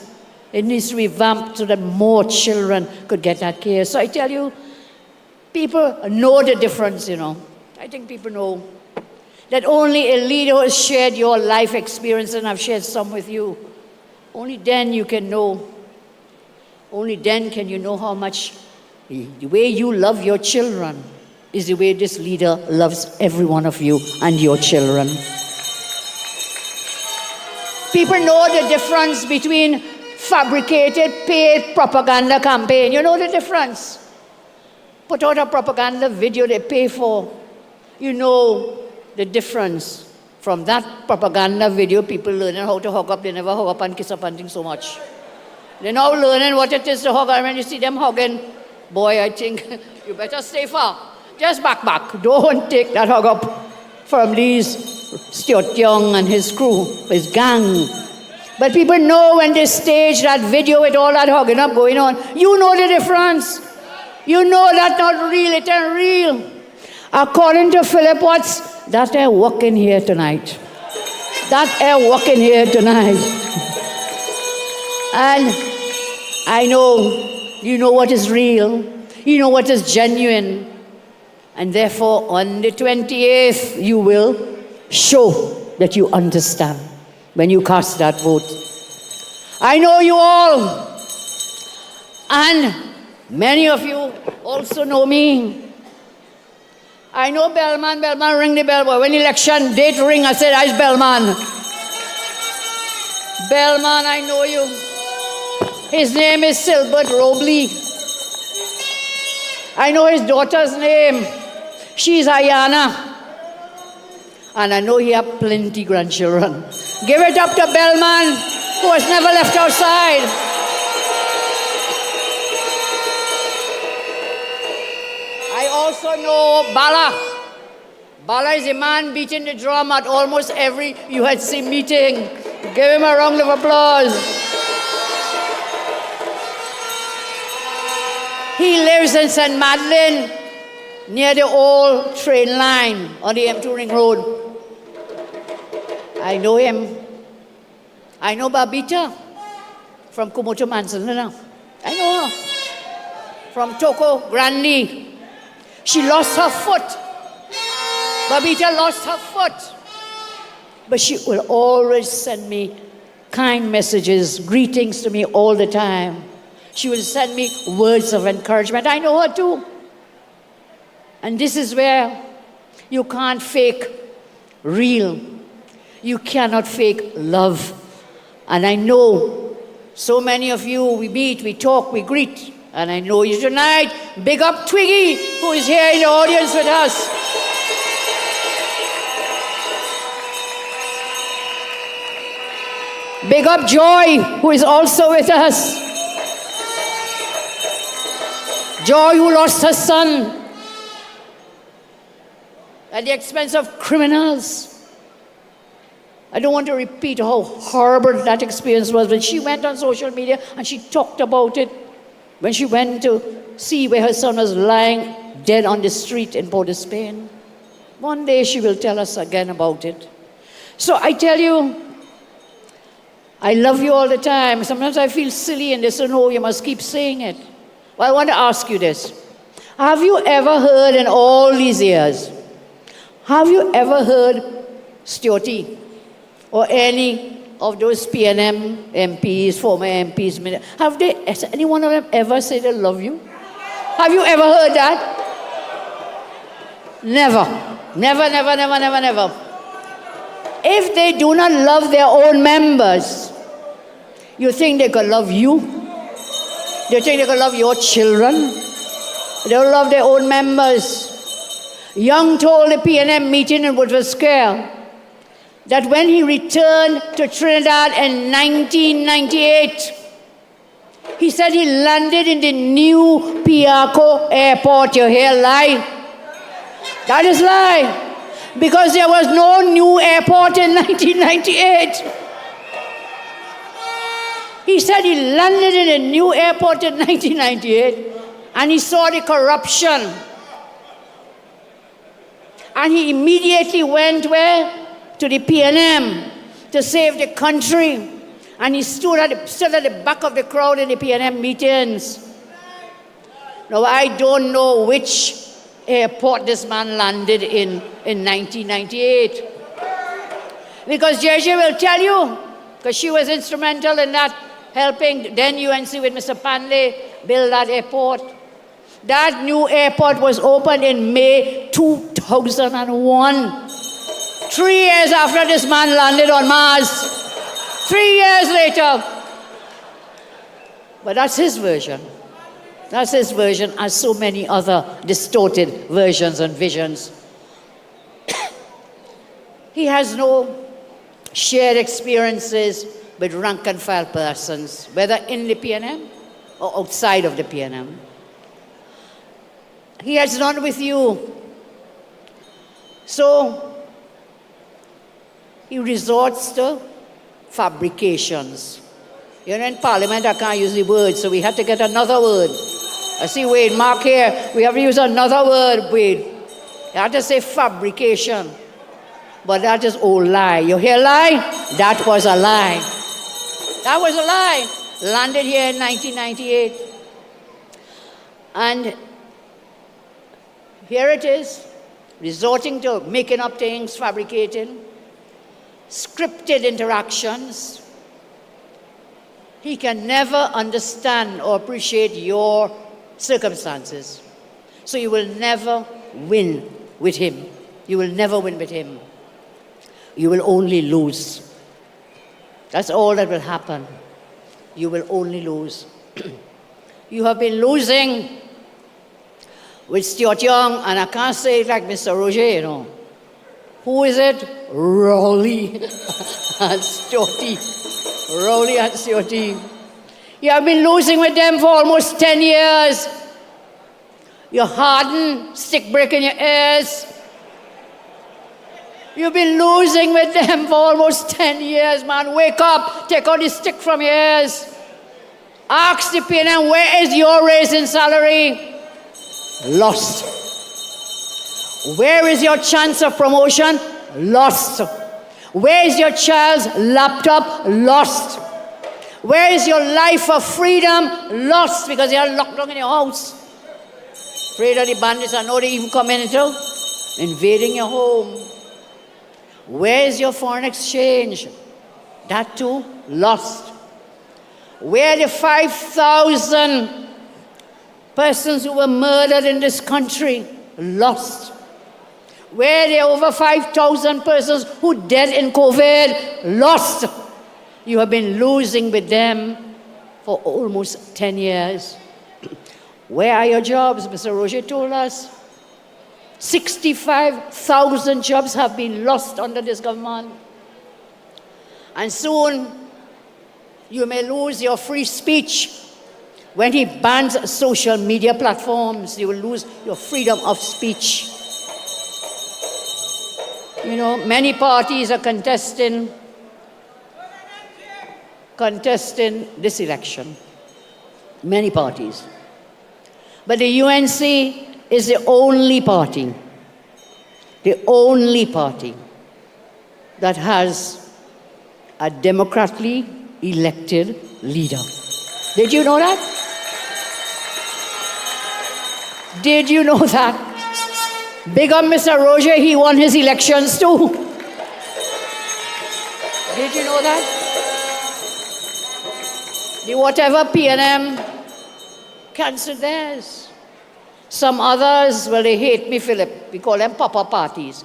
It needs to be revamped so that more children could get that care. So I tell you, people know the difference, you know. I think people know that only a leader who has shared your life experience, and I've shared some with you, only then you can know. Only then can you know how much the way you love your children is the way this leader loves every one of you and your children. People know the difference between fabricated, paid propaganda campaign. You know the difference. Put out a propaganda video they pay for. You know the difference. From that propaganda video, people learning how to hug up. They never hug up and kiss up and things so much. They're now learning what it is to hug. And when you see them hugging, boy, I think you better stay far. Just back. Don't take that hug up from these Stuart Young and his crew, his gang. But people know when they stage that video with all that hugging up going on, you know the difference. You know that's not real, it ain't real. According to Phillip Watts, that they're walking here tonight. That they're walking here tonight. And I know, you know what is real. You know what is genuine. And therefore, on the 28th, you will show that you understand when you cast that vote. I know you all, and many of you also know me. I know Bellman ring the bell, but when election date ring, I said, "I's Bellman." Bellman, I know you. His name is Silbert Robley. I know his daughter's name. She's I.A.N. And I know he has plenty grandchildren. Give it up to Bellman, who has never left outside. I also know Bala. Bala is a man beating the drum at almost every UHC meeting. Give him a round of applause. He lives in St. Madeleine, near the old train line on the M2 Ring Road. I know him. I know Babita from Kumoto Manzanilla. I know her. From Toko Grande. She lost her foot. Babita lost her foot. But she will always send me kind messages, greetings to me all the time. She will send me words of encouragement. I know her too. And this is where you can't fake real. You cannot fake love. And I know so many of you, we meet, we talk, we greet. And I know you tonight. Big up Twiggy, who is here in the audience with us. Big up Joy, who is also with us. Joy, who lost her son at the expense of criminals. I don't want to repeat how horrible that experience was, but she went on social media and she talked about it when she went to see where her son was lying dead on the street in Port of Spain. One day she will tell us again about it. So I tell you, I love you all the time. Sometimes I feel silly and they say, no, you must keep saying it. Well, I want to ask you this. Have you ever heard in all these years, have you ever heard Stuarty or any of those PNM MPs, former MPs, has any one of them ever said they love you? Have you ever heard that? Never. Never, never, never, never, never. If they do not love their own members, you think they could love you? They think they could love your children? They don't love their own members. Young told the PNM meeting in Woodford Square that when he returned to Trinidad in 1998, he said he landed in the new Piarco airport. You hear lie? That is lie. Because there was no new airport in 1998. He said he landed in a new airport in 1998 and he saw the corruption. And he immediately went where? To the PNM to save the country. And he stood at the back of the crowd in the PNM meetings. Now, I don't know which airport this man landed in 1998. Because JJ will tell you, because she was instrumental in that, helping then UNC with Mr. Panley build that airport. That new airport was opened in May 2001. 3 years after this man landed on Mars. 3 years later. But that's his version. That's his version, as so many other distorted versions and visions. He has no shared experiences with rank and file persons, whether in the PNM or outside of the PNM. He has none with you. So he resorts to fabrications. You know, in Parliament, I can't use the word, so we had to get another word. I see Wade, Mark here, we have to use another word, Wade. You have to say fabrication. But that is old lie. You hear lie? That was a lie. That was a lie. Landed here in 1998. And Here it is, resorting to making up things, fabricating, scripted interactions. He can never understand or appreciate your circumstances. So you will never win with him. You will never win with him. You will only lose. That's all that will happen. You will only lose. You have been losing with Stuart Young, and I can't say it like Mr. Roget, you know. Who is it? Rowley and Stuarty. Rowley and Stuarty. You have been losing with them for almost 10 years. You're hardened, stick brick in your ears. You've been losing with them for almost 10 years, man. Wake up, take out the stick from your ears. Ask the PNM, where is your raise in salary? Lost. Where is your chance of promotion? Lost. Where is your child's laptop? Lost. Where is your life of freedom? Lost, because you are locked down in your house. Afraid of the bandits, I know they even come into invading your home. Where is your foreign exchange? That too, lost. Where are the 5,000 persons who were murdered in this country? Lost. Where are the over 5,000 persons who died in COVID? Lost. You have been losing with them for almost 10 years. Where are your jobs? Mr. Roget told us 65,000 jobs have been lost under this government. And soon you may lose your free speech. When he bans social media platforms, you will lose your freedom of speech. You know, many parties are contesting this election. Many parties. But the UNC is the only party that has a democratically elected leader. Did you know that? Did you know that? Big up Mr. Roget, he won his elections too. Did you know that? The whatever PNM cancelled theirs. Some others, well, they hate me, Phillip. We call them pop-up parties.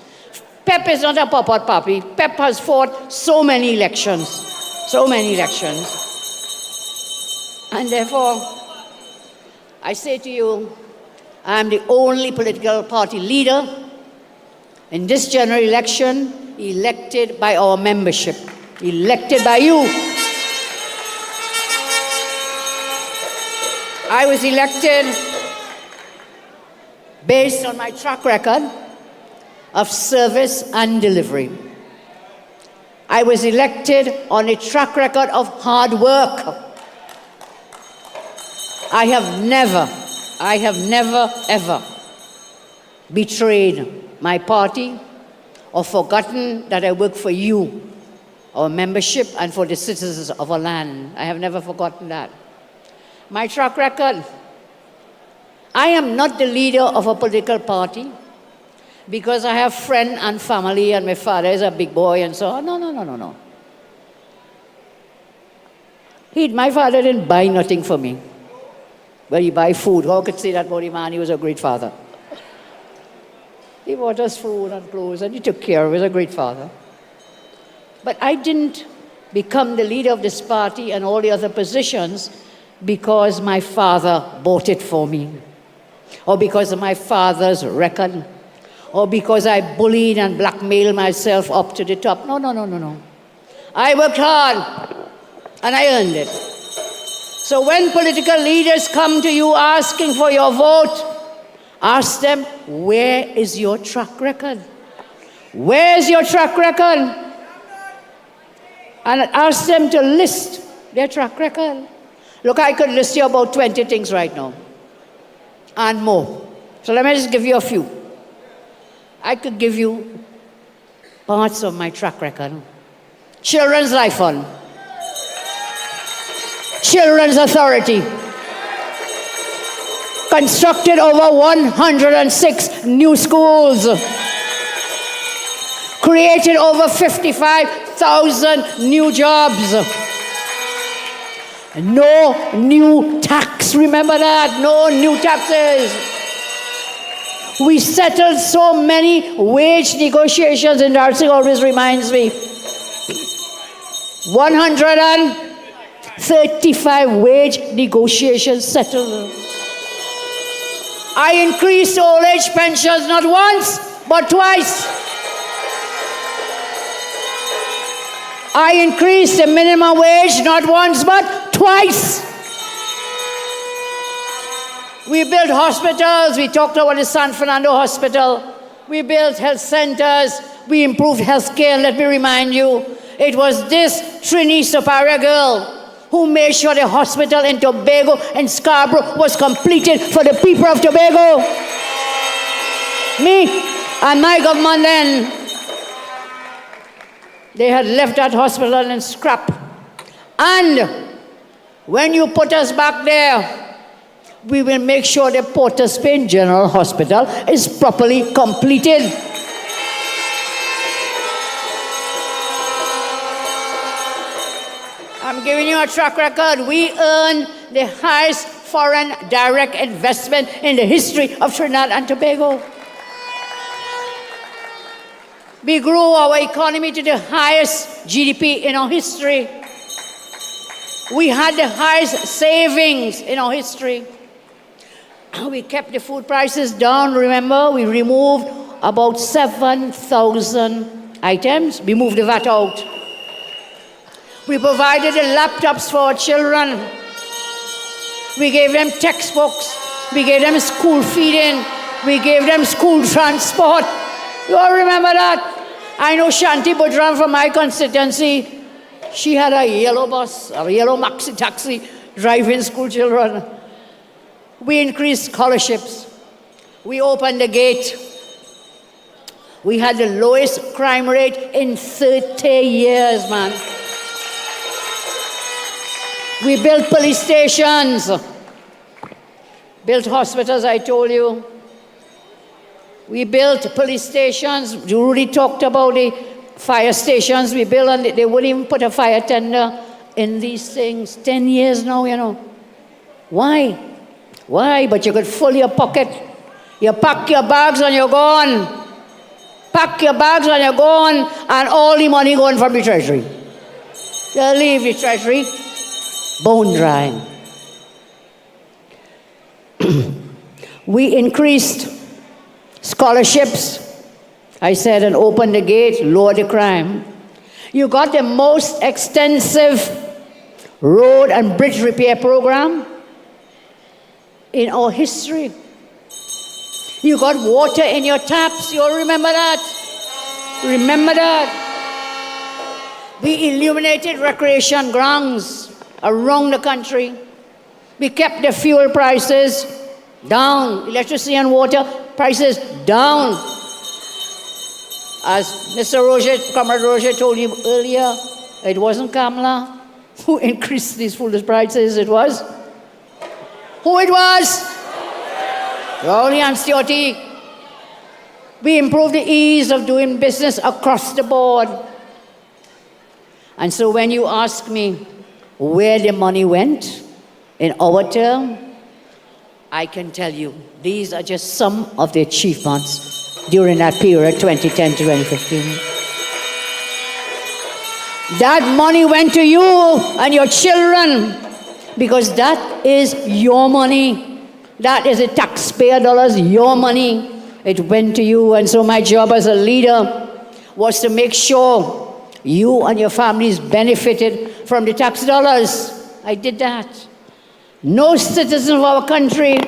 PEP is not a pop-up party. PEP has fought so many elections. So many elections. And therefore, I say to you, I am the only political party leader in this general election elected by our membership. Elected by you. I was elected based on my track record of service and delivery. I was elected on a track record of hard work. I have never ever betrayed my party or forgotten that I work for you, our membership, and for the citizens of our land. I have never forgotten that. My track record, I am not the leader of a political party because I have friends and family and my father is a big boy and so on. No. My father didn't buy nothing for me. Well, he buy food. How could say that about him, man? He was a great father. He bought us food and clothes and he took care of us. He was a great father. But I didn't become the leader of this party and all the other positions because my father bought it for me, or because of my father's record, or because I bullied and blackmailed myself up to the top. No. I worked hard and I earned it. So when political leaders come to you asking for your vote, ask them, where is your track record? Where is your track record? And ask them to list their track record. Look, I could list you about 20 things right now, and more. So let me just give you a few. I could give you parts of my track record. Children's Life Fund. Children's Authority. constructed over 106 new schools, created over 55,000 new jobs. No new tax, remember that, no new taxes. We settled so many wage negotiations, and Darcy always reminds me, 135 wage negotiations settled. I increased old age pensions not once, but twice. I increased the minimum wage not once, but twice. We built hospitals. We talked about the San Fernando Hospital. We built health centers. We improved health care. Let me remind you, it was this Trini Soparia girl who made sure the hospital in Tobago and Scarborough was completed for the people of Tobago. Me and my government then, they had left that hospital in scrap. And when you put us back there, we will make sure the Port of Spain General Hospital is properly completed. I'm giving you a track record. We earned the highest foreign direct investment in the history of Trinidad and Tobago. We grew our economy to the highest GDP in our history. We had the highest savings in our history. We kept the food prices down, remember? We removed about 7,000 items. We moved the VAT out. We provided the laptops for our children. We gave them textbooks. We gave them school feeding. We gave them school transport. You all remember that? I know Shanti Budran from my constituency. She had a yellow bus, a yellow maxi taxi, driving school children. We increased scholarships. We opened the gate. We had the lowest crime rate in 30 years, man. We built police stations, built hospitals, I told you. We built police stations. Rudy talked about the fire stations we built, and they wouldn't even put a fire tender in these things. 10 years now, you know. Why? Why? But you could fill your pocket. You pack your bags and you're gone. Pack your bags and you're gone, and all the money going from the treasury. You leave the treasury bone dry. We increased scholarships, I said, and opened the gate, lowered the crime. You got the most extensive road and bridge repair program in our history. You got water in your taps. You all remember that? Remember that? We illuminated recreation grounds around the country. We kept the fuel prices down. Electricity and water prices down. As Mr. Roget, Comrade Roget told you earlier, it wasn't Kamla who increased these foolish prices. It was who it was? Only Ancil. We improved the ease of doing business across the board. And so when you ask me where the money went in our term, I can tell you these are just some of the achievements during that period, 2010 to 2015. That money went to you and your children because that is your money. That is the taxpayer dollars, your money. It went to you. And so my job as a leader was to make sure you and your families benefited from the tax dollars. I did that. No citizen of our country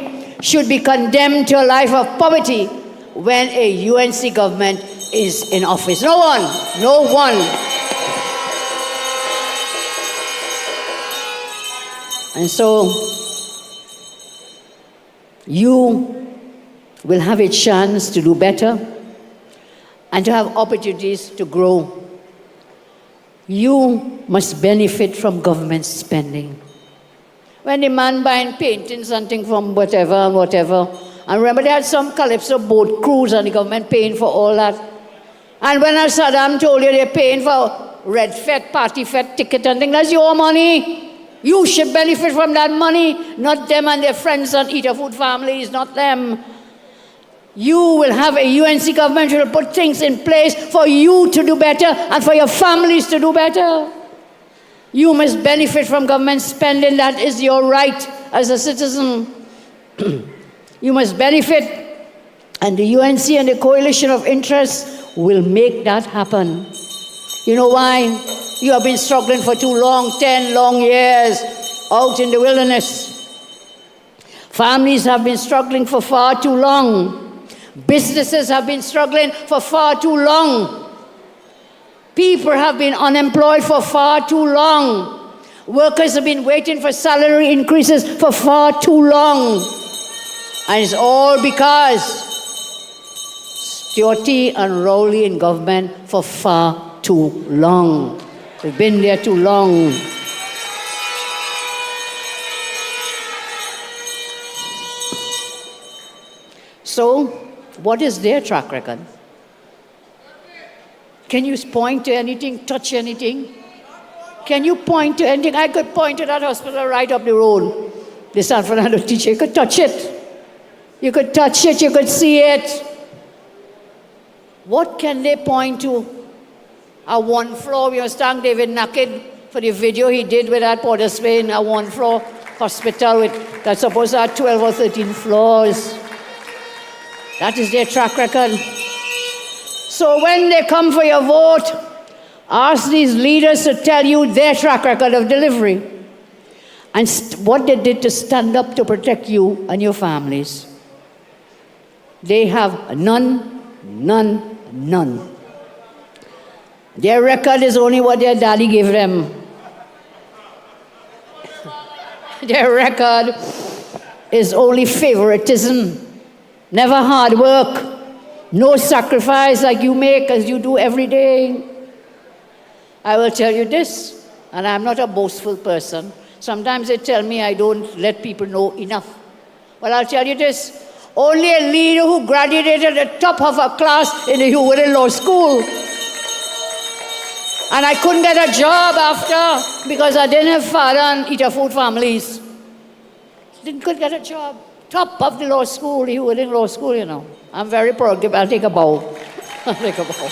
should be condemned to a life of poverty when a UNC government is in office. No one. No one. And so you will have a chance to do better and to have opportunities to grow. You must benefit from government spending. When the man buying painting something from whatever and whatever. And remember they had some Calypso boat cruise and the government paying for all that. And when Saddam told you they're paying for red fete, party fete ticket and things, that's your money. You should benefit from that money, not them and their friends and eat food families, not them. You will have a UNC government who will put things in place for you to do better and for your families to do better. You must benefit from government spending. That is your right as a citizen. You must benefit, and the UNC and the coalition of interests will make that happen. You know why? You have been struggling for too long, 10 long years out in the wilderness. Families have been struggling for far too long. Businesses have been struggling for far too long. People have been unemployed for far too long. Workers have been waiting for salary increases for far too long. And it's all because Stuarty and Rowley in government for far too long. We've been there too long. So, what is their track record? Can you point to anything, touch anything? Can you point to anything? I could point to that hospital right up the road, the San Fernando teacher. You could touch it. You could touch it, you could see it. What can they point to? A one floor, we understand David Naked for the video he did with that Port of Spain, a one floor hospital with, that's supposed to have 12 or 13 floors. That is their track record. So when they come for your vote, ask these leaders to tell you their track record of delivery and what they did to stand up to protect you and your families. They have none, none, none. Their record is only what their daddy gave them. Their record is only favoritism, never hard work. No sacrifice like you make as you do every day. I will tell you this, and I'm not a boastful person. Sometimes they tell me I don't let people know enough. Well, I'll tell you this. Only a leader who graduated at the top of a class in the Hewlett Law School. And I couldn't get a job after because I didn't have father and eat food families. Couldn't get a job. Top of the law school, the Hewlett Law School, you know. I'm very proud. I'll take a bow. I'll take a bow.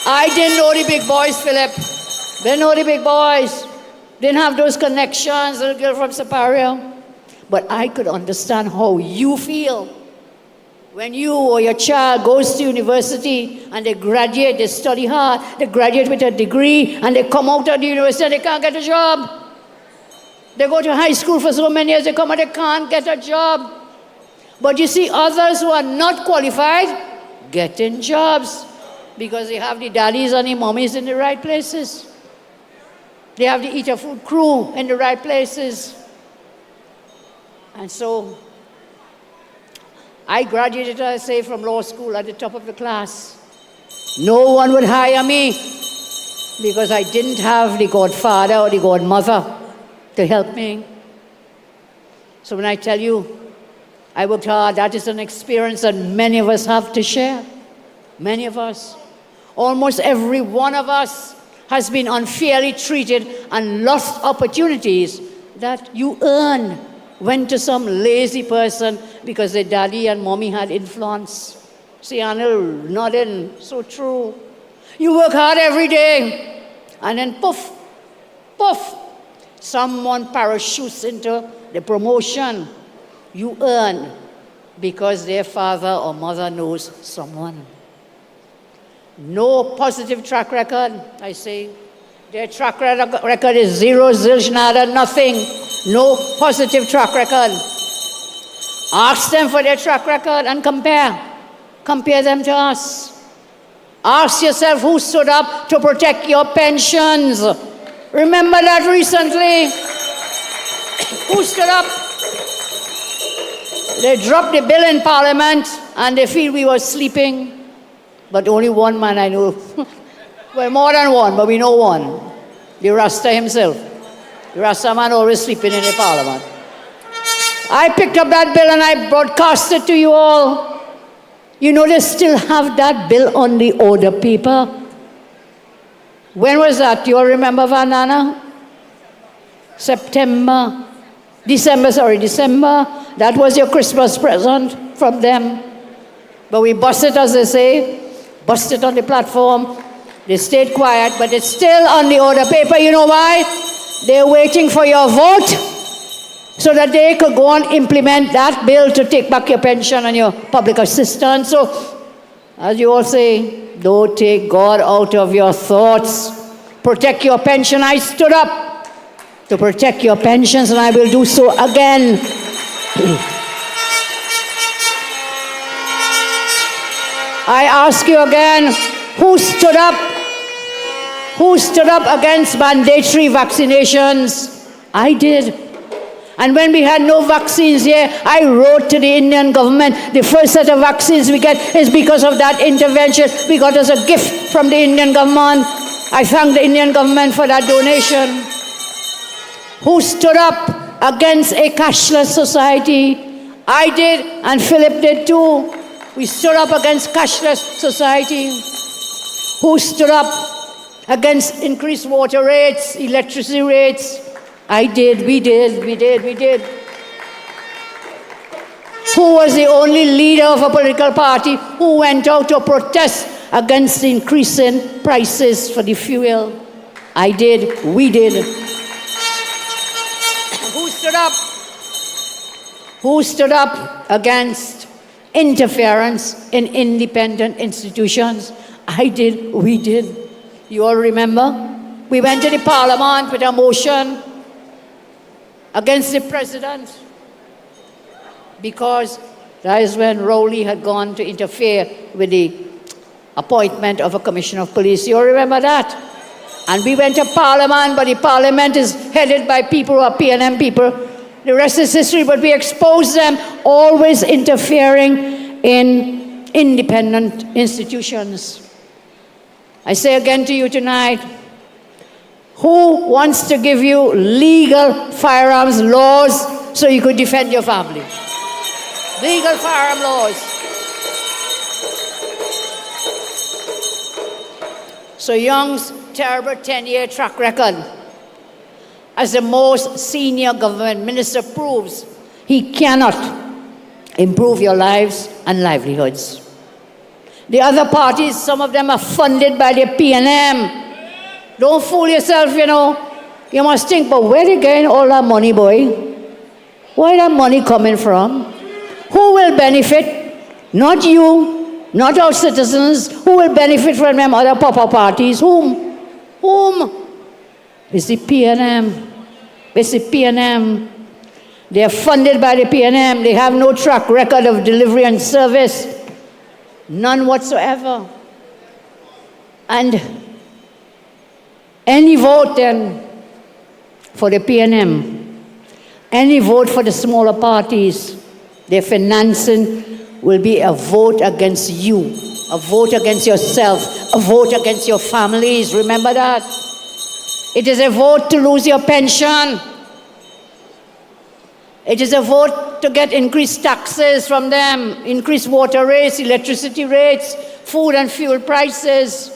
I didn't know the big boys, Phillip. Didn't know the big boys. Didn't have those connections, little girl from Superior. But I could understand how you feel when you or your child goes to university and they graduate, they study hard, they graduate with a degree, and they come out of the university and they can't get a job. They go to high school for so many years, they come and they can't get a job. But you see others who are not qualified getting jobs because they have the daddies and the mommies in the right places. They have the eater food crew in the right places. And so, I graduated, I say, from law school at the top of the class. No one would hire me because I didn't have the godfather or the godmother to help me. So when I tell you, I worked hard, that is an experience that many of us have to share. Many of us. Almost every one of us has been unfairly treated and lost opportunities that you earned. Went to some lazy person because their daddy and mommy had influence. See, Anil, nodding, so true. You work hard every day, and then poof, poof, someone parachutes into the promotion you earn because their father or mother knows someone. No positive track record, I say. Their track record is zero, zilch, nada, nothing. No positive track record. Ask them for their track record and compare. Compare them to us. Ask yourself who stood up to protect your pensions. Remember that recently. Who stood up? They dropped the bill in Parliament and they feel we were sleeping. But only one man I know. Well, more than one, but we know one. The Rasta himself. The Rasta man always sleeping in the parliament. I picked up that bill and I broadcast it to you all. You know they still have that bill on the order paper. When was that? You all remember, Vanana? December. That was your Christmas present from them. But we bust it, as they say, bust it on the platform. They stayed quiet, but it's still on the order paper. You know why? They're waiting for your vote so that they could go and implement that bill to take back your pension and your public assistance. So, as you all say, don't take God out of your thoughts. Protect your pension. I stood up to protect your pensions, and I will do so again. I ask you again, who stood up? Who stood up against mandatory vaccinations? I did. And when we had no vaccines here, I wrote to the Indian government, the first set of vaccines we get is because of that intervention. We got as a gift from the Indian government. I thank the Indian government for that donation. Who stood up against a cashless society? I did, and Phillip did too. We stood up against cashless society. Who stood up against increased water rates, electricity rates? I did, we did. Who was the only leader of a political party who went out to protest against the increasing prices for the fuel? I did, we did. Who stood up against interference in independent institutions? I did, we did. You all remember? We went to the parliament with a motion against the president because that is when Rowley had gone to interfere with the appointment of a commissioner of police. You all remember that? And we went to parliament, but the parliament is headed by people who are PNM people. The rest is history, but we exposed them, always interfering in independent institutions. I say again to you tonight, who wants to give you legal firearms laws so you could defend your family? Legal firearm laws. So Young's terrible 10-year track record as the most senior government minister proves he cannot improve your lives and livelihoods. The other parties, some of them are funded by the PNM. Don't fool yourself, you know. You must think, but where they getting all that money, boy? Where that money coming from? Who will benefit? Not you, not our citizens. Who will benefit from them other pop-up parties? Whom? It's the PNM. It's the PNM. They are funded by the PNM. They have no track record of delivery and service. None whatsoever. And any vote then for the PNM, any vote for the smaller parties, their financing will be a vote against you, a vote against yourself, a vote against your families. Remember that. It is a vote to lose your pension. It is a vote to get increased taxes from them, increased water rates, electricity rates, food and fuel prices,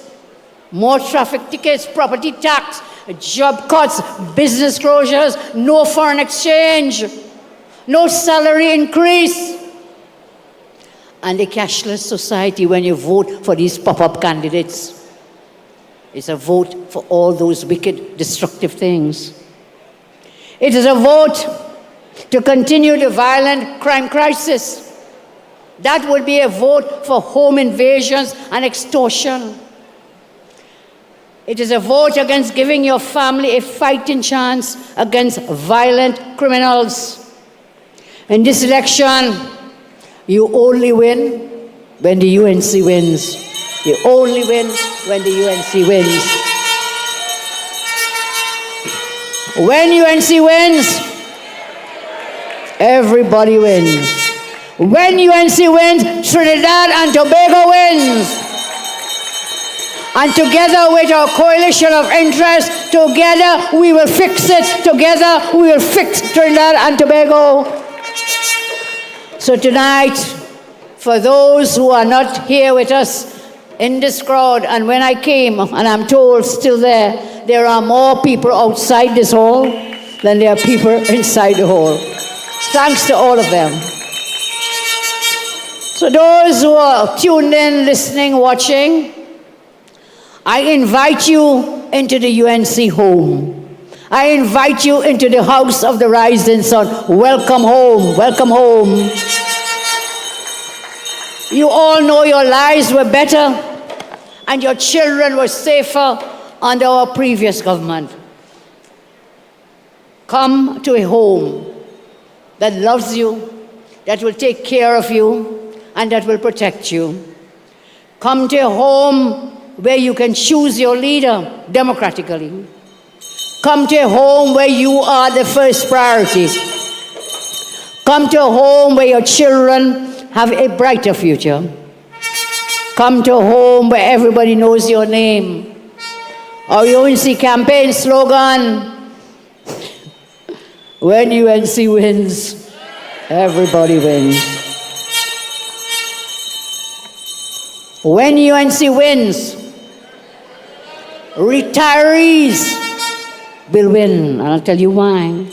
more traffic tickets, property tax, job cuts, business closures, no foreign exchange, no salary increase. And a cashless society when you vote for these pop-up candidates. It's a vote for all those wicked, destructive things. It is a vote to continue the violent crime crisis. That would be a vote for home invasions and extortion. It is a vote against giving your family a fighting chance against violent criminals. In this election, you only win when the UNC wins. You only win when the UNC wins. When UNC wins, everybody wins. When UNC wins, Trinidad and Tobago wins. And together with our coalition of interest, together we will fix it. Together we will fix Trinidad and Tobago. So tonight, for those who are not here with us in this crowd, and when I came, and I'm told still there are more people outside this hall than there are people inside the hall. Thanks to all of them. So those who are tuned in, listening, watching, I invite you into the UNC home. I invite you into the house of the rising sun. Welcome home, welcome home. You all know your lives were better and your children were safer under our previous government. Come to a home that loves you, that will take care of you, and that will protect you. Come to a home where you can choose your leader democratically. Come to a home where you are the first priority. Come to a home where your children have a brighter future. Come to a home where everybody knows your name. Our UNC campaign slogan, when UNC wins, everybody wins. When UNC wins, retirees will win, and I'll tell you why.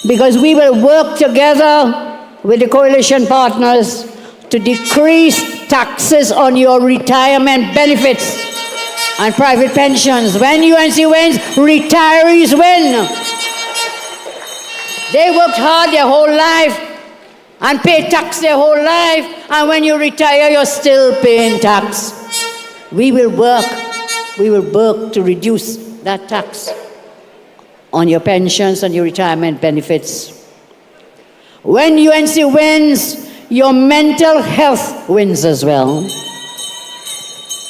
Because we will work together with the coalition partners to decrease taxes on your retirement benefits and private pensions. When UNC wins, retirees win. They worked hard their whole life and paid tax their whole life, and when you retire, you're still paying tax. We will work to reduce that tax on your pensions and your retirement benefits. When UNC wins, your mental health wins as well.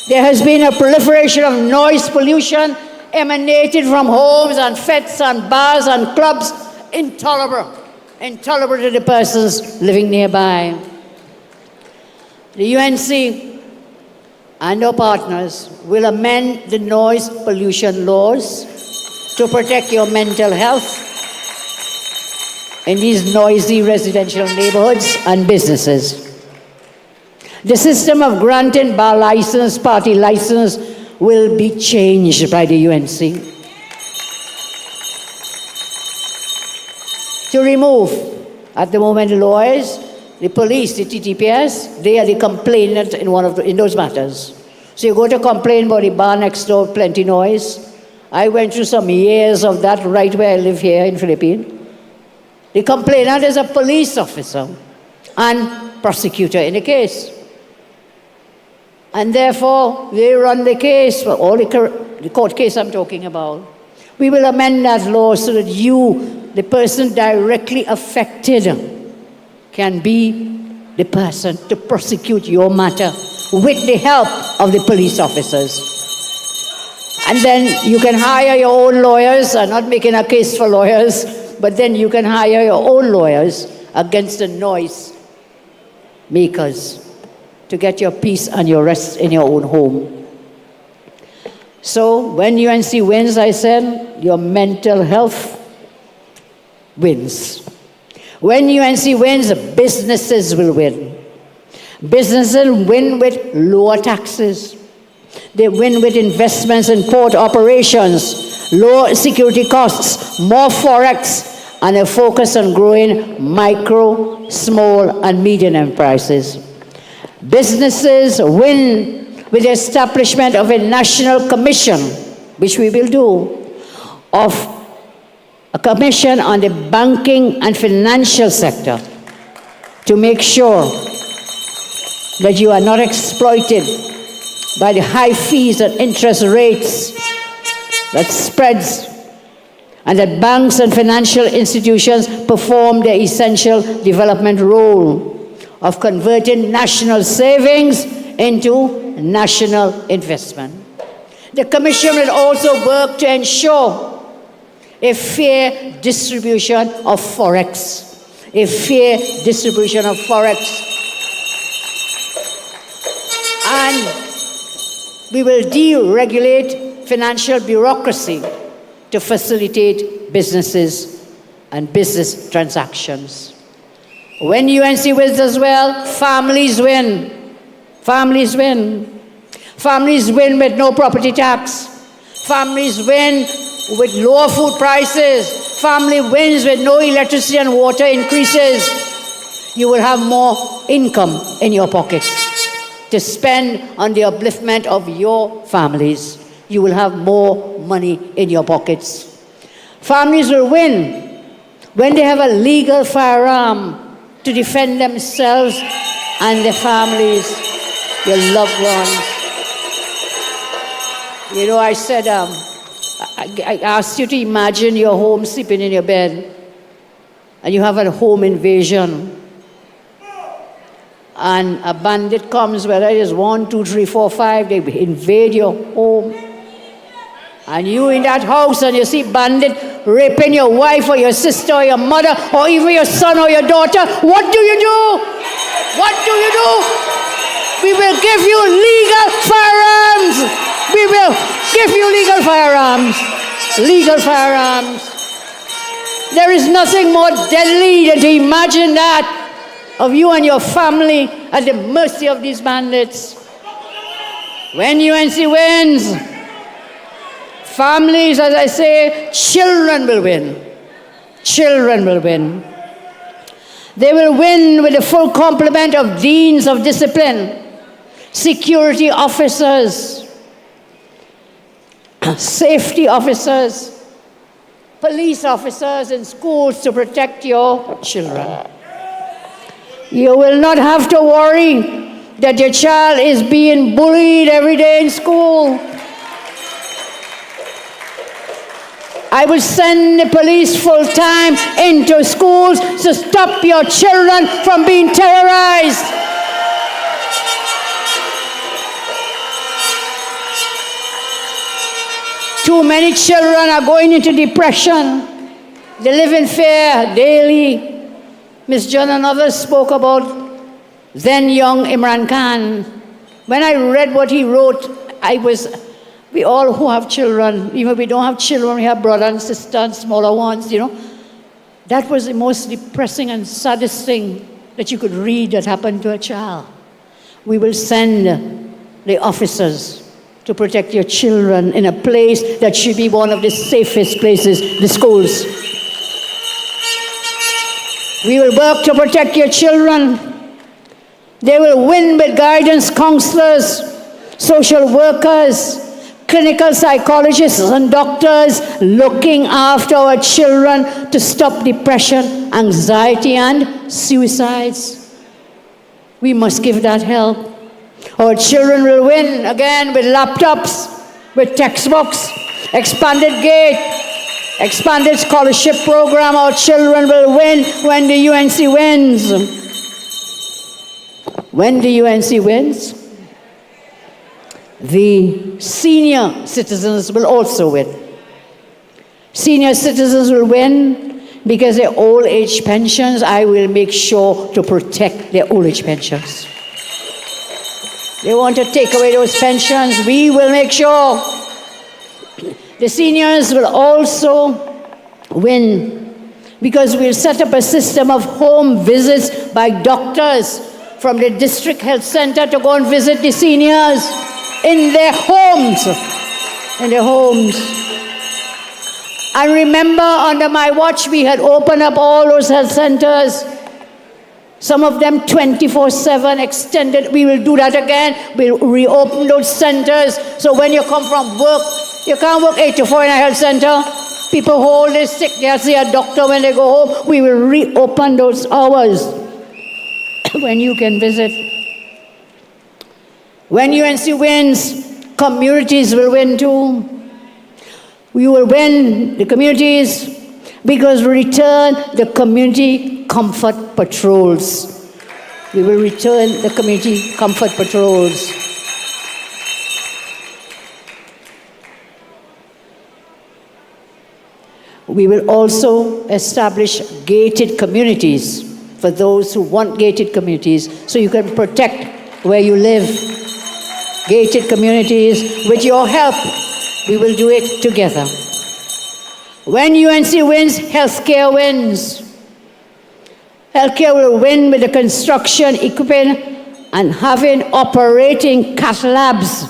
There has been a proliferation of noise pollution emanated from homes and fetes and bars and clubs, intolerable to the persons living nearby. The UNC and our partners will amend the noise pollution laws to protect your mental health in these noisy residential neighborhoods and businesses. The system of granting bar license, party license will be changed by the UNC to remove, at the moment, the lawyers, the police, the TTPS, they are the complainant in those matters. So you go to complain about the bar next door, plenty noise. I went through some years of that right where I live here in Philippines. The complainant is a police officer and prosecutor in the case. And therefore, they run the case, for all the court case I'm talking about. We will amend that law so that you, the person directly affected, can be the person to prosecute your matter with the help of the police officers. And then you can hire your own lawyers. I'm not making a case for lawyers, but then you can hire your own lawyers against the noise makers to get your peace and your rest in your own home. So when UNC wins, I said, your mental health wins. When UNC wins, businesses will win. Businesses win with lower taxes. They win with investments in port operations, lower security costs, more forex, and a focus on growing micro, small, and medium enterprises. Businesses win with the establishment of a national commission, which we will do, of a commission on the banking and financial sector to make sure that you are not exploited by the high fees and interest rates that spreads, and that banks and financial institutions perform their essential development role of converting national savings into national investment. The Commission will also work to ensure a fair distribution of forex. A fair distribution of forex. And We will deregulate financial bureaucracy to facilitate businesses and business transactions. When UNC wins as well, families win. Families win. Families win with no property tax. Families win with lower food prices. Family wins with no electricity and water increases. You will have more income in your pocket to spend on the upliftment of your families. You will have more money in your pockets. Families will win when they have a legal firearm to defend themselves and their families, their loved ones. You know, I said, I asked you to imagine your home, sleeping in your bed, and you have a home invasion. And a bandit comes, whether it is 1, 2, 3, 4, 5, they invade your home. And you in that house and you see bandit raping your wife or your sister or your mother or even your son or your daughter. What do you do? What do you do? We will give you legal firearms. We will give you legal firearms. Legal firearms. There is nothing more deadly than to imagine that of you and your family at the mercy of these bandits. When UNC wins, families, as I say, children will win. Children will win. They will win with the full complement of deans of discipline, security officers, safety officers, police officers in schools to protect your children. You will not have to worry that your child is being bullied every day in school. I will send the police full-time into schools to stop your children from being terrorized. Too many children are going into depression. They live in fear daily. Ms. John and others spoke about then young Imran Khan. When I read what he wrote, we all who have children, even if we don't have children, we have brothers and sisters and smaller ones, you know. That was the most depressing and saddest thing that you could read that happened to a child. We will send the officers to protect your children in a place that should be one of the safest places, the schools. We will work to protect your children. They will win with guidance counselors, social workers, clinical psychologists and doctors looking after our children to stop depression, anxiety, and suicides. We must give that help. Our children will win again with laptops, with textbooks, expanded gate, expanded scholarship program. Our children will win when the UNC wins. When the UNC wins, the senior citizens will also win. Senior citizens will win because their old age pensions, I will make sure to protect their old age pensions. They want to take away those pensions, we will make sure. The seniors will also win because we'll set up a system of home visits by doctors from the district health center to go and visit the seniors in their homes. In their homes. And remember, under my watch, we had opened up all those health centers. Some of them 24/7 extended. We will do that again. We'll reopen those centers. So when you come from work, you can't work 8 to 4 in a health center. People who are always sick, they'll see a doctor when they go home. We will reopen those hours when you can visit. When UNC wins, communities will win too. We will win the communities because we return the community comfort patrols. We will return the community comfort patrols. We will also establish gated communities for those who want gated communities so you can protect where you live. gated communities. With your help, we will do it together. When UNC wins, healthcare wins. Healthcare will win with the construction, equipping, and having operating cath labs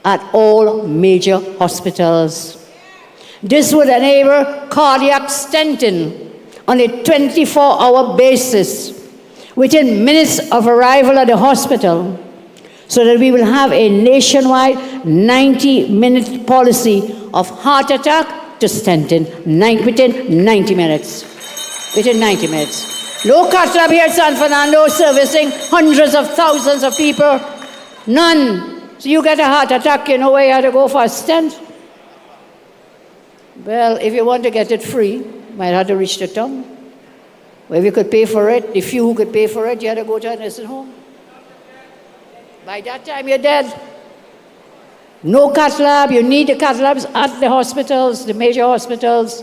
at all major hospitals. This would enable cardiac stenting on a 24-hour basis within minutes of arrival at the hospital, so that we will have a nationwide 90-minute policy of heart attack to stenting within 90 minutes. Within 90 minutes. No cath lab here at San Fernando servicing hundreds of thousands of people. None. So you get a heart attack, you know where you have to go for a stent? Well, if you want to get it free, you might have to reach the town. Well, if you could pay for it, the few who could pay for it, you had to go to a nursing home. By that time, you're dead. No cath lab. You need the cath labs at the hospitals, the major hospitals.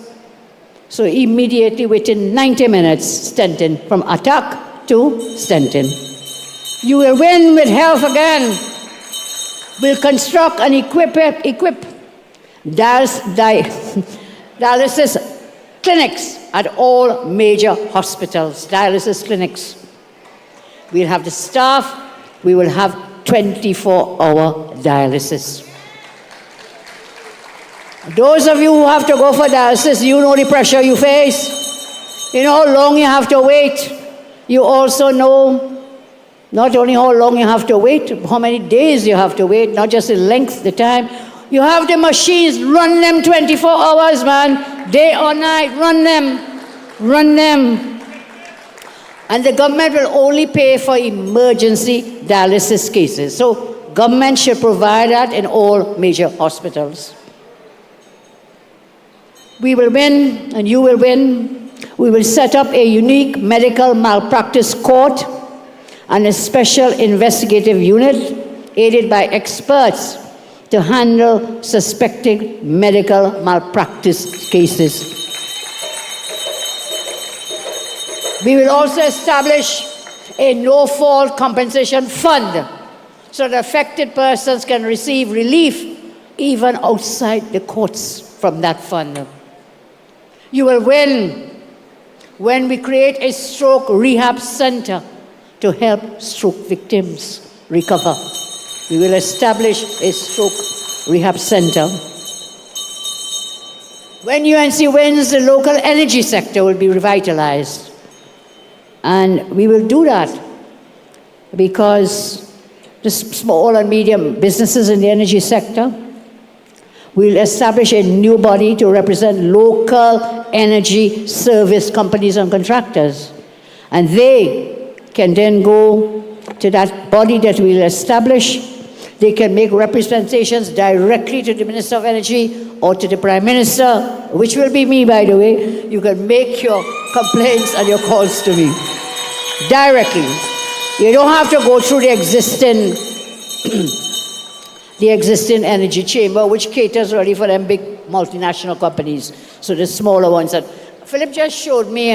So immediately, within 90 minutes, stenting, from attack to stenting. You will win with health again. We'll construct and equip dialysis clinics at all major hospitals, dialysis clinics. We'll have the staff. We will have 24-hour dialysis. Those of you who have to go for dialysis, you know the pressure you face. You know how long you have to wait. You also know not only how long you have to wait, how many days you have to wait, not just the length, the time. You have the machines, run them 24 hours, man. Day or night, run them. Run them. And the government will only pay for emergency dialysis cases. So government should provide that in all major hospitals. We will win, and you will win. We will set up a unique medical malpractice court and a special investigative unit aided by experts to handle suspected medical malpractice cases. We will also establish a no-fault compensation fund so that affected persons can receive relief even outside the courts from that fund. You will win when we create a stroke rehab center to help stroke victims recover. We will establish a stroke rehab center. When UNC wins, the local energy sector will be revitalized. And we will do that because the small and medium businesses in the energy sector will establish a new body to represent local energy service companies and contractors. And they can then go to that body that we'll establish. They can make representations directly to the Minister of Energy or to the Prime Minister, which will be me, by the way. You can make your complaints and your calls to me directly. You don't have to go through the existing energy chamber, which caters already for them big multinational companies. So the smaller ones. That Phillip just showed me.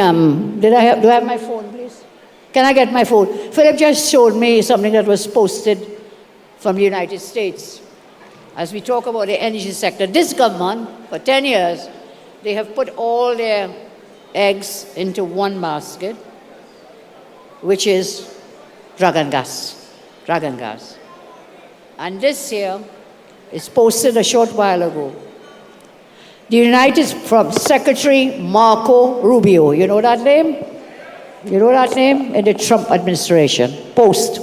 Do I have my phone, please? Can I get my phone? Phillip just showed me something that was posted from the United States. As we talk about the energy sector, this government, for 10 years, they have put all their eggs into one basket, which is dragon gas. Dragon gas. And this here is posted a short while ago. From Secretary Marco Rubio. You know that name? You know that name? In the Trump administration. Post.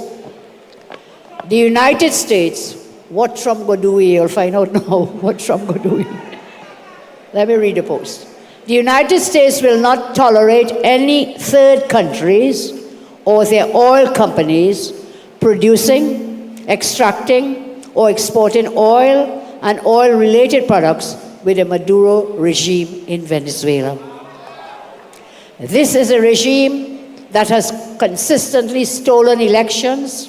The United States, what Trump go do, you'll find out now what Trump go do. Let me read the post. The United States will not tolerate any third countries or their oil companies producing, extracting, or exporting oil and oil-related products with the Maduro regime in Venezuela. This is a regime that has consistently stolen elections,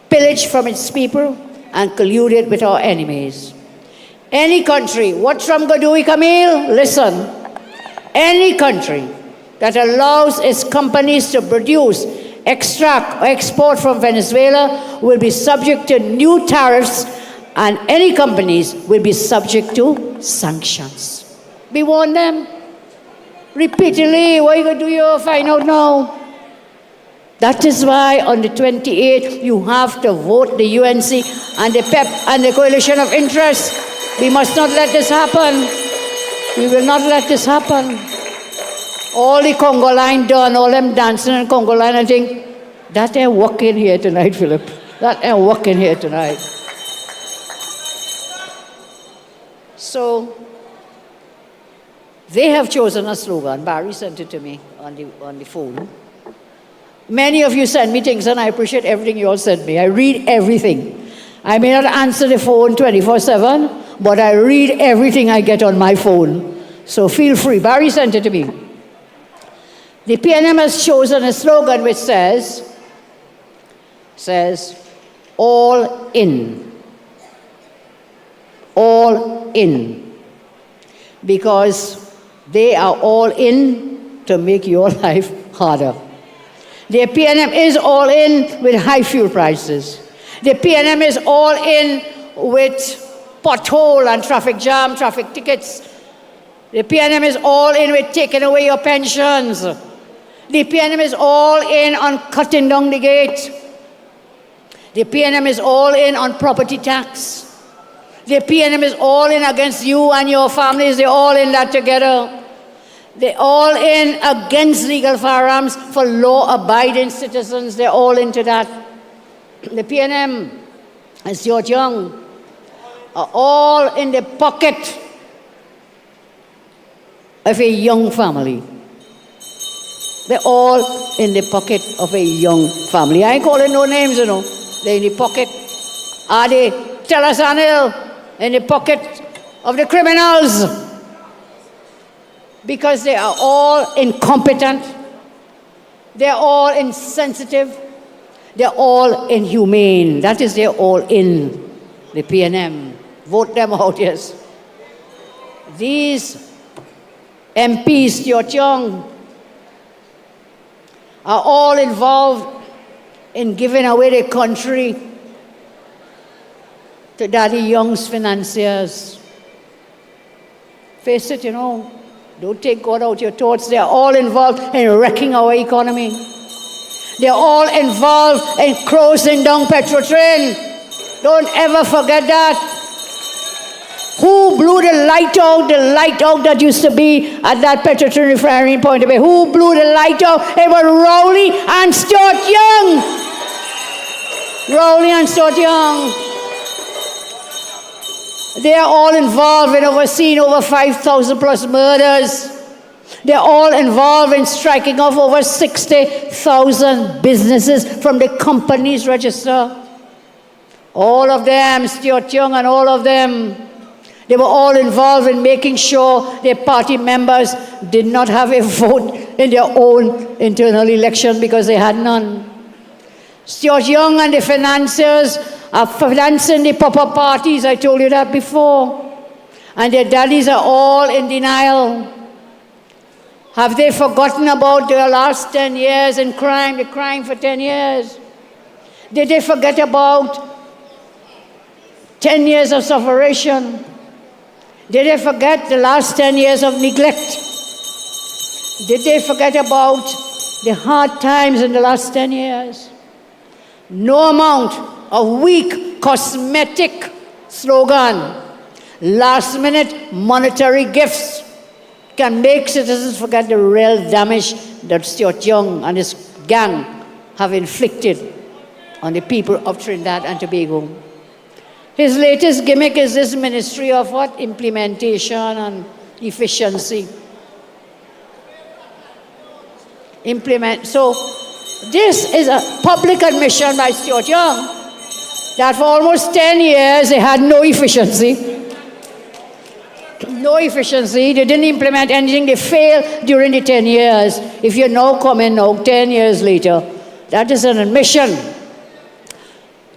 pillaged from its people, and colluded with our enemies. Any country, what Trump gonna do, Camille? Listen. Any country that allows its companies to produce, extract or export from Venezuela will be subject to new tariffs, and any companies will be subject to sanctions. We warn them repeatedly. What are you going to do? You find out now. That is why on the 28th, you have to vote the UNC and the PEP and the coalition of interest. We must not let this happen. We will not let this happen. All the Congo line done, all them dancing in Congo line, I think, that ain't working here tonight, Phillip. That ain't working here tonight. So, they have chosen a slogan. Barry sent it to me on the phone. Many of you send me things, and I appreciate everything you all send me. I read everything. I may not answer the phone 24/7, but I read everything I get on my phone. So feel free. Barry sent it to me. The PNM has chosen a slogan which says, all in. All in. Because they are all in to make your life harder. The PNM is all in with high fuel prices. The PNM is all in with pothole and traffic jam, traffic tickets. The PNM is all in with taking away your pensions. The PNM is all in on cutting down the gate. The PNM is all in on property tax. The PNM is all in against you and your families. They're all in that together. They're all in against legal firearms for law-abiding citizens. They're all into that. The PNM and Stuart Young are all in the pocket of a young family. They're all in the pocket of a young family. I ain't calling no names, you know. They're in the pocket. Are they? Tell us, Anil, in the pocket of the criminals. Because they are all incompetent, they're all insensitive, they're all inhumane. That is, they're all in the PNM. Vote them out, yes. These MPs, Stuart Young, are all involved in giving away the country to Daddy Young's financiers. Face it, you know. Don't take God out your thoughts. They are all involved in wrecking our economy. They are all involved in closing down Petrotrain. Don't ever forget that. Who blew the light out that used to be at that Petrotrain refinery in Point Bay? Who blew the light out? It was Rowley and Stuart Young. Rowley and Stuart Young. They are all involved in overseeing over 5,000 plus murders. They're all involved in striking off over 60,000 businesses from the company's register. All of them, Stuart Young and all of them, they were all involved in making sure their party members did not have a vote in their own internal election because they had none. Stuart Young and the financiers are financing the proper parties. I told you that before. And their daddies are all in denial. Have they forgotten about their last 10 years in crime, the crime for 10 years? Did they forget about 10 years of suffering? Did they forget the last 10 years of neglect? Did they forget about the hard times in the last 10 years? No amount of weak, cosmetic slogan, last-minute monetary gifts can make citizens forget the real damage that Stuart Young and his gang have inflicted on the people of Trinidad and Tobago. His latest gimmick is this ministry of what? Implementation and efficiency. So this is a public admission by Stuart Young that for almost 10 years they had no efficiency. No efficiency. They didn't implement anything. They failed during the 10 years. If you're now coming now, 10 years later, that is an admission.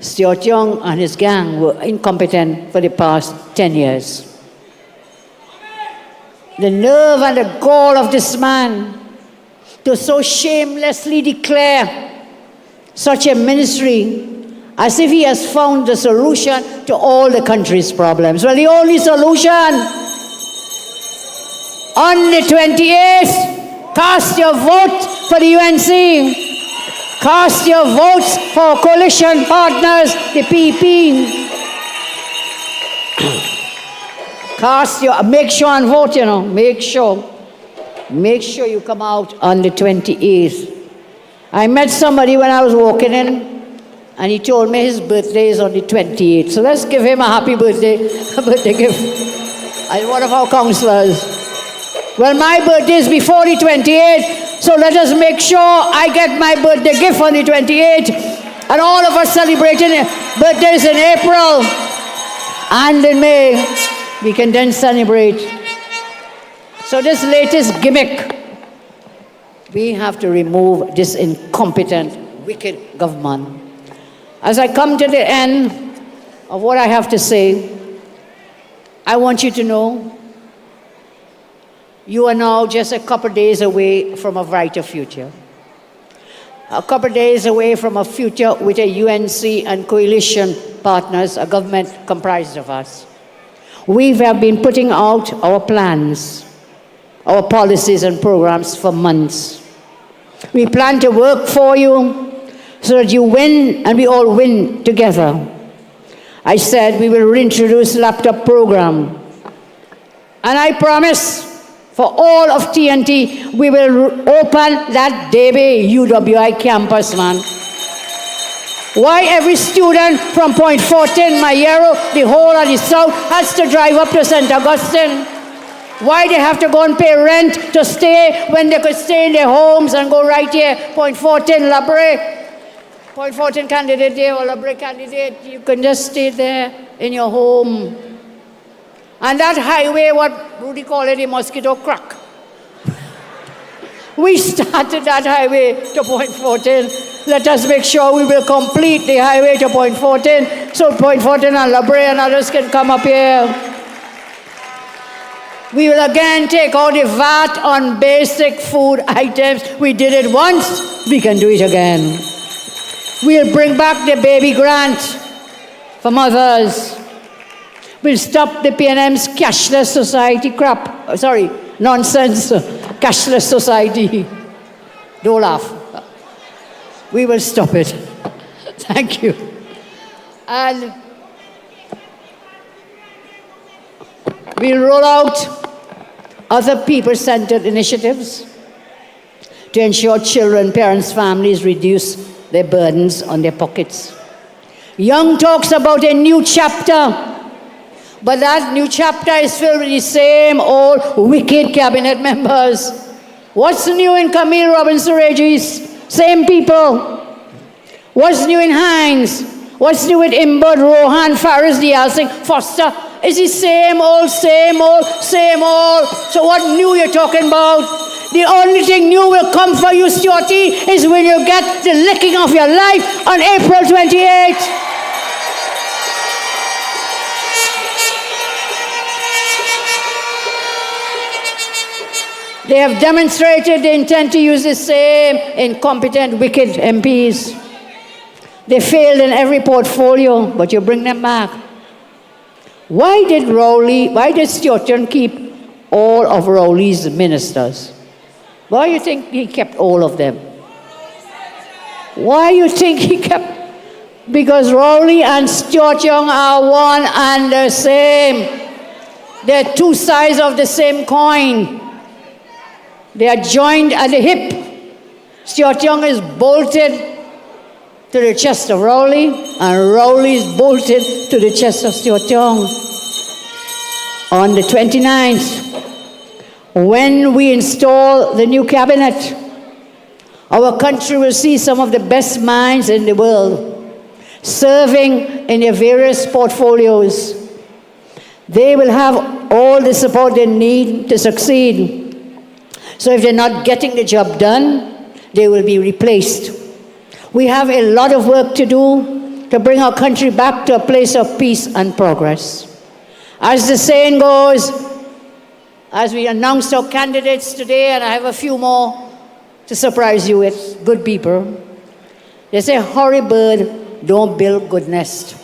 Stuart Young and his gang were incompetent for the past 10 years. The nerve and the gall of this man to so shamelessly declare such a ministry as if he has found the solution to all the country's problems. Well, the only solution on the 28th, cast your vote for the UNC. Cast your votes for coalition partners, the PP. Make sure and vote, make sure. Make sure you come out on the 28th. I met somebody when I was walking in, and he told me his birthday is on the 28th. So let's give him a happy birthday, a birthday gift. And one of our councillors. Well, my birthday is before the 28th, so let us make sure I get my birthday gift on the 28th. And all of us celebrating birthdays in April and in May. We can then celebrate. So this latest gimmick, we have to remove this incompetent, wicked government. As I come to the end of what I have to say, I want you to know you are now just a couple days away from a brighter future. A couple days away from a future with a UNC and coalition partners, a government comprised of us. We have been putting out our plans, our policies and programs for months. We plan to work for you so that you win and we all win together. I said we will reintroduce laptop program. And I promise for all of TNT, we will open that Debe UWI campus, man. Why every student from Point 14, Mayero, the whole of the south has to drive up to St. Augustine? Why they have to go and pay rent to stay when they could stay in their homes and go right here, Point 14, Robbery. Point 14 candidate there or Robbery candidate, you can just stay there in your home. And that highway, what Rudy called it, the mosquito crack. We started that highway to Point 14. Let us make sure we will complete the highway to Point 14, so Point 14 and Robbery and others can come up here. We will again take out the VAT on basic food items. We did it once, we can do it again. We'll bring back the baby grant for mothers. We'll stop the PNM's cashless society crap. Nonsense. Cashless society. Don't laugh. We will stop it. Thank you. And we'll roll out other people-centered initiatives to ensure children, parents, families reduce their burdens on their pockets. Young talks about a new chapter, but that new chapter is filled with the same old wicked cabinet members. What's new in Camille Robinson Regis? Same people. What's new in Hines? What's new with Imbud, Rohan, Faris, Diaz Singh, Foster? It's the same old, same old, same old. So what new you're talking about? The only thing new will come for you, Stuarty, is when you get the licking of your life on April 28th. They have demonstrated they intend to use the same incompetent, wicked MPs. They failed in every portfolio, but you bring them back. Why did Stuart John keep all of Rowley's ministers? Why do you think he kept all of them? Why do you think he kept? Because Rowley and Stuart Young are one and the same. They're two sides of the same coin. They are joined at the hip. Stuart Young is bolted to the chest of Rowley, and Rowley is bolted to the chest of Stuart Young. On the 29th, when we install the new cabinet, our country will see some of the best minds in the world serving in their various portfolios. They will have all the support they need to succeed. So if they're not getting the job done, they will be replaced. We have a lot of work to do to bring our country back to a place of peace and progress. As the saying goes, as we announced our candidates today, and I have a few more to surprise you with, good people, They say, hurry bird, don't build good nest.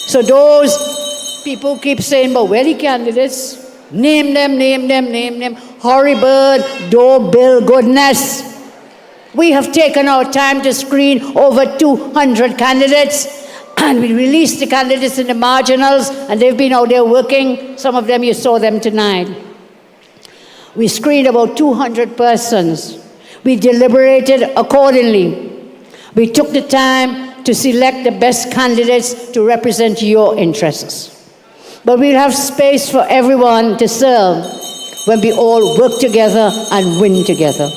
So those people keep saying, but where the candidates? Name them. Hurry bird, don't build good nest. We have taken our time to screen over 200 candidates, and we released the candidates in the marginals, and they've been out there working. Some of them, you saw them tonight. We screened about 200 persons. We deliberated accordingly. We took the time to select the best candidates to represent your interests. But we'll have space for everyone to serve when we all work together and win together.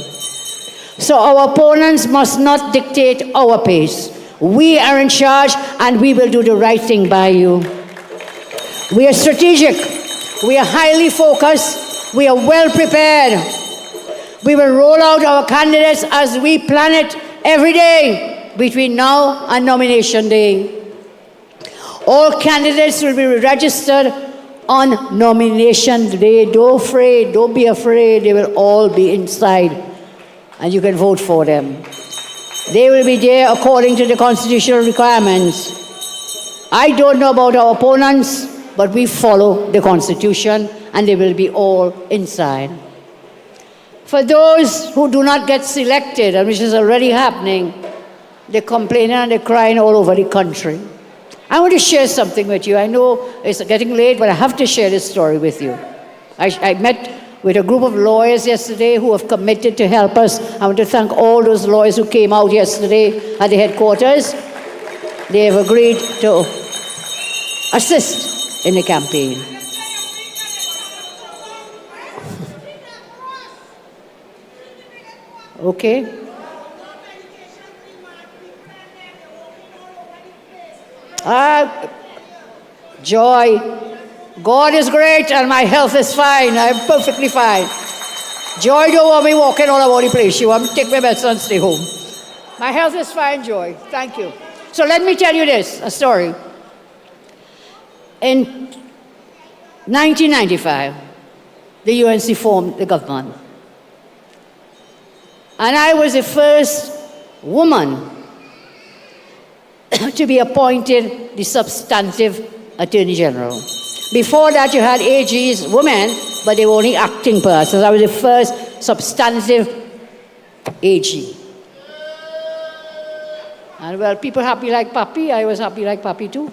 So our opponents must not dictate our pace. We are in charge, and we will do the right thing by you. We are strategic. We are highly focused. We are well prepared. We will roll out our candidates as we plan it every day between now and nomination day. All candidates will be registered on nomination day. Don't be afraid. They will all be inside, and you can vote for them. They will be there according to the constitutional requirements. I don't know about our opponents, but we follow the Constitution, and they will be all inside. For those who do not get selected, and which is already happening, they're complaining and they're crying all over the country. I want to share something with you. I know it's getting late, but I have to share this story with you. I met with a group of lawyers yesterday who have committed to help us. I want to thank all those lawyers who came out yesterday at the headquarters. They have agreed to assist in the campaign. Okay? Joy. God is great and my health is fine. I'm perfectly fine. Joy don't want me walking all over the place. She wants me to take my medicine and stay home. My health is fine, Joy. Thank you. So let me tell you this, a story. In 1995, the UNC formed the government. And I was the first woman to be appointed the substantive Attorney General. Before that, you had AGs, women, but they were only acting persons. I was the first substantive AG. And well, people happy like Papi, I was happy like Papi too.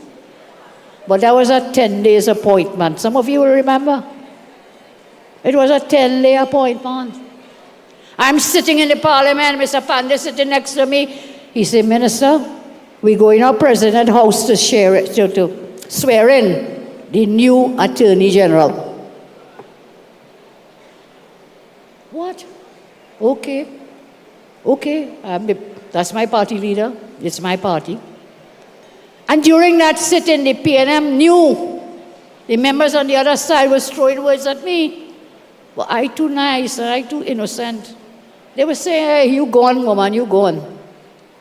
But that was a 10-day appointment. Some of you will remember. It was a 10-day appointment. I'm sitting in the parliament, Mr. Pandey sitting next to me. He said, Minister, we go in our president house to swear in the new Attorney General. What? Okay. That's my party leader. It's my party. And during that sit-in, the PNM knew the members on the other side was throwing words at me. Well, I too nice and I too innocent. They were saying, hey, you gone, woman, you gone.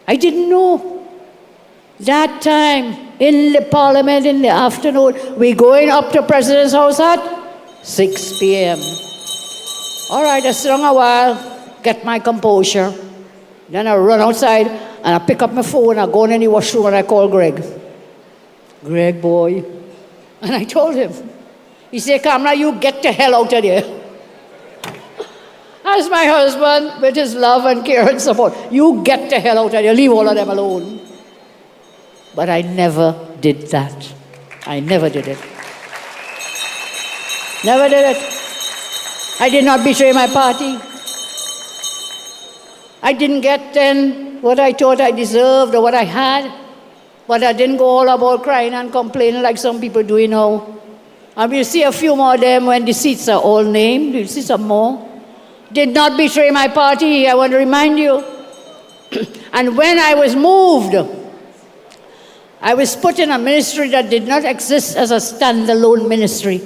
I didn't know. That time, in the parliament in the afternoon, we're going up to President's house at 6 p.m. All right, I sit down a while, get my composure. Then I run outside and I pick up my phone, I go in the washroom and I call Greg. Greg, boy. And I told him. He said, Kamla, you get the hell out of there. As my husband, with his love and care and support, you get the hell out of there, leave all of them alone. But I never did that. I never did it. Never did it. I did not betray my party. I didn't get then what I thought I deserved or what I had. But I didn't go all about crying and complaining like some people do now. And we'll see a few more of them when the seats are all named. We'll see some more. Did not betray my party, I want to remind you. And when I was moved, I was put in a ministry that did not exist as a standalone ministry.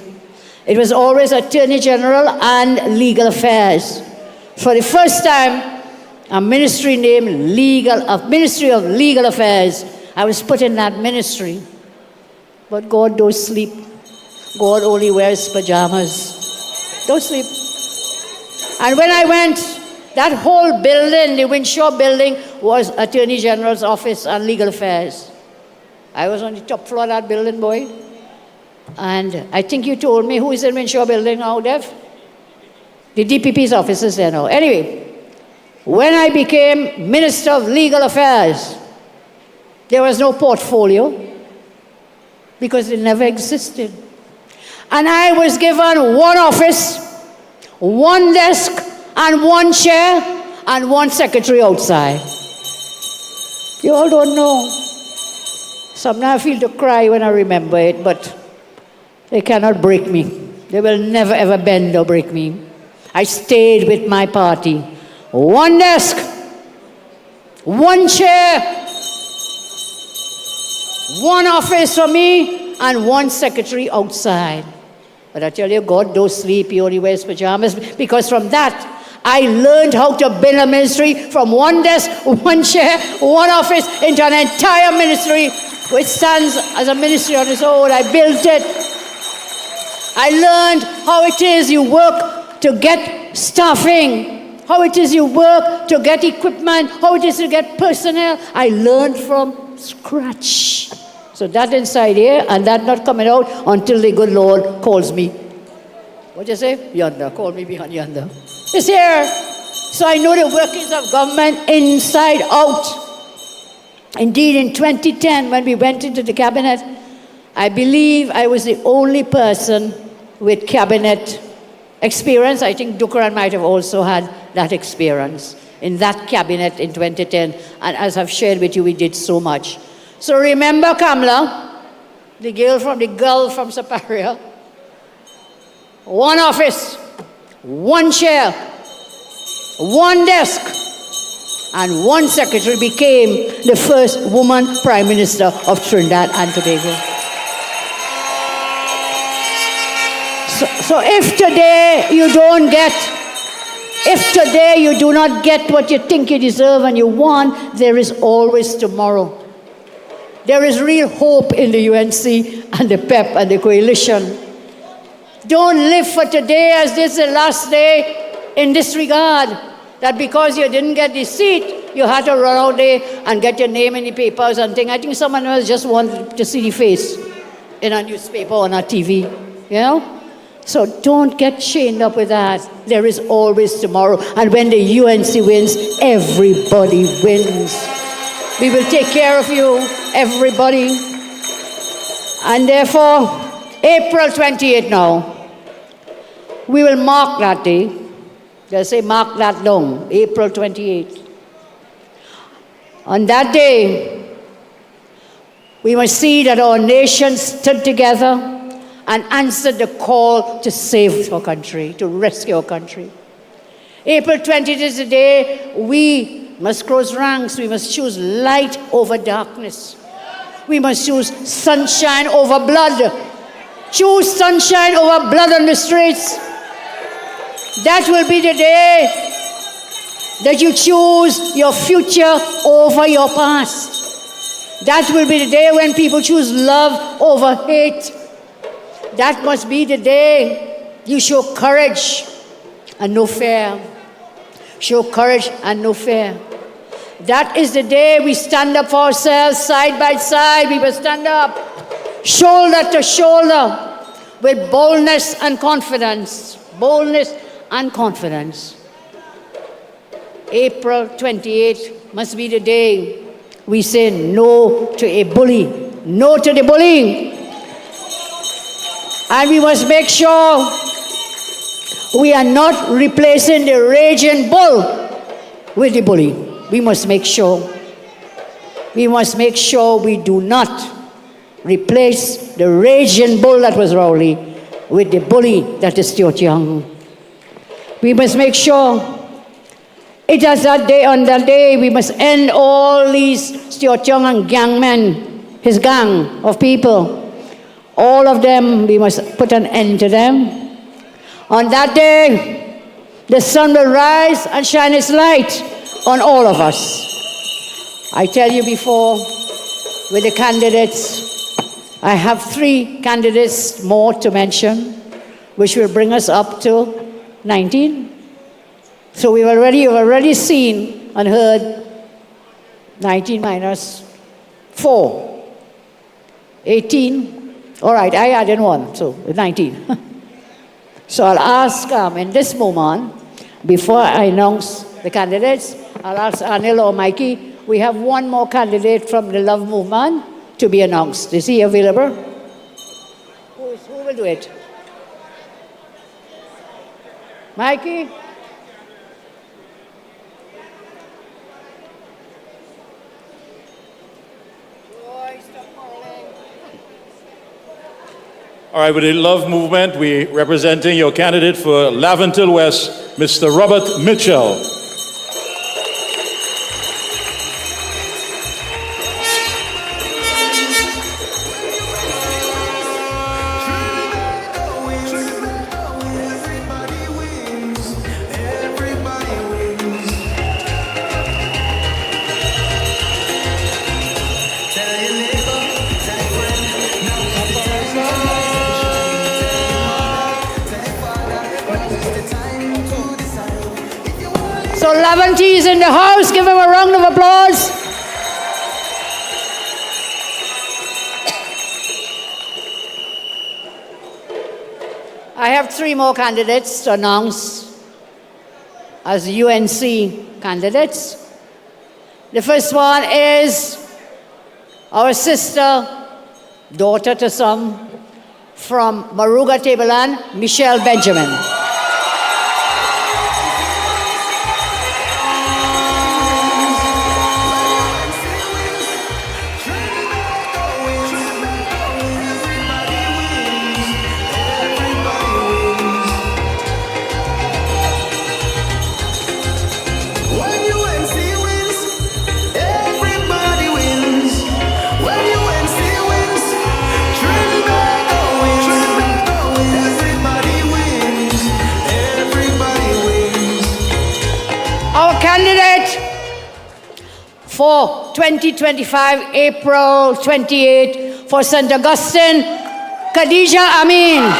It was always Attorney General and Legal Affairs. For the first time, a ministry named Ministry of Legal Affairs. I was put in that ministry. But God don't sleep. God only wears pajamas. Don't sleep. And when I went, That whole building, the Winshaw building, was Attorney General's office and legal affairs. I was on the top floor of that building, boy. And I think you told me who is in Winshaw building now, Dev? The DPP's office is there now. Anyway, when I became Minister of Legal Affairs, there was no portfolio because it never existed. And I was given one office, one desk, and one chair, and one secretary outside. You all don't know. Sometimes I feel to cry when I remember it, but they cannot break me. They will never ever bend or break me. I stayed with my party. One desk, one chair, one office for me, and one secretary outside. But I tell you, God don't sleep, he only wears pajamas, because from that, I learned how to build a ministry from one desk, one chair, one office, into an entire ministry, which stands as a ministry on its own. I built it. I learned how it is you work to get staffing, how it is you work to get equipment, how it is to get personnel. I learned from scratch. So that inside here, and that not coming out until the good Lord calls me. What you say? Yonder. Call me behind yonder. It's here. So I know the workings of government inside out. Indeed, in 2010, when we went into the cabinet, I believe I was the only person with cabinet experience. I think Dukran might have also had that experience in that cabinet in 2010. And as I've shared with you, we did so much. So remember Kamla, the girl from Saparia. One office, one chair, one desk, and one secretary became the first woman Prime Minister of Trinidad and Tobago. So if today you do not get what you think you deserve and you want, there is always tomorrow. There is real hope in the UNC and the PEP and the coalition. Don't live for today as this is the last day in this regard. That because you didn't get the seat, you had to run out there and get your name in the papers and things. I think someone else just wanted to see the face in a newspaper or on a TV, you know? So don't get chained up with that. There is always tomorrow. And when the UNC wins, everybody wins. We will take care of you, everybody. And therefore, April 28th now, we will mark that day. They'll say mark that long, April 28th. On that day, we must see that our nation stood together and answered the call to save our country, to rescue our country. April 20th is the day we must cross ranks. We must choose light over darkness. We must choose sunshine over blood. Choose sunshine over blood on the streets. That will be the day that you choose your future over your past. That will be the day when people choose love over hate. That must be the day you show courage and no fear. Show courage and no fear. That is the day we stand up for ourselves side by side. We will stand up shoulder to shoulder with boldness and confidence. Boldness and confidence. April 28th must be the day we say no to a bully. No to the bullying. And we must make sure we are not replacing the raging bull with the bully. We must make sure. We must make sure we do not replace the raging bull that was Rowley with the bully that is Stuart Young. We must make sure it is that day, on that day, we must end all these Stuart Young and gangmen, his gang of people. All of them, we must put an end to them. On that day, the sun will rise and shine its light on all of us. I tell you before, with the candidates, I have 3 candidates more to mention, which will bring us up to 19. So you've already seen and heard 19 minus 4, 18. All right, I added 1, so 19. So I'll ask in this moment, before I announce the candidates, I'll ask Anil or Mikey, we have one more candidate from the Love Movement to be announced. Is he available? Who will do it? Mikey? All right, with the Love Movement, we're representing your candidate for Laventille West, Mr. Robert Mitchell. So Laventille is in the house. Give him a round of applause. I have 3 more candidates to announce as UNC candidates. The first one is our sister, daughter to some, from Maruga Tableland, Michelle Benjamin. For 2025, April 28, for St. Augustine, Khadija Amin.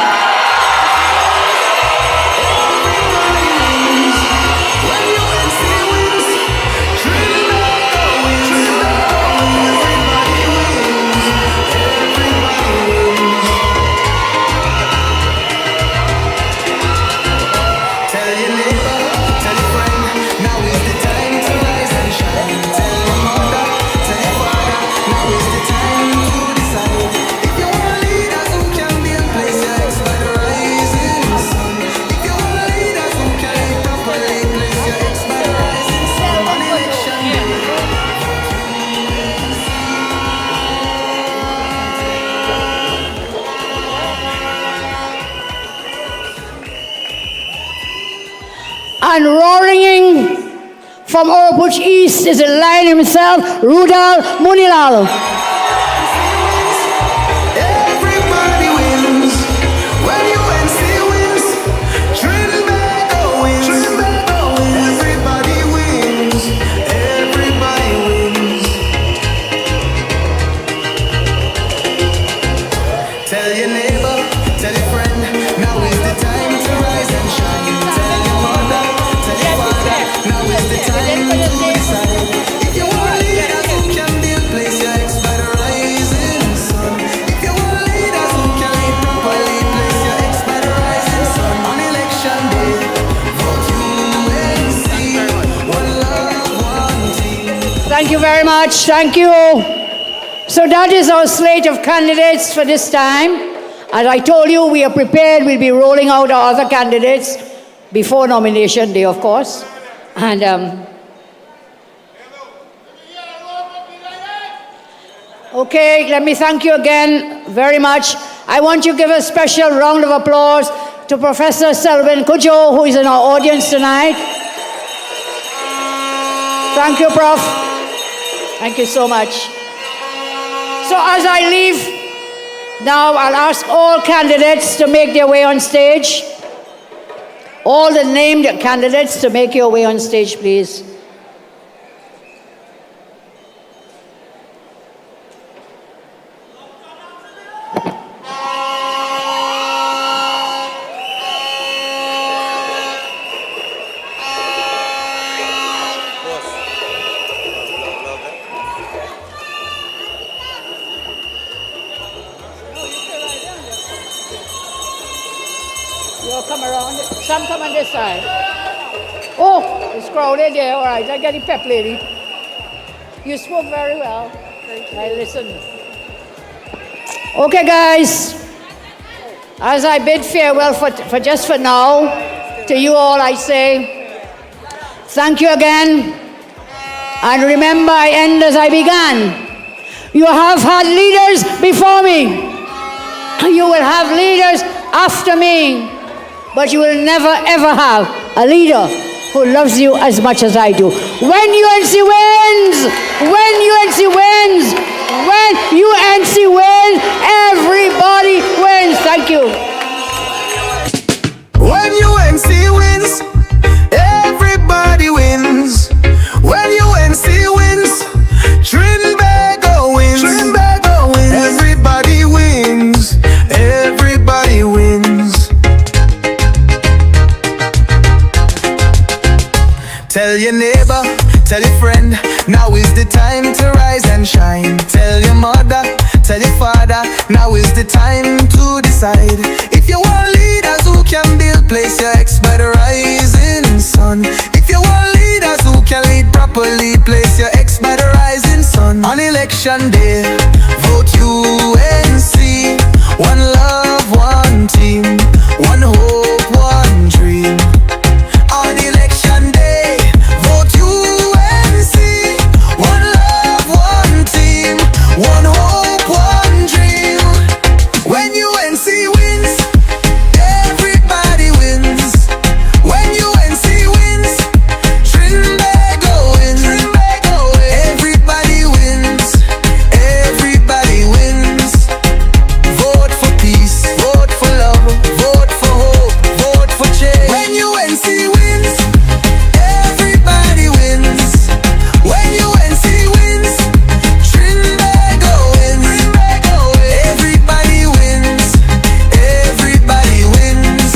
And roaring from Orbridge East is the lion himself, Roodal Moonilal. Everybody wins. When UNC wins, Trinidad wins. Everybody wins. Everybody wins. Tell your neighbor, tell your friend, now is the time to rise and shine. Tell your mother, tell your father, now is the time to decide. If you want leaders who can build, place your ex by the rising sun. If you want leaders who can lead properly, place your ex by the rising sun. On election day, vote UNC. One love, one team. Thank you very much. Thank you. So that is our slate of candidates for this time. As I told you, we are prepared. We'll be rolling out our other candidates before nomination day, of course. And okay, let me thank you again very much. I want you to give a special round of applause to Professor Selvin Kujo, who is in our audience tonight. Thank you, Prof. Thank you so much. So as I leave, now I'll ask all candidates to make their way on stage. All the named candidates to make your way on stage, please. come around. Some come on this side. Oh, it's crowded there. All right, I get the pep lady. You spoke very well. Thank you. I listened. Okay, guys. As I bid farewell for just for now, to you all I say, thank you again. And remember, I end as I began. You have had leaders before me. You will have leaders after me. But you will never, ever have a leader who loves you as much as I do. When UNC wins, everybody wins. Thank you. When UNC wins, everybody wins. When UNC wins, Trinidad wins. Everybody wins. Everybody wins. Tell your neighbor, tell your friend, now is the time to rise and shine. Tell your mother, tell your father, now is the time to decide. If you want leaders who can build, place your ex by the rising sun. If you want leaders who can lead properly, place your ex by the rising sun. On election day, vote UNC. One love, one team, one hope, one dream. On election day, vote UNC. One love, one team, one hope, one dream. When UNC wins, everybody wins. When UNC wins, Trinidad wins. Everybody wins. Everybody wins. Vote for peace, vote for love, vote for hope, vote for change. When UNC wins, everybody wins. When UNC wins, Trinidad wins. Everybody wins. Everybody wins.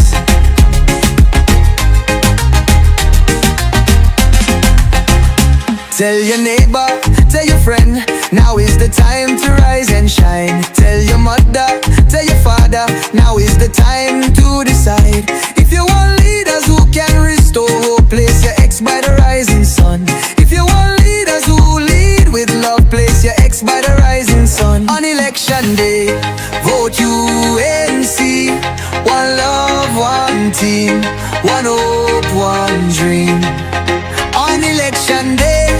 Tell your neighbor, tell your friend, now is the time to rise and shine. Tell your mother, tell your father, now is the time to decide. If you want leaders who can restore hope, place your ex by the rising sun. If you want leaders who lead with love, place your ex by the rising sun. On election day, vote UNC. One love, one team, one hope, one dream. On election day,